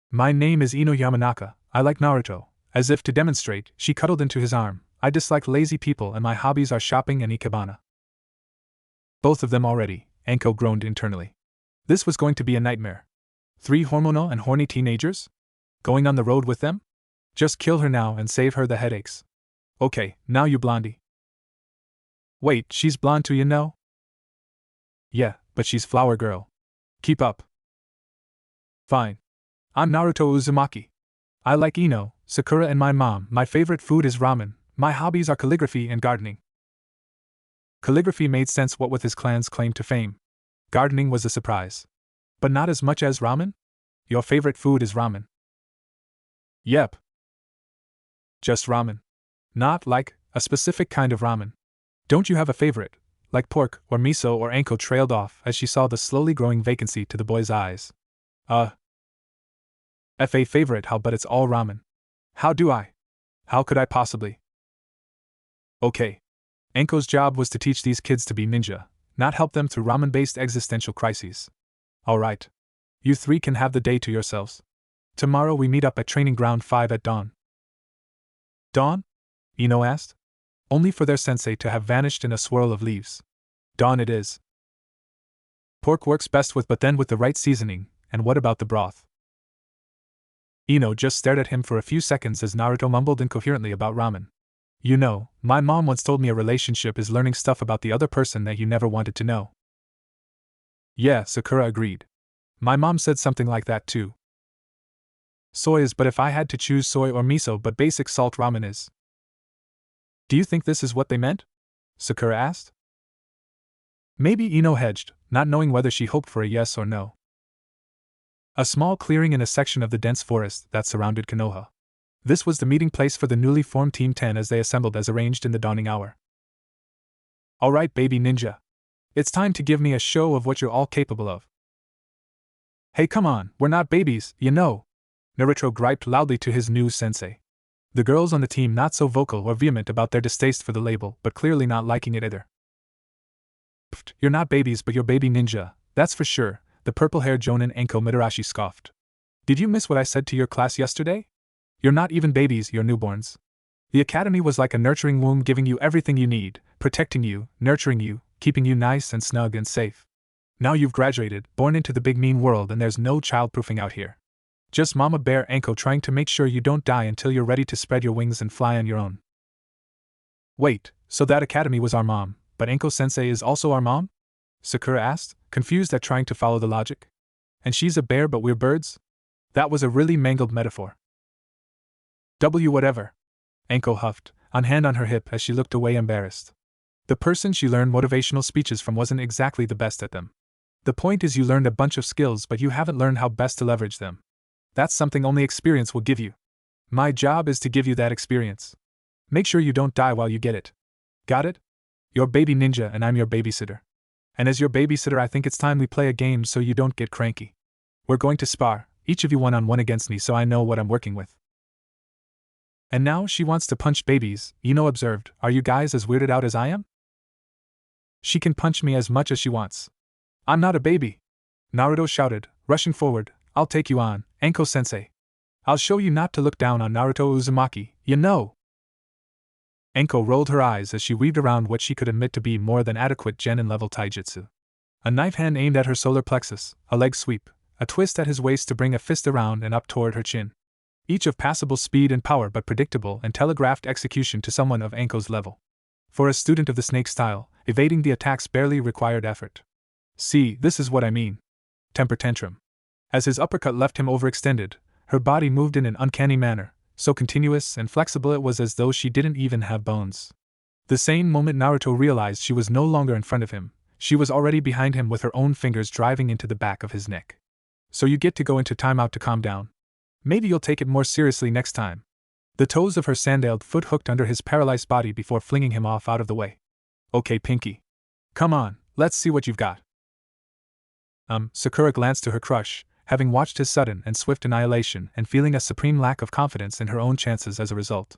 My name is Ino Yamanaka. I like Naruto. As if to demonstrate, she cuddled into his arm. I dislike lazy people and my hobbies are shopping and ikebana. Both of them already, Enko groaned internally. This was going to be a nightmare. 3 hormonal and horny teenagers? Going on the road with them? Just kill her now and save her the headaches. Okay, now you blondie. Wait, she's blonde too, you know? Yeah, but she's flower girl. Keep up. Fine. I'm Naruto Uzumaki. I like Ino, Sakura and my mom. My favorite food is ramen. My hobbies are calligraphy and gardening. Calligraphy made sense what with his clan's claim to fame. Gardening was a surprise. But not as much as ramen? Your favorite food is ramen. Yep. Just ramen. Not like a specific kind of ramen. Don't you have a favorite, like pork or miso or Enko trailed off as she saw the slowly growing vacancy to the boy's eyes. FA favorite, how, but it's all ramen. How could I possibly? Okay. Enko's job was to teach these kids to be ninja, not help them through ramen-based existential crises. Alright. You 3 can have the day to yourselves. Tomorrow we meet up at Training Ground 5 at dawn. Dawn? Ino asked. Only for their sensei to have vanished in a swirl of leaves. Dawn it is. Pork works best but then with the right seasoning, and what about the broth? Ino just stared at him for a few seconds as Naruto mumbled incoherently about ramen. You know, my mom once told me a relationship is learning stuff about the other person that you never wanted to know. Yeah, Sakura agreed. My mom said something like that too. Soy is, but if I had to choose soy or miso, but basic salt ramen is. Do you think this is what they meant? Sakura asked. Maybe Ino hedged, not knowing whether she hoped for a yes or no. A small clearing in a section of the dense forest that surrounded Konoha. This was the meeting place for the newly formed Team 10 as they assembled as arranged in the dawning hour. Alright, baby ninja. It's time to give me a show of what you're all capable of. Hey, come on, we're not babies, you know. Naruto griped loudly to his new sensei. The girls on the team not so vocal or vehement about their distaste for the label, but clearly not liking it either. Pfft, you're not babies, but you're baby ninja, that's for sure, the purple-haired Jonin Anko Midarashi scoffed. Did you miss what I said to your class yesterday? You're not even babies, you're newborns. The academy was like a nurturing womb, giving you everything you need, protecting you, nurturing you, keeping you nice and snug and safe. Now you've graduated, born into the big mean world, and there's no childproofing out here. Just Mama Bear Anko trying to make sure you don't die until you're ready to spread your wings and fly on your own. Wait, so that academy was our mom, but Anko-sensei is also our mom? Sakura asked, confused at trying to follow the logic. And she's a bear but we're birds? That was a really mangled metaphor. Whatever. Anko huffed, on hand on her hip as she looked away embarrassed. The person she learned motivational speeches from wasn't exactly the best at them. The point is you learned a bunch of skills but you haven't learned how best to leverage them. That's something only experience will give you. My job is to give you that experience. Make sure you don't die while you get it. Got it? You're baby ninja and I'm your babysitter. And as your babysitter I think it's time we play a game so you don't get cranky. We're going to spar, each of you one-on-one against me so I know what I'm working with. And now she wants to punch babies, Ino observed. Are you guys as weirded out as I am? She can punch me as much as she wants. I'm not a baby. Naruto shouted, rushing forward. I'll take you on, Anko-sensei. I'll show you not to look down on Naruto Uzumaki, you know. Anko rolled her eyes as she weaved around what she could admit to be more than adequate genin-level taijutsu. A knife hand aimed at her solar plexus, a leg sweep, a twist at his waist to bring a fist around and up toward her chin. Each of passable speed and power but predictable and telegraphed execution to someone of Anko's level. For a student of the snake style, evading the attacks barely required effort. See, this is what I mean. Temper tantrum. As his uppercut left him overextended, her body moved in an uncanny manner, so continuous and flexible it was as though she didn't even have bones. The same moment Naruto realized she was no longer in front of him, she was already behind him with her own fingers driving into the back of his neck. So you get to go into timeout to calm down. Maybe you'll take it more seriously next time. The toes of her sandaled foot hooked under his paralyzed body before flinging him off out of the way. Okay, Pinky. Come on, let's see what you've got. Sakura glanced to her crush, having watched his sudden and swift annihilation and feeling a supreme lack of confidence in her own chances as a result.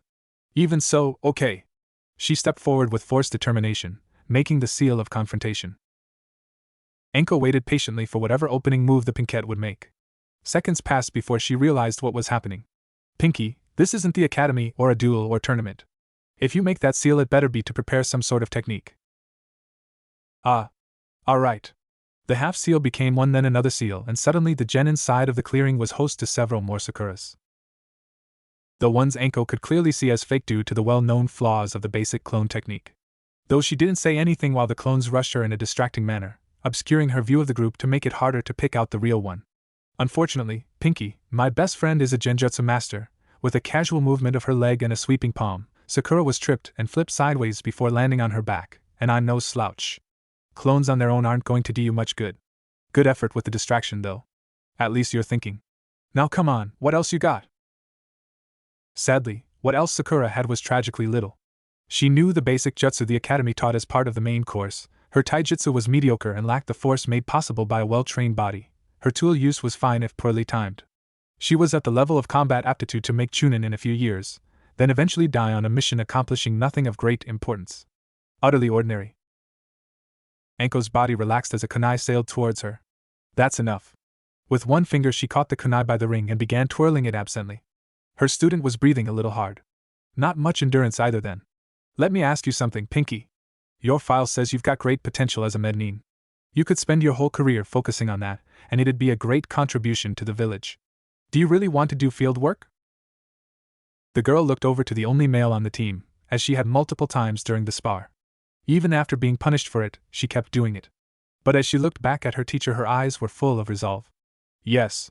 Even so, okay. She stepped forward with forced determination, making the seal of confrontation. Anko waited patiently for whatever opening move the Pinkette would make. Seconds passed before she realized what was happening. Pinky, this isn't the academy or a duel or tournament. If you make that seal it better be to prepare some sort of technique. Alright. The half seal became one then another seal and suddenly the genin side of the clearing was host to several more Sakuras. The ones Anko could clearly see as fake due to the well-known flaws of the basic clone technique. Though she didn't say anything while the clones rushed her in a distracting manner, obscuring her view of the group to make it harder to pick out the real one. Unfortunately, Pinky, my best friend is a genjutsu master. With a casual movement of her leg and a sweeping palm, Sakura was tripped and flipped sideways before landing on her back, and I'm no slouch. Clones on their own aren't going to do you much good. Good effort with the distraction though. At least you're thinking. Now come on, what else you got? Sadly, what else Sakura had was tragically little. She knew the basic jutsu the academy taught as part of the main course. Her taijutsu was mediocre and lacked the force made possible by a well-trained body. Her tool use was fine if poorly timed. She was at the level of combat aptitude to make Chunin in a few years, then eventually die on a mission accomplishing nothing of great importance. Utterly ordinary. Anko's body relaxed as a kunai sailed towards her. That's enough. With one finger she caught the kunai by the ring and began twirling it absently. Her student was breathing a little hard. Not much endurance either then. Let me ask you something, Pinky. Your file says you've got great potential as a mednin. You could spend your whole career focusing on that, and it'd be a great contribution to the village. Do you really want to do field work? The girl looked over to the only male on the team, as she had multiple times during the spar. Even after being punished for it, she kept doing it. But as she looked back at her teacher, her eyes were full of resolve. Yes.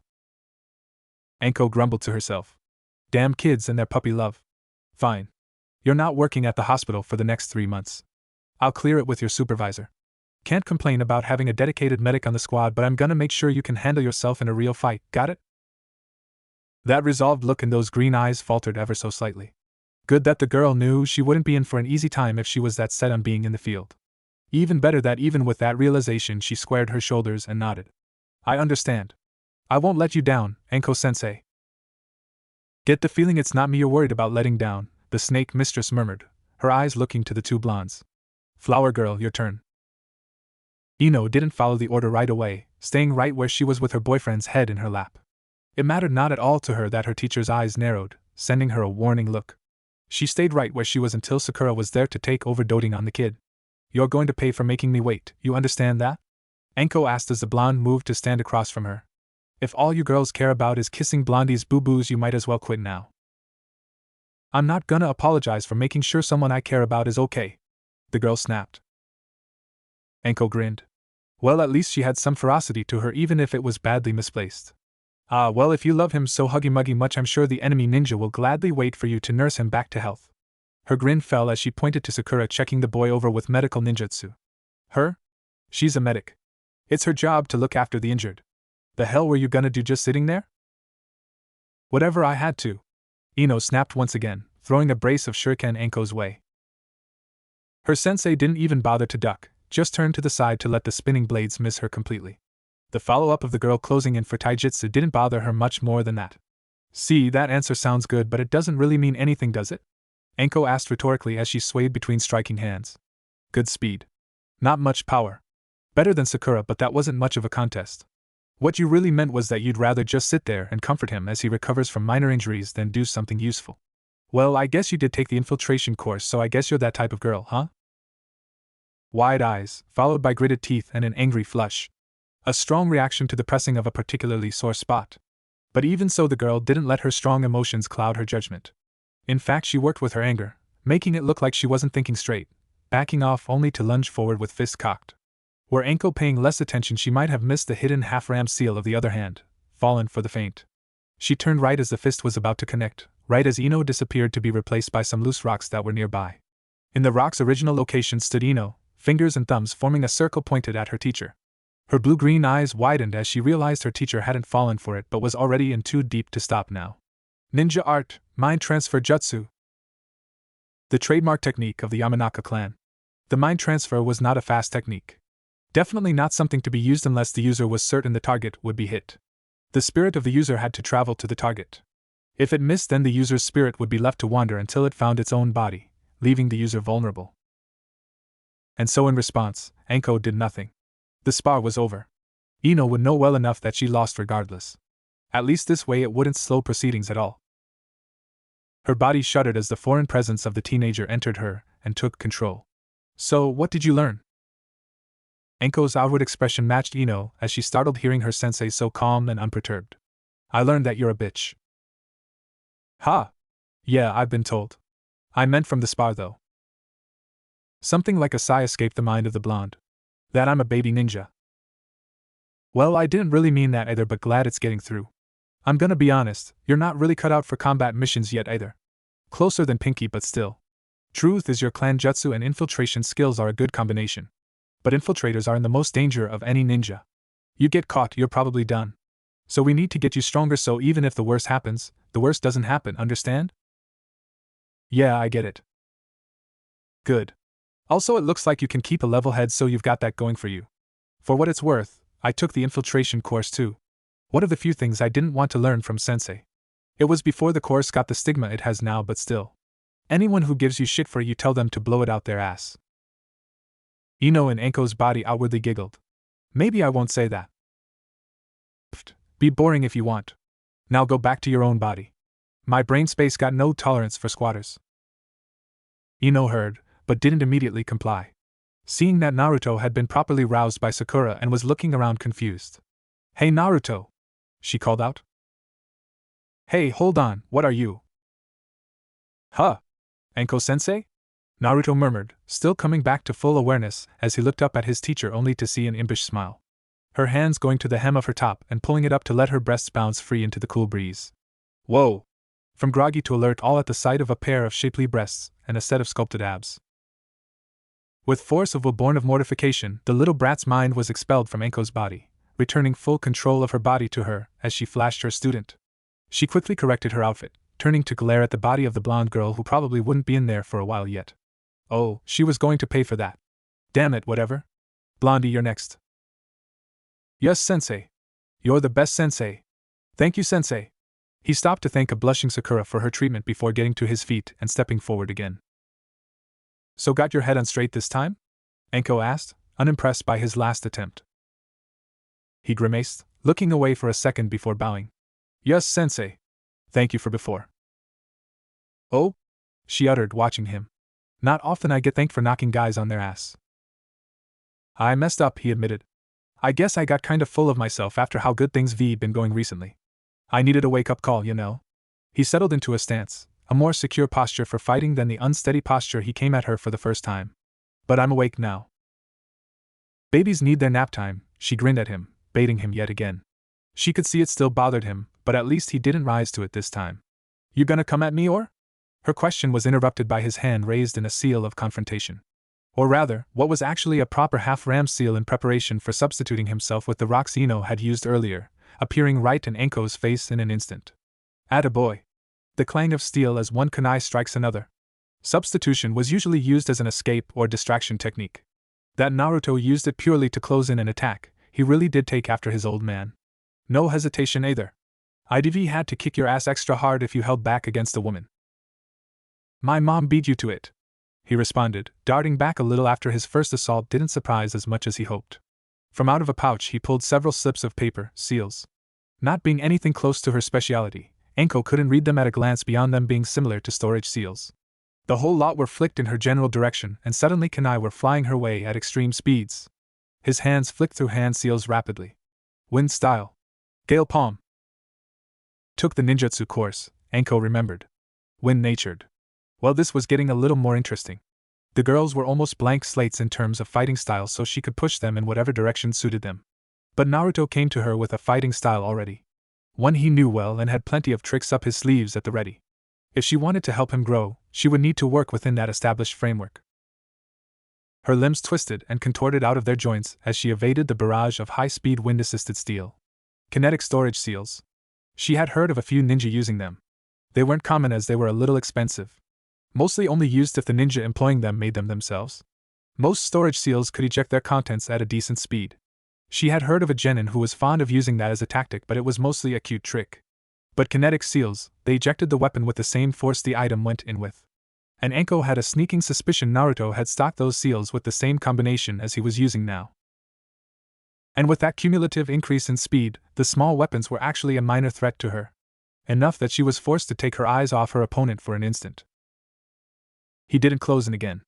Anko grumbled to herself. Damn kids and their puppy love. Fine. You're not working at the hospital for the next 3 months. I'll clear it with your supervisor. Can't complain about having a dedicated medic on the squad, but I'm gonna make sure you can handle yourself in a real fight, got it? That resolved look in those green eyes faltered ever so slightly. Good that the girl knew she wouldn't be in for an easy time if she was that set on being in the field. Even better that even with that realization she squared her shoulders and nodded. I understand. I won't let you down, Anko-sensei. Get the feeling it's not me you're worried about letting down, the snake mistress murmured, her eyes looking to the two blondes. Flower girl, your turn. Ino didn't follow the order right away, staying right where she was with her boyfriend's head in her lap. It mattered not at all to her that her teacher's eyes narrowed, sending her a warning look. She stayed right where she was until Sakura was there to take over doting on the kid. You're going to pay for making me wait, you understand that? Anko asked as the blonde moved to stand across from her. If all you girls care about is kissing Blondie's boo-boos, you might as well quit now. I'm not gonna apologize for making sure someone I care about is okay, the girl snapped. Anko grinned. Well, at least she had some ferocity to her, even if it was badly misplaced. Ah, well, if you love him so huggy-muggy much, I'm sure the enemy ninja will gladly wait for you to nurse him back to health. Her grin fell as she pointed to Sakura checking the boy over with medical ninjutsu. Her? She's a medic. It's her job to look after the injured. The hell were you gonna do just sitting there? Whatever I had to. Ino snapped once again, throwing a brace of shuriken Anko's way. Her sensei didn't even bother to duck, just turned to the side to let the spinning blades miss her completely. The follow-up of the girl closing in for taijutsu didn't bother her much more than that. See, that answer sounds good, but it doesn't really mean anything, does it? Anko asked rhetorically as she swayed between striking hands. Good speed. Not much power. Better than Sakura, but that wasn't much of a contest. What you really meant was that you'd rather just sit there and comfort him as he recovers from minor injuries than do something useful. Well, I guess you did take the infiltration course, so I guess you're that type of girl, huh? Wide eyes, followed by gritted teeth and an angry flush. A strong reaction to the pressing of a particularly sore spot. But even so, the girl didn't let her strong emotions cloud her judgment. In fact, she worked with her anger, making it look like she wasn't thinking straight, backing off only to lunge forward with fist cocked. Were Anko paying less attention, she might have missed the hidden half-ram seal of the other hand, fallen for the feint. She turned right as the fist was about to connect, right as Ino disappeared to be replaced by some loose rocks that were nearby. In the rock's original location stood Ino, fingers and thumbs forming a circle pointed at her teacher. Her blue-green eyes widened as she realized her teacher hadn't fallen for it but was already in too deep to stop now. Ninja art, mind transfer jutsu. The trademark technique of the Yamanaka clan. The mind transfer was not a fast technique. Definitely not something to be used unless the user was certain the target would be hit. The spirit of the user had to travel to the target. If it missed, then the user's spirit would be left to wander until it found its own body, leaving the user vulnerable. And so in response, Anko did nothing. The spar was over. Ino would know well enough that she lost regardless. At least this way it wouldn't slow proceedings at all. Her body shuddered as the foreign presence of the teenager entered her and took control. So, what did you learn? Anko's outward expression matched Ino as she startled hearing her sensei so calm and unperturbed. I learned that you're a bitch. Ha! Yeah, I've been told. I meant from the spar though. Something like a sigh escaped the mind of the blonde. That I'm a baby ninja. Well, I didn't really mean that either, but glad it's getting through. I'm gonna be honest, you're not really cut out for combat missions yet either. Closer than Pinky, but still. Truth is, your clan jutsu and infiltration skills are a good combination. But infiltrators are in the most danger of any ninja. You get caught, you're probably done. So we need to get you stronger, so even if the worst happens, the worst doesn't happen, understand? Yeah, I get it. Good. Also, it looks like you can keep a level head, so you've got that going for you. For what it's worth, I took the infiltration course too. One of the few things I didn't want to learn from sensei. It was before the course got the stigma it has now, but still. Anyone who gives you shit for it, you tell them to blow it out their ass. Ino in Anko's body outwardly giggled. Maybe I won't say that. Pfft, be boring if you want. Now go back to your own body. My brain space got no tolerance for squatters. Ino heard, but didn't immediately comply. seeing that Naruto had been properly roused by Sakura and was looking around confused. "Hey Naruto!" she called out. "Hey, hold on, what are you?" "Huh? Anko-sensei?" Naruto murmured, still coming back to full awareness as he looked up at his teacher only to see an impish smile. Her hands going to the hem of her top and pulling it up to let her breasts bounce free into the cool breeze. Whoa! From groggy to alert all at the sight of a pair of shapely breasts and a set of sculpted abs. With force of will born of mortification, the little brat's mind was expelled from Anko's body, returning full control of her body to her as she flashed her student. She quickly corrected her outfit, turning to glare at the body of the blonde girl who probably wouldn't be in there for a while yet. Oh, she was going to pay for that. Damn it, whatever. Blondie, you're next. Yes, sensei. You're the best, sensei. Thank you, sensei. He stopped to thank a blushing Sakura for her treatment before getting to his feet and stepping forward again. So got your head on straight this time? Anko asked, unimpressed by his last attempt. He grimaced, looking away for a second before bowing. Yes, sensei. Thank you for before. Oh? She uttered, watching him. Not often I get thanked for knocking guys on their ass. I messed up, he admitted. I guess I got kind of full of myself after how good things been going recently. I needed a wake-up call, you know. He settled into a stance, a more secure posture for fighting than the unsteady posture he came at her for the first time. But I'm awake now. Babies need their nap time, she grinned at him, baiting him yet again. She could see it still bothered him, but at least he didn't rise to it this time. You gonna come at me or? Her question was interrupted by his hand raised in a seal of confrontation. Or rather, what was actually a proper half-ram seal in preparation for substituting himself with the rocks Ino had used earlier, appearing right in Anko's face in an instant. Attaboy. The clang of steel as one kunai strikes another. Substitution was usually used as an escape or distraction technique. That Naruto used it purely to close in an attack, he really did take after his old man. No hesitation either. IDV had to kick your ass extra hard if you held back against a woman. My mom beat you to it, he responded, darting back a little after his first assault didn't surprise as much as he hoped. From out of a pouch he pulled several slips of paper, seals. Not being anything close to her specialty, Anko couldn't read them at a glance beyond them being similar to storage seals. The whole lot were flicked in her general direction, and suddenly kunai were flying her way at extreme speeds. His hands flicked through hand seals rapidly. Wind style. Gale palm. Took the ninjutsu course, Anko remembered. Wind-natured. Well, this was getting a little more interesting. The girls were almost blank slates in terms of fighting style, so she could push them in whatever direction suited them. But Naruto came to her with a fighting style already. One he knew well and had plenty of tricks up his sleeves at the ready. If she wanted to help him grow, she would need to work within that established framework. Her limbs twisted and contorted out of their joints as she evaded the barrage of high-speed wind-assisted steel. Kinetic storage seals. She had heard of a few ninja using them. They weren't common as they were a little expensive. Mostly only used if the ninja employing them made them themselves. Most storage seals could eject their contents at a decent speed. She had heard of a genin who was fond of using that as a tactic, but it was mostly a cute trick. But kinetic seals, they ejected the weapon with the same force the item went in with. And Anko had a sneaking suspicion Naruto had stocked those seals with the same combination as he was using now. And with that cumulative increase in speed, the small weapons were actually a minor threat to her. Enough that she was forced to take her eyes off her opponent for an instant. He didn't close in again.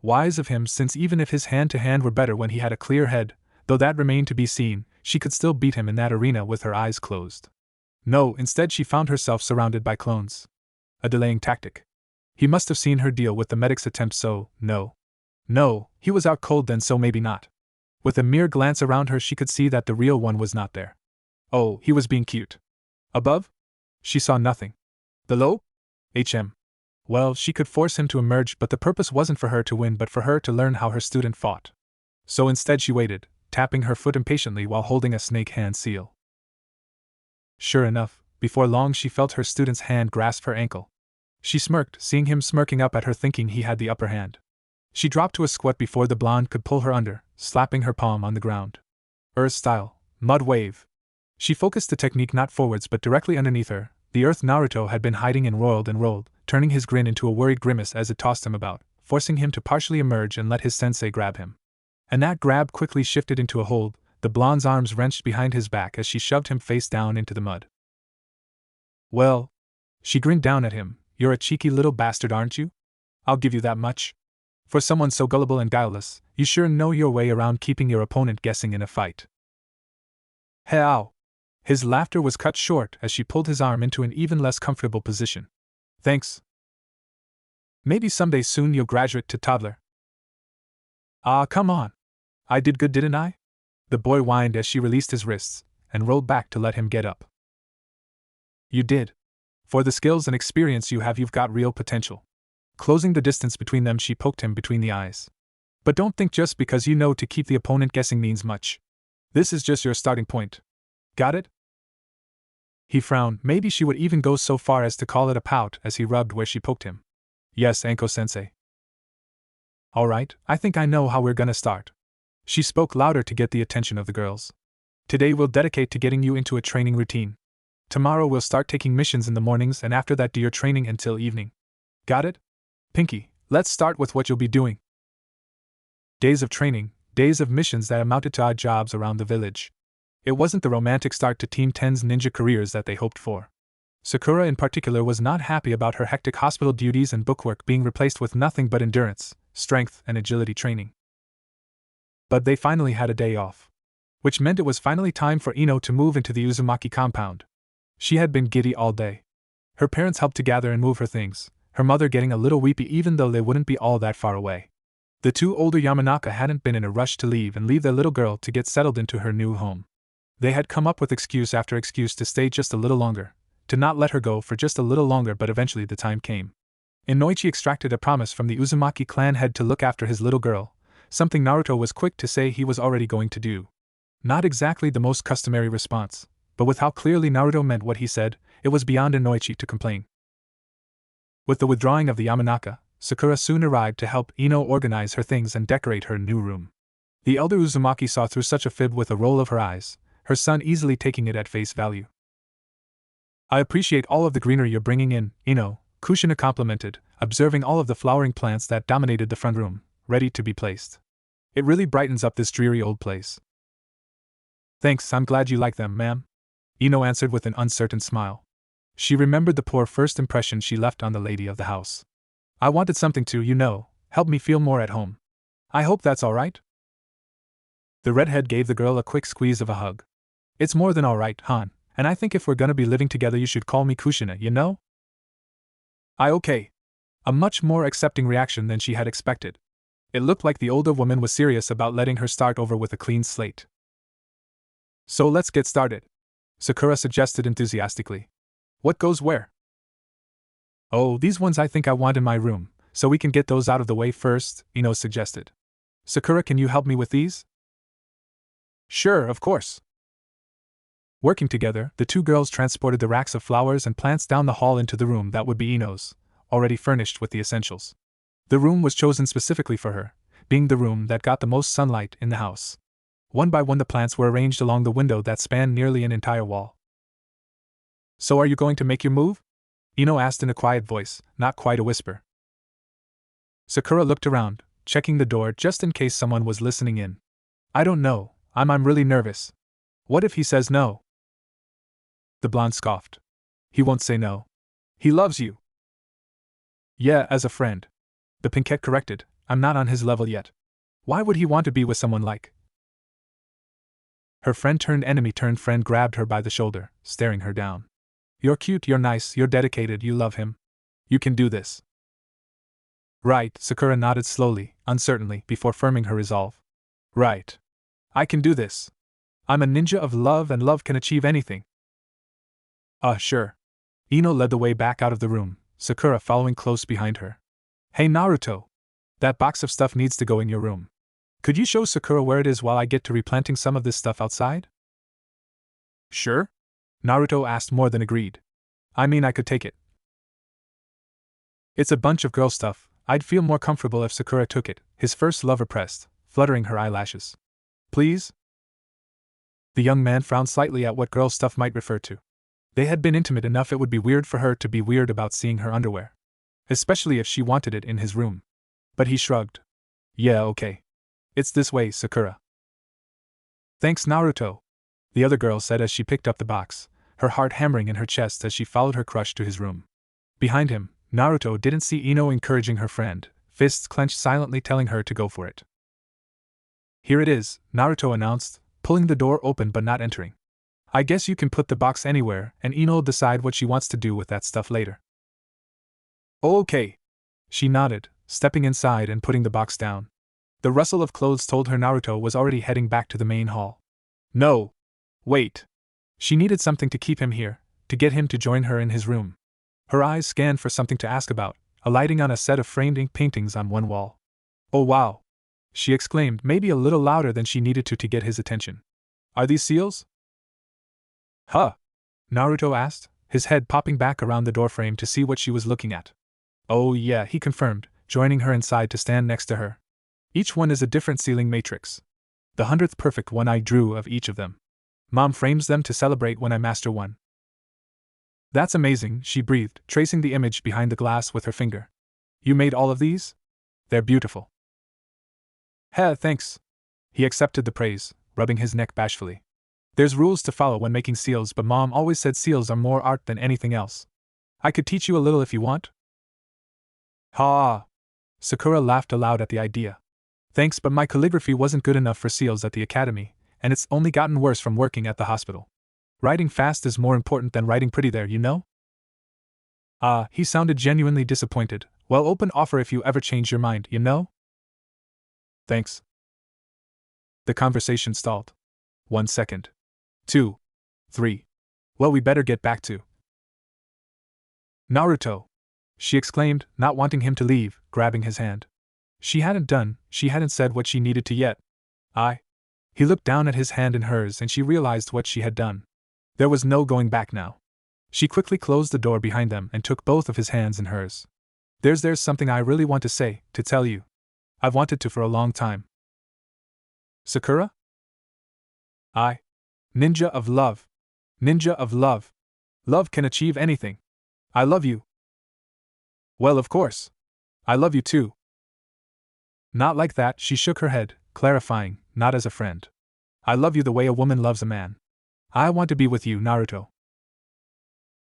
Wise of him, since even if his hand-to-hand were better when he had a clear head, though that remained to be seen, she could still beat him in that arena with her eyes closed. No, instead she found herself surrounded by clones. A delaying tactic. He must have seen her deal with the medic's attempt, so, no. No, he was out cold then, so maybe not. With a mere glance around her she could see that the real one was not there. Oh, he was being cute. Above? She saw nothing. Below? Well, she could force him to emerge, but the purpose wasn't for her to win but for her to learn how her student fought. So instead she waited, tapping her foot impatiently while holding a snake hand seal. Sure enough, before long she felt her student's hand grasp her ankle. She smirked, seeing him smirking up at her, thinking he had the upper hand. She dropped to a squat before the blonde could pull her under, slapping her palm on the ground. Earth style, mud wave. She focused the technique not forwards but directly underneath her. The earth Naruto had been hiding and rolled, turning his grin into a worried grimace as it tossed him about, forcing him to partially emerge and let his sensei grab him. And that grab quickly shifted into a hold, the blonde's arms wrenched behind his back as she shoved him face down into the mud. Well, she grinned down at him, you're a cheeky little bastard, aren't you? I'll give you that much. For someone so gullible and guileless, you sure know your way around keeping your opponent guessing in a fight. How? His laughter was cut short as she pulled his arm into an even less comfortable position. Thanks. Maybe someday soon you'll graduate to toddler. Ah, come on. I did good, didn't I? The boy whined as she released his wrists and rolled back to let him get up. You did. For the skills and experience you have, you've got real potential. Closing the distance between them, she poked him between the eyes. But don't think just because you know to keep the opponent guessing means much. This is just your starting point. Got it? He frowned. Maybe she would even go so far as to call it a pout as he rubbed where she poked him. Yes, Anko-sensei. Alright, I think I know how we're gonna start. She spoke louder to get the attention of the girls. Today we'll dedicate to getting you into a training routine. Tomorrow we'll start taking missions in the mornings, and after that do your training until evening. Got it? Pinky, let's start with what you'll be doing. Days of training, days of missions that amounted to odd jobs around the village. It wasn't the romantic start to Team 10's ninja careers that they hoped for. Sakura in particular was not happy about her hectic hospital duties and bookwork being replaced with nothing but endurance, strength, and agility training. But they finally had a day off. Which meant it was finally time for Ino to move into the Uzumaki compound. She had been giddy all day. Her parents helped to gather and move her things, her mother getting a little weepy even though they wouldn't be all that far away. The two older Yamanaka hadn't been in a rush to leave their little girl to get settled into her new home. They had come up with excuse after excuse to stay just a little longer, to not let her go for just a little longer, but eventually the time came. Inoichi extracted a promise from the Uzumaki clan head to look after his little girl, something Naruto was quick to say he was already going to do. Not exactly the most customary response, but with how clearly Naruto meant what he said, it was beyond Inoichi to complain. With the withdrawing of the Yamanaka, Sakura soon arrived to help Ino organize her things and decorate her new room. The elder Uzumaki saw through such a fib with a roll of her eyes, her son easily taking it at face value. I appreciate all of the greenery you're bringing in, Ino, Kushina complimented, observing all of the flowering plants that dominated the front room, ready to be placed. It really brightens up this dreary old place. Thanks, I'm glad you like them, ma'am. Ino answered with an uncertain smile. She remembered the poor first impression she left on the lady of the house. I wanted something to, help me feel more at home. I hope that's all right? The redhead gave the girl a quick squeeze of a hug. It's more than all right, Han, and I think if we're gonna be living together you should call me Kushina, you know? Okay. A much more accepting reaction than she had expected. It looked like the older woman was serious about letting her start over with a clean slate. So let's get started, Sakura suggested enthusiastically. What goes where? Oh, these ones I think I want in my room, so we can get those out of the way first, Ino suggested. Sakura, can you help me with these? Sure, of course. Working together, the two girls transported the racks of flowers and plants down the hall into the room that would be Ino's, already furnished with the essentials. The room was chosen specifically for her, being the room that got the most sunlight in the house. One by one the plants were arranged along the window that spanned nearly an entire wall. So are you going to make your move? Ino asked in a quiet voice, not quite a whisper. Sakura looked around, checking the door just in case someone was listening in. I don't know, I'm really nervous. What if he says no? The blonde scoffed. He won't say no. He loves you. Yeah, as a friend. The pinkette corrected, I'm not on his level yet. Why would he want to be with someone like? Her friend turned enemy turned friend grabbed her by the shoulder, staring her down. You're cute, you're nice, you're dedicated, you love him. You can do this. Right, Sakura nodded slowly, uncertainly, before firming her resolve. Right. I can do this. I'm a ninja of love and love can achieve anything. Sure. Ino led the way back out of the room, Sakura following close behind her. Hey Naruto! That box of stuff needs to go in your room. Could you show Sakura where it is while I get to replanting some of this stuff outside? Sure? Naruto asked, more than agreed. I mean, I could take it. It's a bunch of girl stuff, I'd feel more comfortable if Sakura took it, his first lover pressed, fluttering her eyelashes. Please? The young man frowned slightly at what girl stuff might refer to. They had been intimate enough, it would be weird for her to be weird about seeing her underwear. Especially if she wanted it in his room. But he shrugged. Yeah, okay. It's this way, Sakura. Thanks, Naruto, the other girl said as she picked up the box, her heart hammering in her chest as she followed her crush to his room. Behind him, Naruto didn't see Ino encouraging her friend, fists clenched silently telling her to go for it. Here it is, Naruto announced, pulling the door open but not entering. I guess you can put the box anywhere and Ino'll decide what she wants to do with that stuff later. Okay. She nodded, stepping inside and putting the box down. The rustle of clothes told her Naruto was already heading back to the main hall. No. Wait. She needed something to keep him here, to get him to join her in his room. Her eyes scanned for something to ask about, alighting on a set of framed ink paintings on one wall. Oh wow! She exclaimed, maybe a little louder than she needed to get his attention. Are these seals? Huh? Naruto asked, his head popping back around the doorframe to see what she was looking at. Oh yeah, he confirmed, joining her inside to stand next to her. Each one is a different sealing matrix. The 100th perfect one I drew of each of them. Mom frames them to celebrate when I master one. That's amazing, she breathed, tracing the image behind the glass with her finger. You made all of these? They're beautiful. Heh, thanks. He accepted the praise, rubbing his neck bashfully. There's rules to follow when making seals, but Mom always said seals are more art than anything else. I could teach you a little if you want. Ha! Sakura laughed aloud at the idea. Thanks, but my calligraphy wasn't good enough for seals at the academy, and it's only gotten worse from working at the hospital. Writing fast is more important than writing pretty there, you know? He sounded genuinely disappointed. Well, open offer if you ever change your mind, you know? Thanks. The conversation stalled. 1 second. 2. 3. Well, we better get back to Naruto, she exclaimed, not wanting him to leave, grabbing his hand. She hadn't said what she needed to yet. He looked down at his hand in hers and she realized what she had done. There was no going back now. She quickly closed the door behind them and took both of his hands in hers. There's something I really want to say, to tell you. I've wanted to for a long time. Sakura? Ninja of love. Ninja of love. Love can achieve anything. I love you. Well, of course. I love you too. Not like that, she shook her head, clarifying, not as a friend. I love you the way a woman loves a man. I want to be with you, Naruto.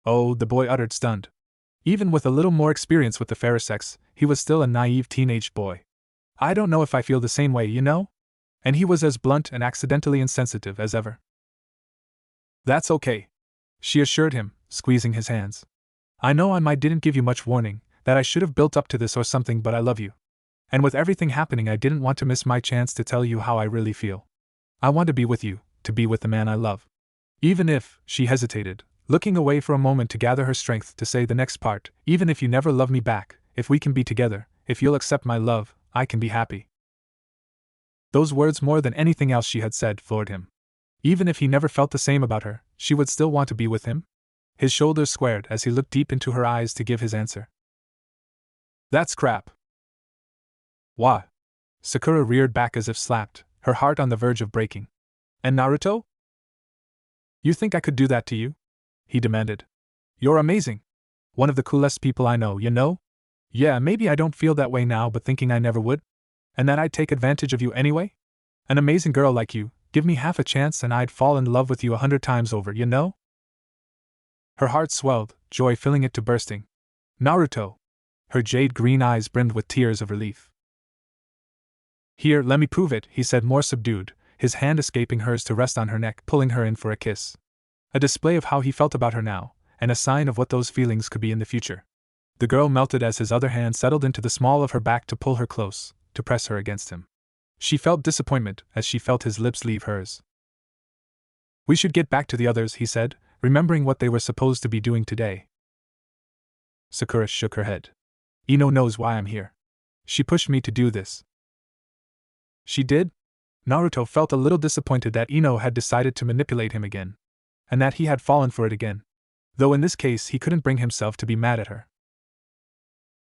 Oh, the boy uttered, stunned. Even with a little more experience with the fairer sex, he was still a naive teenage boy. I don't know if I feel the same way, you know? And he was as blunt and accidentally insensitive as ever. That's okay, she assured him, squeezing his hands. I know I didn't give you much warning, that I should have built up to this or something, but I love you. And with everything happening, I didn't want to miss my chance to tell you how I really feel. I want to be with you, to be with the man I love. Even if, she hesitated, looking away for a moment to gather her strength to say the next part, even if you never love me back, if we can be together, if you'll accept my love, I can be happy. Those words, more than anything else she had said, floored him. Even if he never felt the same about her, she would still want to be with him? His shoulders squared as he looked deep into her eyes to give his answer. That's crap. What? Sakura reared back as if slapped, her heart on the verge of breaking. And Naruto? You think I could do that to you? He demanded. You're amazing. One of the coolest people I know, you know? Yeah, maybe I don't feel that way now, but thinking I never would? And that I'd take advantage of you anyway? An amazing girl like you, give me half a chance and I'd fall in love with you 100 times over, you know? Her heart swelled, joy filling it to bursting. Naruto! Her jade green eyes brimmed with tears of relief. Here, let me prove it, he said more subdued, his hand escaping hers to rest on her neck, pulling her in for a kiss. A display of how he felt about her now, and a sign of what those feelings could be in the future. The girl melted as his other hand settled into the small of her back to pull her close, to press her against him. She felt disappointment as she felt his lips leave hers. We should get back to the others, he said, remembering what they were supposed to be doing today. Sakura shook her head. Ino knows why I'm here. She pushed me to do this. She did? Naruto felt a little disappointed that Ino had decided to manipulate him again, and that he had fallen for it again, though in this case he couldn't bring himself to be mad at her.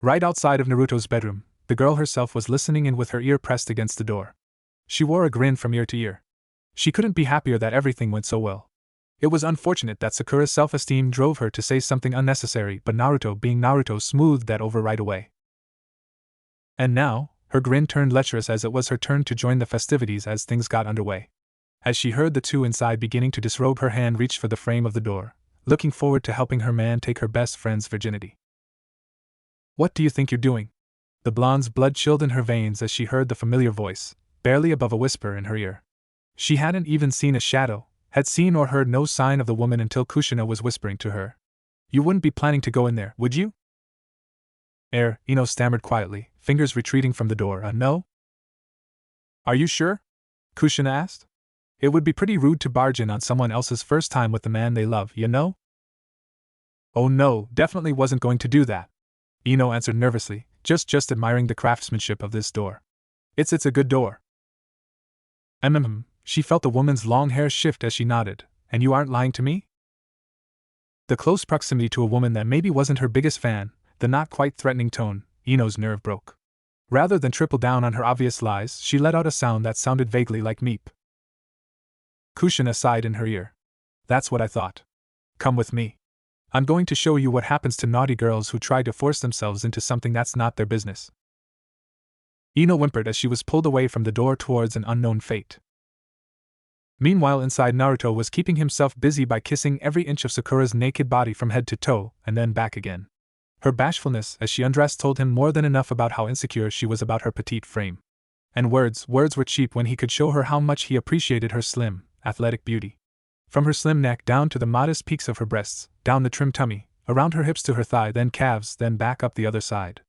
Right outside of Naruto's bedroom, the girl herself was listening in with her ear pressed against the door. She wore a grin from ear to ear. She couldn't be happier that everything went so well. It was unfortunate that Sakura's self-esteem drove her to say something unnecessary, but Naruto, being Naruto, smoothed that over right away. And now, her grin turned lecherous as it was her turn to join the festivities as things got underway. As she heard the two inside beginning to disrobe, her hand reached for the frame of the door, looking forward to helping her man take her best friend's virginity. What do you think you're doing? The blonde's blood chilled in her veins as she heard the familiar voice, barely above a whisper in her ear. She hadn't even seen a shadow, had seen or heard no sign of the woman until Kushina was whispering to her. You wouldn't be planning to go in there, would you? Ino stammered quietly, fingers retreating from the door. No? Are you sure? Kushina asked. It would be pretty rude to barge in on someone else's first time with the man they love, you know? Oh no, definitely wasn't going to do that. Ino answered nervously, just admiring the craftsmanship of this door. It's a good door. She felt the woman's long hair shift as she nodded. And you aren't lying to me? The close proximity to a woman that maybe wasn't her biggest fan, the not quite threatening tone, Ino's nerve broke. Rather than triple down on her obvious lies, she let out a sound that sounded vaguely like meep. Kushina sighed in her ear. That's what I thought. Come with me. I'm going to show you what happens to naughty girls who try to force themselves into something that's not their business. Ino whimpered as she was pulled away from the door towards an unknown fate. Meanwhile, inside, Naruto was keeping himself busy by kissing every inch of Sakura's naked body from head to toe, and then back again. Her bashfulness as she undressed told him more than enough about how insecure she was about her petite frame. And words were cheap when he could show her how much he appreciated her slim, athletic beauty. From her slim neck down to the modest peaks of her breasts, down the trim tummy, around her hips to her thigh, then calves, then back up the other side.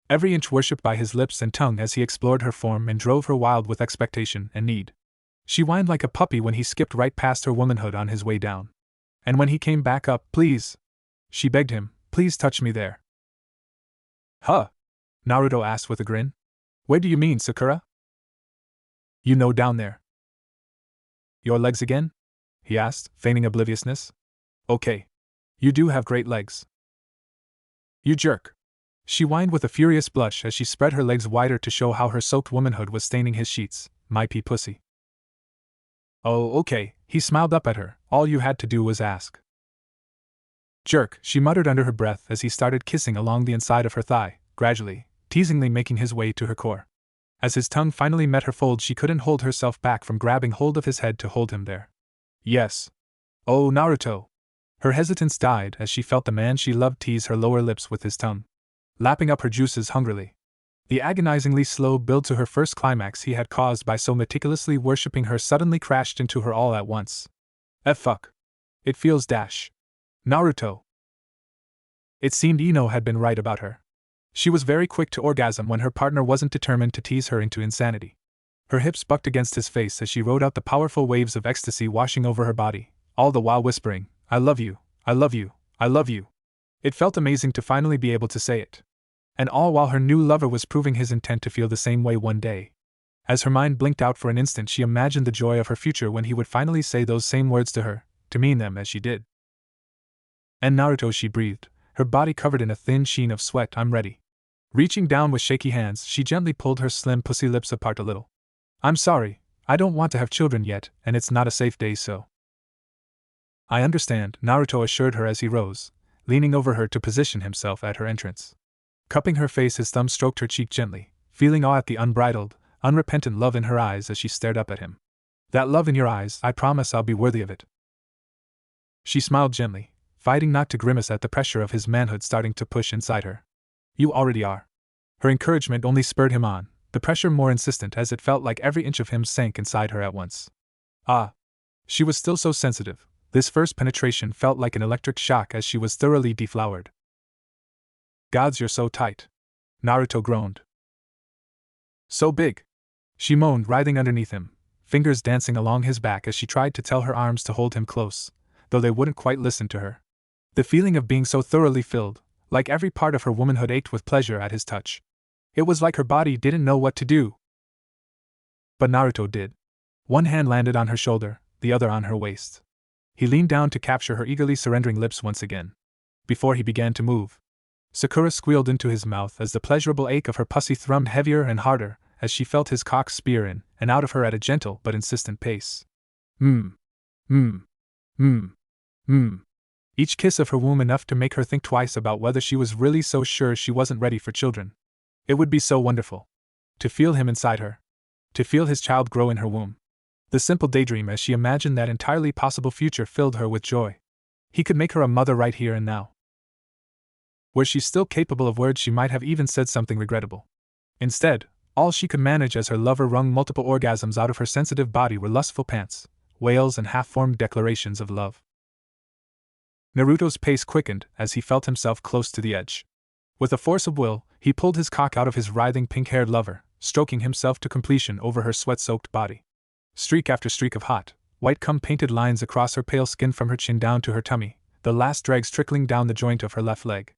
Every inch worshipped by his lips and tongue as he explored her form and drove her wild with expectation and need. She whined like a puppy when he skipped right past her womanhood on his way down. And when he came back up, please, she begged him, please touch me there. Huh? Naruto asked with a grin. Where do you mean, Sakura? You know, down there. Your legs again? He asked, feigning obliviousness. Okay. You do have great legs. You jerk. She whined with a furious blush as she spread her legs wider to show how her soaked womanhood was staining his sheets. My pea pussy. Oh, okay, he smiled up at her. All you had to do was ask. Jerk, she muttered under her breath as he started kissing along the inside of her thigh, gradually, teasingly making his way to her core. As his tongue finally met her fold, she couldn't hold herself back from grabbing hold of his head to hold him there. Yes. Oh, Naruto. Her hesitance died as she felt the man she loved tease her lower lips with his tongue, lapping up her juices hungrily. The agonizingly slow build to her first climax he had caused by so meticulously worshipping her suddenly crashed into her all at once. Fuck. It feels dash. Naruto. It seemed Ino had been right about her. She was very quick to orgasm when her partner wasn't determined to tease her into insanity. Her hips bucked against his face as she rode out the powerful waves of ecstasy washing over her body, all the while whispering, I love you, I love you, I love you. It felt amazing to finally be able to say it. And all while her new lover was proving his intent to feel the same way one day. As her mind blinked out for an instant, she imagined the joy of her future when he would finally say those same words to her, to mean them as she did. And Naruto, she breathed, her body covered in a thin sheen of sweat. I'm ready. Reaching down with shaky hands, she gently pulled her slim pussy lips apart a little. I'm sorry, I don't want to have children yet, and it's not a safe day, so. I understand, Naruto assured her as he rose, leaning over her to position himself at her entrance. Cupping her face, his thumb stroked her cheek gently, feeling awe at the unbridled, unrepentant love in her eyes as she stared up at him. That love in your eyes, I promise I'll be worthy of it. She smiled gently, fighting not to grimace at the pressure of his manhood starting to push inside her. You already are. Her encouragement only spurred him on, the pressure more insistent as it felt like every inch of him sank inside her at once. Ah! She was still so sensitive. This first penetration felt like an electric shock as she was thoroughly deflowered. Gods, you're so tight. Naruto groaned. So big. She moaned, writhing underneath him, fingers dancing along his back as she tried to tell her arms to hold him close, though they wouldn't quite listen to her. The feeling of being so thoroughly filled, like every part of her womanhood ached with pleasure at his touch. It was like her body didn't know what to do. But Naruto did. One hand landed on her shoulder, the other on her waist. He leaned down to capture her eagerly surrendering lips once again. Before he began to move, Sakura squealed into his mouth as the pleasurable ache of her pussy thrummed heavier and harder as she felt his cock spear in and out of her at a gentle but insistent pace. Each kiss of her womb enough to make her think twice about whether she was really so sure she wasn't ready for children. It would be so wonderful to feel him inside her, to feel his child grow in her womb. The simple daydream as she imagined that entirely possible future filled her with joy. He could make her a mother right here and now. Were she still capable of words, she might have even said something regrettable. Instead, all she could manage as her lover wrung multiple orgasms out of her sensitive body were lustful pants, wails, and half-formed declarations of love. Naruto's pace quickened as he felt himself close to the edge. With a force of will, he pulled his cock out of his writhing pink-haired lover, stroking himself to completion over her sweat-soaked body. Streak after streak of hot, white cum-painted lines across her pale skin from her chin down to her tummy, the last dregs trickling down the joint of her left leg.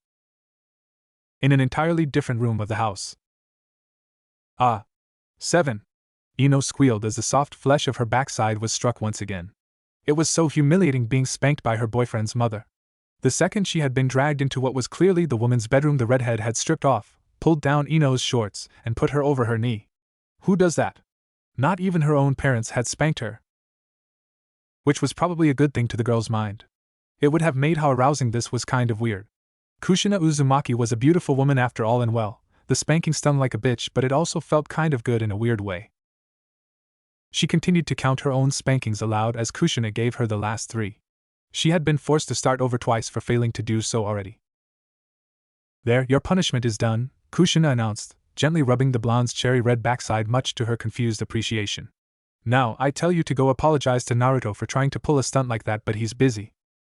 In an entirely different room of the house. Ah! 7. Ino squealed as the soft flesh of her backside was struck once again. It was so humiliating being spanked by her boyfriend's mother. The second she had been dragged into what was clearly the woman's bedroom, the redhead had stripped off, pulled down Ino's shorts, and put her over her knee. Who does that? Not even her own parents had spanked her. Which was probably a good thing to the girl's mind. It would have made how arousing this was kind of weird. Kushina Uzumaki was a beautiful woman after all, and well, the spanking stung like a bitch, but it also felt kind of good in a weird way. She continued to count her own spankings aloud as Kushina gave her the last 3. She had been forced to start over twice for failing to do so already. There, your punishment is done, Kushina announced, gently rubbing the blonde's cherry-red backside much to her confused appreciation. Now, I tell you to go apologize to Naruto for trying to pull a stunt like that, but he's busy.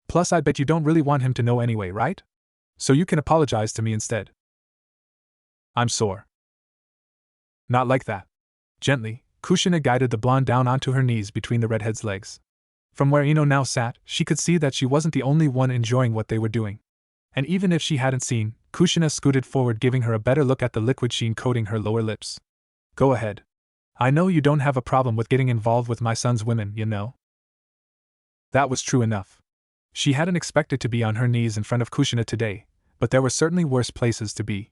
Plus, I bet you don't really want him to know anyway, right? So you can apologize to me instead. I'm sore. Not like that. Gently, Kushina guided the blonde down onto her knees between the redhead's legs. From where Ino now sat, she could see that she wasn't the only one enjoying what they were doing. And even if she hadn't seen, Kushina scooted forward, giving her a better look at the liquid sheen coating her lower lips. Go ahead. I know you don't have a problem with getting involved with my son's women, you know. That was true enough. She hadn't expected to be on her knees in front of Kushina today, but there were certainly worse places to be.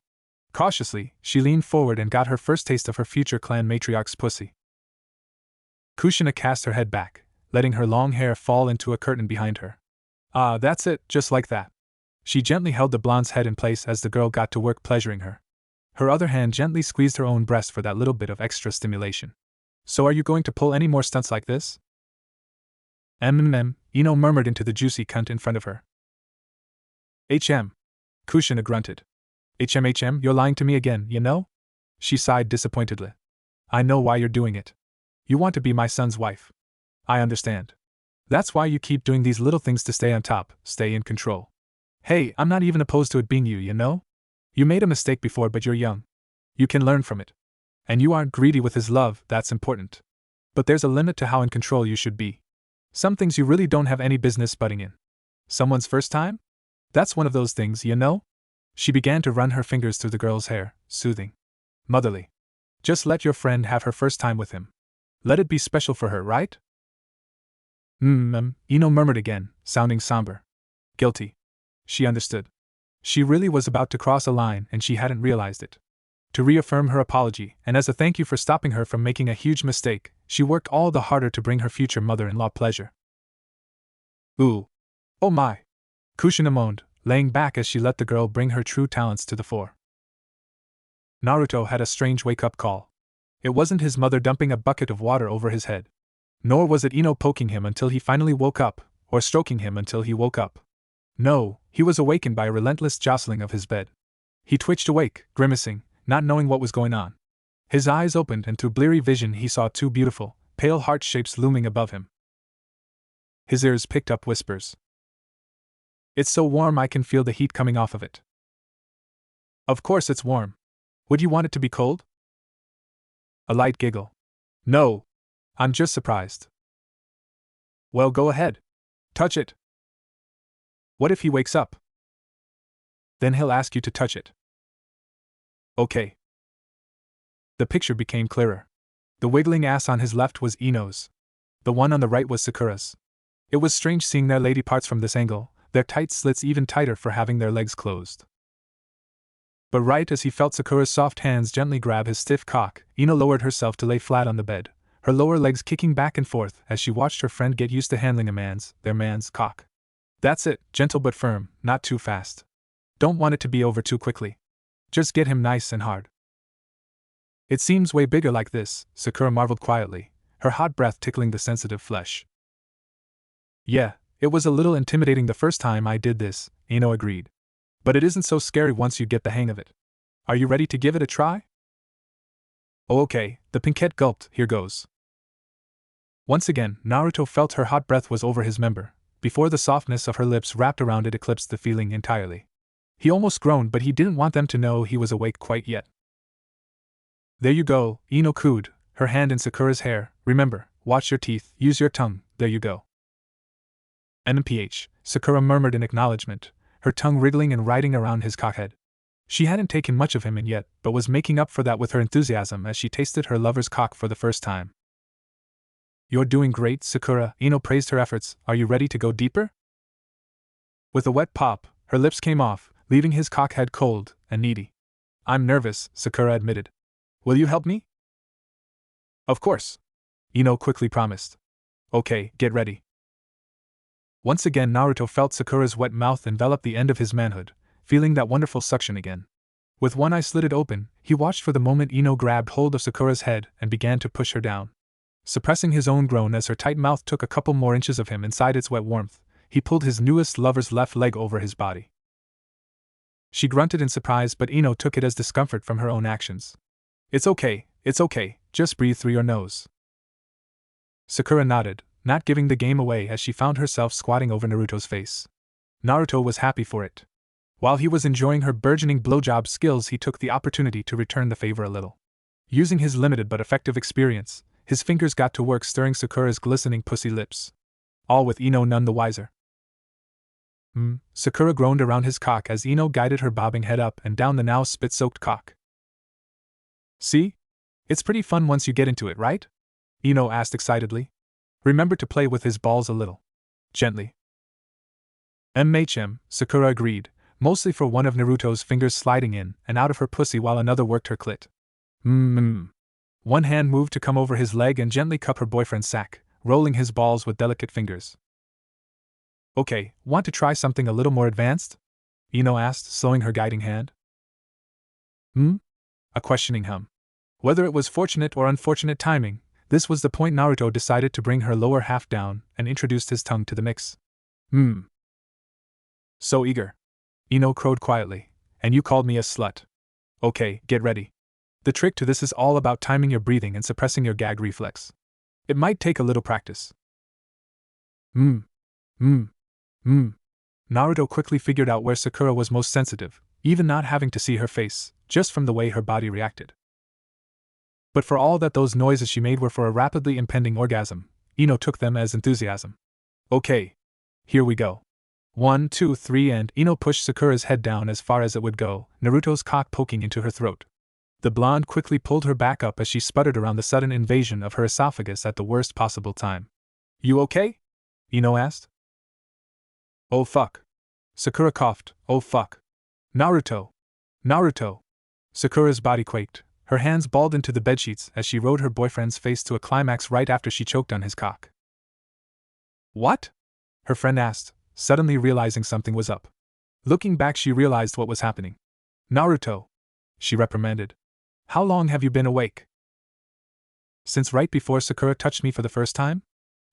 Cautiously, she leaned forward and got her first taste of her future clan matriarch's pussy. Kushina cast her head back, letting her long hair fall into a curtain behind her. Ah, that's it, just like that. She gently held the blonde's head in place as the girl got to work pleasuring her. Her other hand gently squeezed her own breast for that little bit of extra stimulation. So are you going to pull any more stunts like this? Ino murmured into the juicy cunt in front of her. Kushina grunted. You're lying to me again, you know? She sighed disappointedly. I know why you're doing it. You want to be my son's wife. I understand. That's why you keep doing these little things to stay on top, stay in control. Hey, I'm not even opposed to it being you know? You made a mistake before, but you're young. You can learn from it. And you aren't greedy with his love, that's important. But there's a limit to how in control you should be. Some things you really don't have any business butting in. Someone's first time? That's one of those things, you know? She began to run her fingers through the girl's hair, soothing. Motherly. Just let your friend have her first time with him. Let it be special for her, right? Ino murmured again, sounding somber. Guilty. She understood. She really was about to cross a line and she hadn't realized it. To reaffirm her apology, and as a thank you for stopping her from making a huge mistake, she worked all the harder to bring her future mother-in-law pleasure. Ooh. Oh my. Kushina moaned, laying back as she let the girl bring her true talents to the fore. Naruto had a strange wake-up call. It wasn't his mother dumping a bucket of water over his head. Nor was it Ino poking him until he finally woke up, or stroking him until he woke up. No, he was awakened by a relentless jostling of his bed. He twitched awake, grimacing, not knowing what was going on. His eyes opened and through bleary vision he saw 2 beautiful, pale heart shapes looming above him. His ears picked up whispers. It's so warm I can feel the heat coming off of it. Of course it's warm. Would you want it to be cold? A light giggle. No. I'm just surprised. Well, go ahead. Touch it. What if he wakes up? Then he'll ask you to touch it. Okay. The picture became clearer. The wiggling ass on his left was Ino's. The one on the right was Sakura's. It was strange seeing their lady parts from this angle, their tight slits even tighter for having their legs closed. But right as he felt Sakura's soft hands gently grab his stiff cock, Ino lowered herself to lay flat on the bed, her lower legs kicking back and forth as she watched her friend get used to handling their man's cock. That's it, gentle but firm, not too fast. Don't want it to be over too quickly. Just get him nice and hard. It seems way bigger like this, Sakura marveled quietly, her hot breath tickling the sensitive flesh. Yeah, it was a little intimidating the first time I did this, Ino agreed. But it isn't so scary once you get the hang of it. Are you ready to give it a try? Oh, okay, the pinkette gulped, here goes. Once again, Naruto felt her hot breath was over his member, before the softness of her lips wrapped around it eclipsed the feeling entirely. He almost groaned, but he didn't want them to know he was awake quite yet. There you go, Ino cooed, her hand in Sakura's hair. Remember, watch your teeth, use your tongue, there you go. NPH, Sakura murmured in acknowledgement, her tongue wriggling and riding around his cockhead. She hadn't taken much of him in yet, but was making up for that with her enthusiasm as she tasted her lover's cock for the first time. You're doing great, Sakura, Ino praised her efforts. Are you ready to go deeper? With a wet pop, her lips came off, leaving his cockhead cold and needy. I'm nervous, Sakura admitted. Will you help me? Of course. Ino quickly promised. Okay, get ready. Once again Naruto felt Sakura's wet mouth envelop the end of his manhood, feeling that wonderful suction again. With one eye slitted open, he watched for the moment Ino grabbed hold of Sakura's head and began to push her down. Suppressing his own groan as her tight mouth took a couple more inches of him inside its wet warmth, he pulled his newest lover's left leg over his body. She grunted in surprise, but Ino took it as discomfort from her own actions. It's okay, just breathe through your nose. Sakura nodded, not giving the game away as she found herself squatting over Naruto's face. Naruto was happy for it. While he was enjoying her burgeoning blowjob skills, he took the opportunity to return the favor a little. Using his limited but effective experience, his fingers got to work stirring Sakura's glistening pussy lips. All with Ino none the wiser. Sakura groaned around his cock as Ino guided her bobbing head up and down the now spit-soaked cock. See? It's pretty fun once you get into it, right? Ino asked excitedly. Remember to play with his balls a little. Gently. Sakura agreed, mostly for one of Naruto's fingers sliding in and out of her pussy while another worked her clit. One hand moved to come over his leg and gently cup her boyfriend's sack, rolling his balls with delicate fingers. Okay, want to try something a little more advanced? Ino asked, slowing her guiding hand. A questioning hum. Whether it was fortunate or unfortunate timing, this was the point Naruto decided to bring her lower half down and introduced his tongue to the mix. So eager. Ino crowed quietly. And you called me a slut. Okay, get ready. The trick to this is all about timing your breathing and suppressing your gag reflex. It might take a little practice. Naruto quickly figured out where Sakura was most sensitive, even not having to see her face, just from the way her body reacted. But for all that those noises she made were for a rapidly impending orgasm, Ino took them as enthusiasm. Okay. Here we go. 1, 2, 3 and Ino pushed Sakura's head down as far as it would go, Naruto's cock poking into her throat. The blonde quickly pulled her back up as she sputtered around the sudden invasion of her esophagus at the worst possible time. You okay? Ino asked. Oh fuck. Sakura coughed. Oh fuck. Naruto. Sakura's body quaked, her hands balled into the bedsheets as she rode her boyfriend's face to a climax right after she choked on his cock. What? Her friend asked, suddenly realizing something was up. Looking back, she realized what was happening. Naruto, she reprimanded. How long have you been awake? Since right before Sakura touched me for the first time?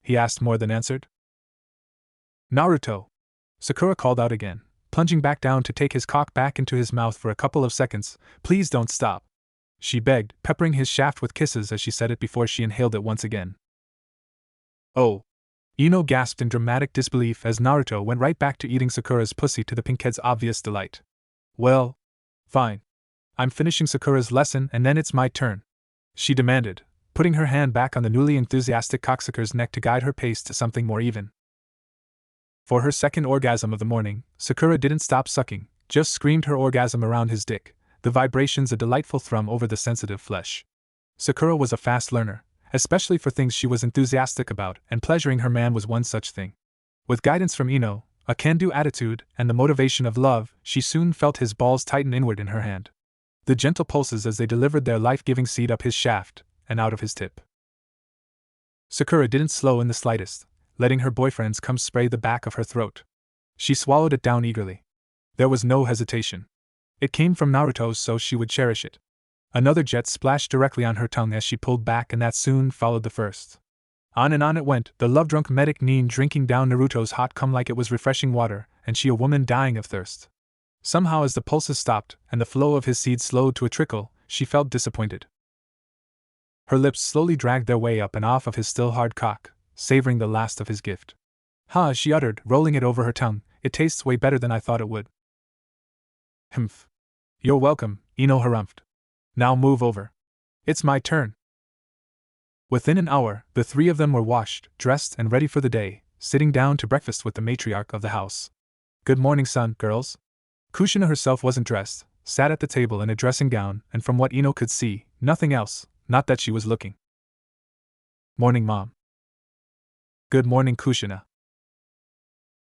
He asked more than answered. Naruto, Sakura called out again, plunging back down to take his cock back into his mouth for a couple of seconds. Please don't stop, she begged, peppering his shaft with kisses as she said it before she inhaled it once again. Oh. Ino gasped in dramatic disbelief as Naruto went right back to eating Sakura's pussy to the pinkhead's obvious delight. Well, fine. I'm finishing Sakura's lesson and then it's my turn, she demanded, putting her hand back on the newly enthusiastic cocksucker's neck to guide her pace to something more even. For her second orgasm of the morning, Sakura didn't stop sucking, just screamed her orgasm around his dick, the vibrations a delightful thrum over the sensitive flesh. Sakura was a fast learner, especially for things she was enthusiastic about, and pleasuring her man was one such thing. With guidance from Ino, a can-do attitude, and the motivation of love, she soon felt his balls tighten inward in her hand. The gentle pulses as they delivered their life-giving seed up his shaft and out of his tip. Sakura didn't slow in the slightest, letting her boyfriend's cum spray the back of her throat. She swallowed it down eagerly. There was no hesitation. It came from Naruto, so she would cherish it. Another jet splashed directly on her tongue as she pulled back, and that soon followed the first. On and on it went, the love-drunk medic Nin drinking down Naruto's hot cum like it was refreshing water, and she a woman dying of thirst. Somehow as the pulses stopped, and the flow of his seed slowed to a trickle, she felt disappointed. Her lips slowly dragged their way up and off of his still hard cock, savoring the last of his gift. "Huh," she uttered, rolling it over her tongue. "It tastes way better than I thought it would." "Humph. You're welcome," Ino harumphed. "Now move over. It's my turn." Within an hour, the three of them were washed, dressed, and ready for the day, sitting down to breakfast with the matriarch of the house. "Good morning, son, girls." Kushina herself wasn't dressed, sat at the table in a dressing gown, and from what Ino could see, nothing else, not that she was looking. "Morning, Mom." "Good morning, Kushina."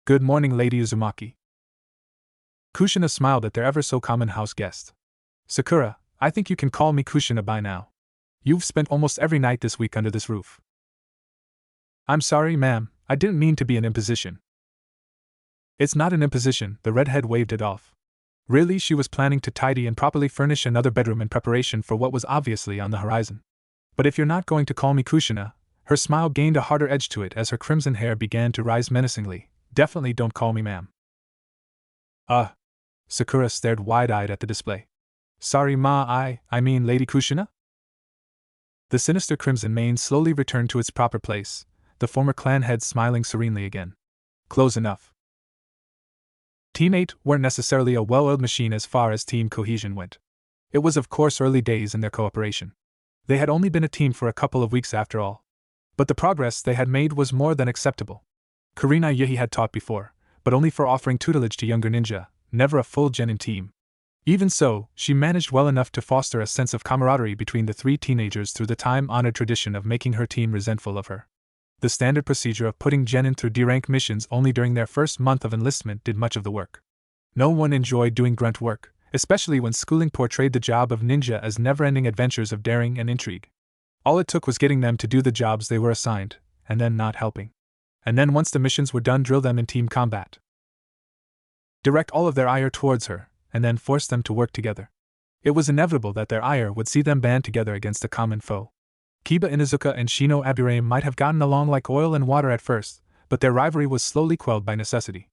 "Good morning, Lady Uzumaki." Kushina smiled at their ever-so-common house guest. "Sakura, I think you can call me Kushina by now. You've spent almost every night this week under this roof." "I'm sorry, ma'am, I didn't mean to be an imposition." "It's not an imposition," the redhead waved it off. Really, she was planning to tidy and properly furnish another bedroom in preparation for what was obviously on the horizon. "But if you're not going to call me Kushina," her smile gained a harder edge to it as her crimson hair began to rise menacingly, "definitely don't call me ma'am." Sakura stared wide-eyed at the display. "Sorry, Ma, I mean Lady Kushina?" The sinister crimson mane slowly returned to its proper place, the former clan head smiling serenely again. "Close enough." Team 8 weren't necessarily a well-oiled machine as far as team cohesion went. It was of course early days in their cooperation. They had only been a team for a couple of weeks after all. But the progress they had made was more than acceptable. Karina Yehi had taught before, but only for offering tutelage to younger ninja, never a full genin team. Even so, she managed well enough to foster a sense of camaraderie between the three teenagers through the time-honored tradition of making her team resentful of her. The standard procedure of putting genin through D-rank missions only during their first month of enlistment did much of the work. No one enjoyed doing grunt work, especially when schooling portrayed the job of ninja as never-ending adventures of daring and intrigue. All it took was getting them to do the jobs they were assigned, and then not helping. And then once the missions were done, drill them in team combat. Direct all of their ire towards her, and then force them to work together. It was inevitable that their ire would see them band together against a common foe. Kiba Inuzuka and Shino Aburame might have gotten along like oil and water at first, but their rivalry was slowly quelled by necessity.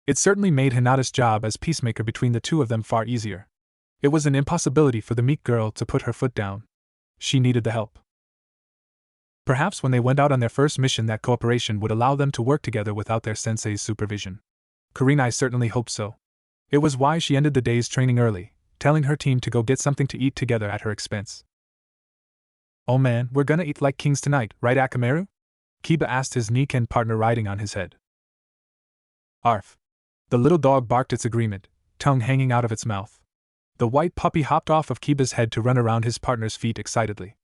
It certainly made Hinata's job as peacemaker between the two of them far easier. It was an impossibility for the meek girl to put her foot down. She needed the help. Perhaps when they went out on their first mission that cooperation would allow them to work together without their sensei's supervision. Kurinai certainly hoped so. It was why she ended the day's training early, telling her team to go get something to eat together at her expense. "Oh man, we're gonna eat like kings tonight, right Akamaru?" Kiba asked his Niken partner riding on his head. "Arf." The little dog barked its agreement, tongue hanging out of its mouth. The white puppy hopped off of Kiba's head to run around his partner's feet excitedly.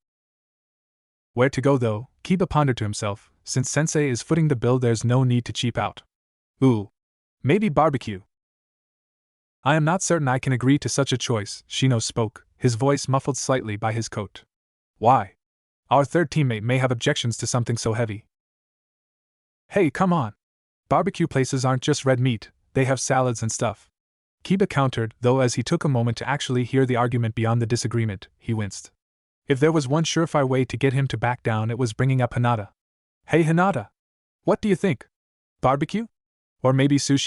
Where to go though, Kiba pondered to himself, since Sensei is footing the bill there's no need to cheap out. Ooh. Maybe barbecue. "I am not certain I can agree to such a choice," Shino spoke, his voice muffled slightly by his coat. "Why? Our third teammate may have objections to something so heavy." "Hey, come on. Barbecue places aren't just red meat, they have salads and stuff." Kiba countered, though as he took a moment to actually hear the argument beyond the disagreement, he winced. If there was one surefire way to get him to back down, it was bringing up Hinata. "Hey Hinata! What do you think? Barbecue? Or maybe sushi?"